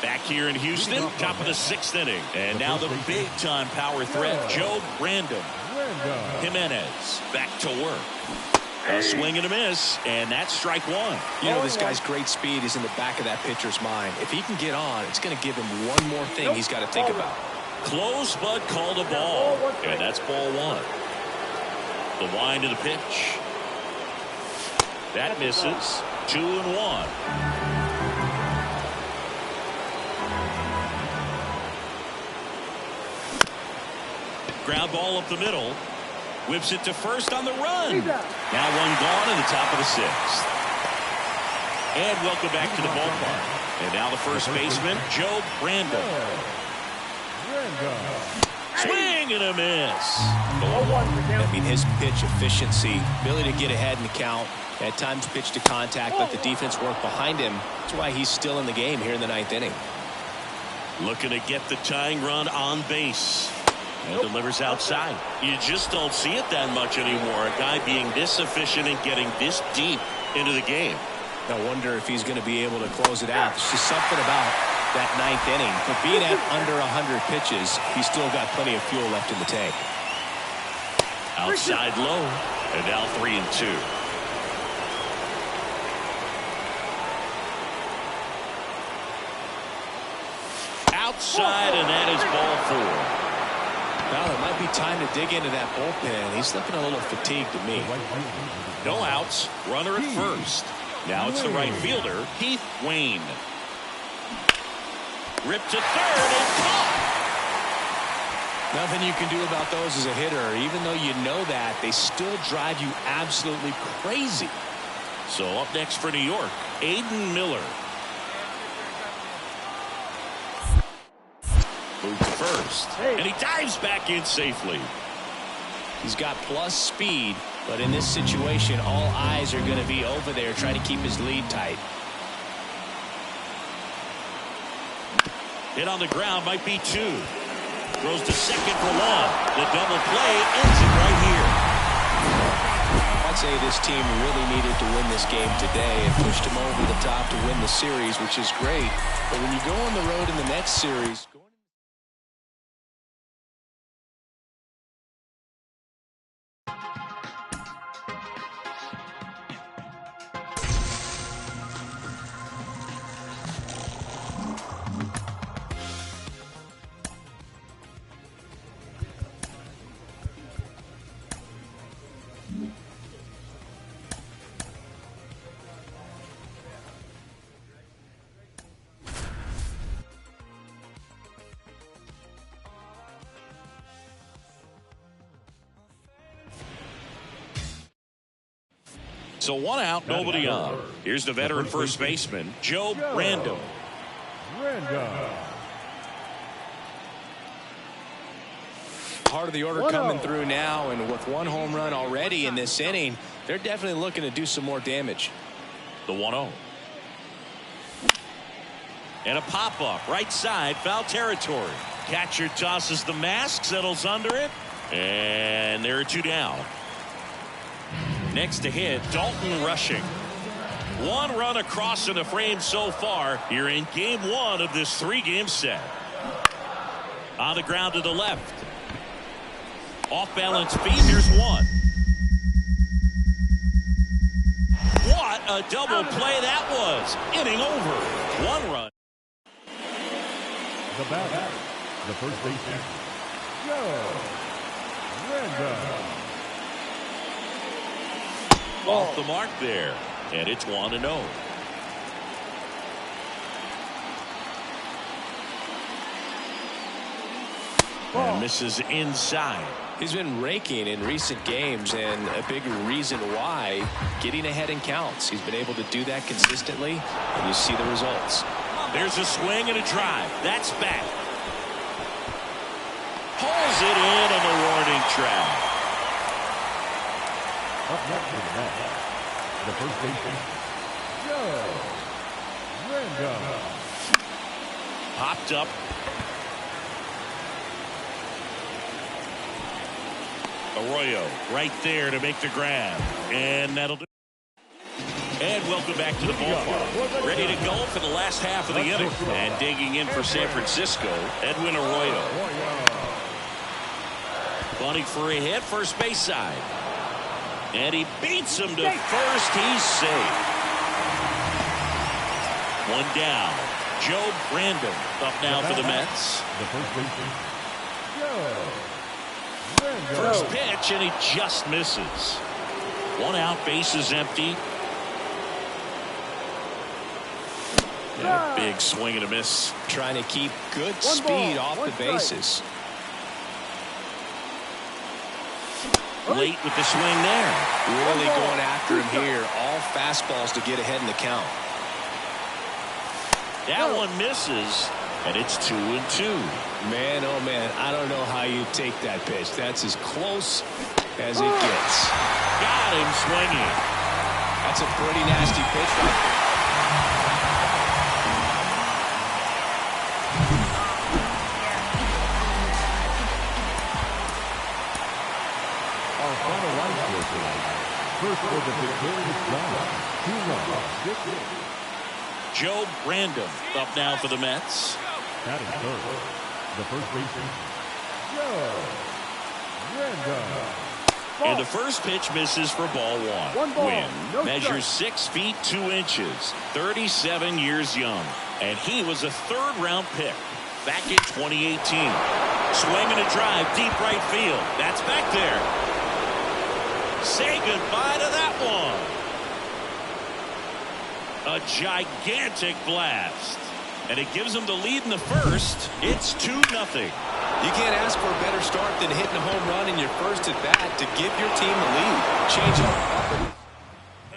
Back here in Houston, top of the 6th inning. And now the big-time power threat, Joe Brandon. Jimenez back to work. A swing and a miss, and that's strike 1. You know, this guy's great speed is in the back of that pitcher's mind. If he can get on, it's going to give him one more thing he's got to think about. Close, but called a ball. And that's ball 1. The wind of the pitch. That misses. 2-1. Ground ball up the middle. Whips it to first on the run. Now 1 gone in the top of the 6th. And welcome back to the ballpark. And now the first baseman, Joe Brandon. Swing and a miss. I mean, his pitch efficiency, ability to get ahead in the count, at times pitch to contact, let the defense work behind him. That's why he's still in the game here in the 9th inning. Looking to get the tying run on base. And delivers outside. You just don't see it that much anymore. A guy being this efficient and getting this deep into the game. I wonder if he's going to be able to close it out. There's just something about that ninth inning. But being at under 100 pitches, he's still got plenty of fuel left in the tank. Outside low. And now 3-2. Outside, and that is ball 4. Well, it might be time to dig into that bullpen. He's looking a little fatigued to me. No outs. Runner at first. Now it's the right fielder, Heath Wayne. Ripped to third and caught. Nothing you can do about those as a hitter. Even though you know that, they still drive you absolutely crazy. So up next for New York, Aiden Miller. Moved to first. And he dives back in safely. He's got plus speed, but in this situation, all eyes are going to be over there trying to keep his lead tight. Hit on the ground, might be 2. Throws to second for 1. The double play ends it right here. I'd say this team really needed to win this game today and pushed them over the top to win the series, which is great. But when you go on the road in the next series... So 1 out, nobody on. Here's the veteran first baseman, Joe Random. Part of the order coming through now, and with 1 home run already in this inning, they're definitely looking to do some more damage. The 1-0. And a pop-up, right side, foul territory. Catcher tosses the mask, settles under it, and there are 2 down. Next to hit, Dalton Rushing. 1 run across in the frame so far here in game 1 of this 3-game set. On the ground to the left. Off balance feet, here's 1. What a double play that was. Inning over. 1 run. The batter, the first baseman, Joe Random. Off the mark there, and it's 1-0. And misses inside. He's been raking in recent games, and a big reason why, getting ahead in counts. He's been able to do that consistently, and you see the results. There's a swing and a drive. That's back. Pulls it in on the warning track. Up next to the bat, the first baseman, Joe Random. Popped up. Arroyo right there to make the grab. And that'll do. And welcome back to the ballpark. Ready to go for the last half of the inning. And digging in for San Francisco, Edwin Arroyo. Bunting for a hit, first base side. And he beats him to first. He's safe. 1 down. Joe Random up now for the Mets. The first baseman, Joe Random. First pitch, and he just misses. 1 out, base is empty. And a big swing and a miss. Trying to keep good speed off the bases. Late with the swing there. Really going after him here. All fastballs to get ahead in the count. That one misses, and it's 2-2. Man, oh man, I don't know how you take that pitch. That's as close as it gets. Got him swinging. That's a pretty nasty pitch right there. first for the victorious Giants. 2 runs, 6 hits. Joe Random up now for the Mets. Batting third, the first baseman, Joe Random. And the first pitch misses for ball 1. One ball, Win no measures strike. 6 feet 2 inches, 37 years young, and he was a third-round pick back in 2018. Swinging a drive, deep right field. That's back there. Say goodbye to that one. A gigantic blast. And it gives them the lead in the first. It's 2-0. You can't ask for a better start than hitting a home run in your first at bat to give your team the lead. Change up.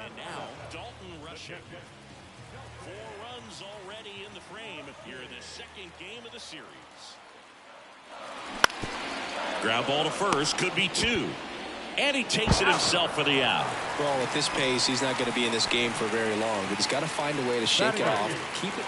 And now Dalton rushing. 4 runs already in the frame here in the second game of the series. Ground ball to first, could be 2. And he takes it himself for the out. Well, at this pace, he's not going to be in this game for very long, but he's got to find a way to shake it off, keep it.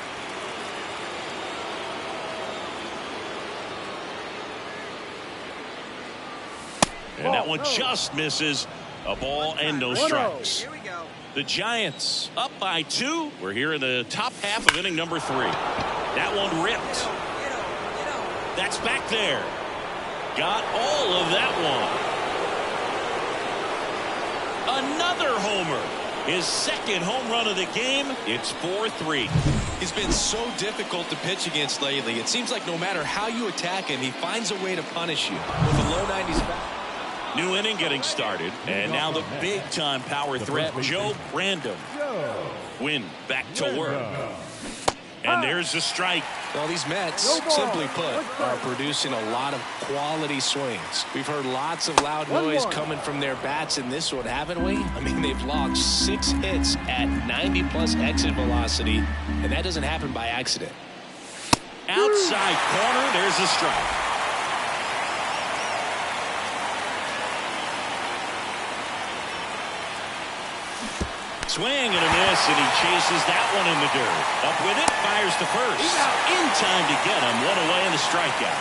And that one just misses. A ball and no strikes. Here we go. The Giants up by 2. We're here in the top half of inning number 3. That one ripped. That's back there. Got all of that one. Another homer. His second home run of the game. It's 4-3. He's been so difficult to pitch against lately. It seems like no matter how you attack him, he finds a way to punish you. With a low 90s back. New inning getting started. And now the big-time power threat, Joe Random. Win back to work. And there's the strike. Well, these Mets, simply put, are producing a lot of quality swings. We've heard lots of loud noise coming from their bats in this one, haven't we? I mean, they've logged 6 hits at 90-plus exit velocity, and that doesn't happen by accident. Outside corner, there's a strike. Swing and a miss, and he chases that one in the dirt. Up with it, fires to first. In time to get him. One away in the strikeout.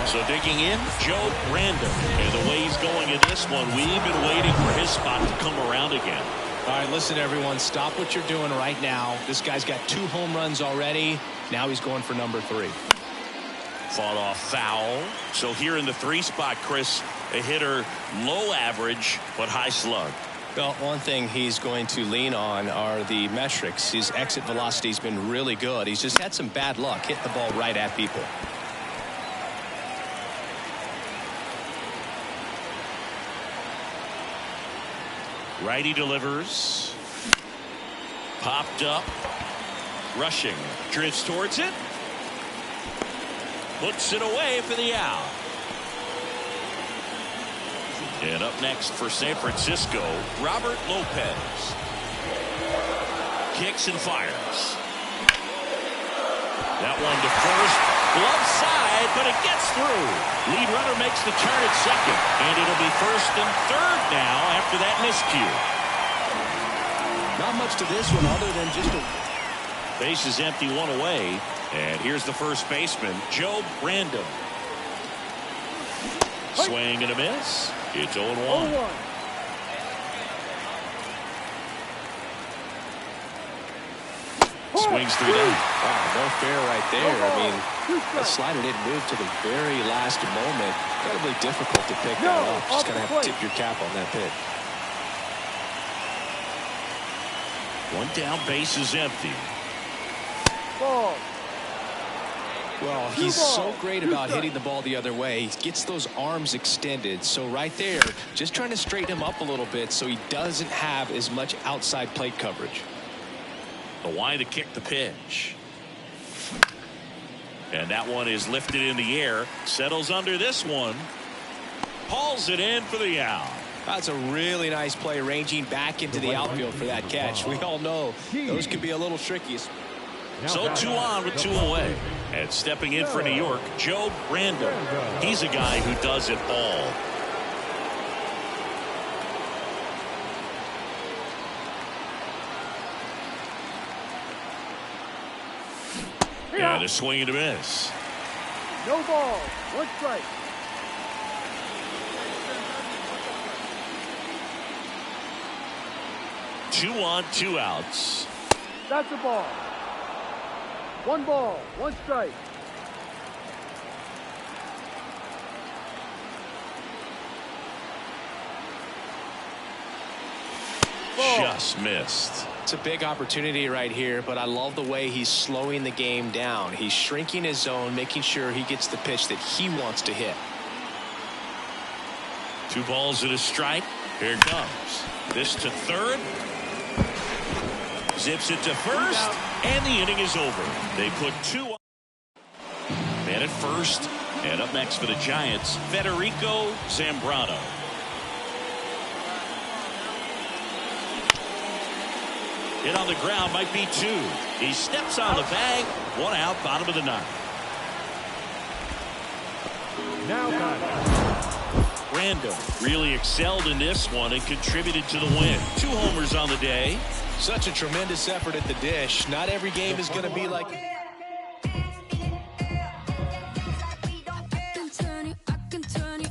So digging in, Joe Random. And the way he's going in this one, we've been waiting for his spot to come around again. All right, listen, everyone. Stop what you're doing right now. This guy's got 2 home runs already. Now he's going for number 3. Fought off foul. So here in the 3 spot, Chris, a hitter low average, but high slug. Well, one thing he's going to lean on are the metrics. His exit velocity has been really good. He's just had some bad luck hitting the ball right at people. Righty delivers. Popped up. Rushing. Drifts towards it. Puts it away for the out. And up next for San Francisco, Robert Lopez. Kicks and fires. That one to first. Glove side, but it gets through. Lead runner makes the turn at second. And it'll be first and third now after that miscue. Not much to this one other than just a... Base is empty, 1 away. And here's the first baseman, Joe Random. Swing and a miss. It's 0-1. Swings through that. Wow, no fair right there. I mean, that slider didn't move to the very last moment. Incredibly difficult to pick that up. Just kind of have to tip your cap on that pitch. 1 down, base is empty. Ball. Well, he's so great about hitting the ball the other way. He gets those arms extended. So right there, just trying to straighten him up a little bit so he doesn't have as much outside plate coverage. The wide to kick the pitch. And that one is lifted in the air. Settles under this one. Hauls it in for the out. That's a really nice play, ranging back into the outfield for that catch. We all know those can be a little tricky. So 2 on with 2 away. And stepping in for New York, Joe Random. He's a guy who does it all. And a swing and a miss. No ball. 1 strike. 2 on, 2 outs. That's a ball. 1 ball, 1 strike. Ball. Just missed. It's a big opportunity right here, but I love the way he's slowing the game down. He's shrinking his zone, making sure he gets the pitch that he wants to hit. 2 balls and a strike. Here it comes. This to third. Zips it to first, and the inning is over. They put 2 on. Man at first, and up next for the Giants, Federico Zambrano. Hit on the ground, might be 2. He steps on the bag. 1 out, bottom of the 9th. Now batting. Rando really excelled in this one and contributed to the win. 2 homers on the day. Such a tremendous effort at the dish. Not every game is going to be like... I can turn you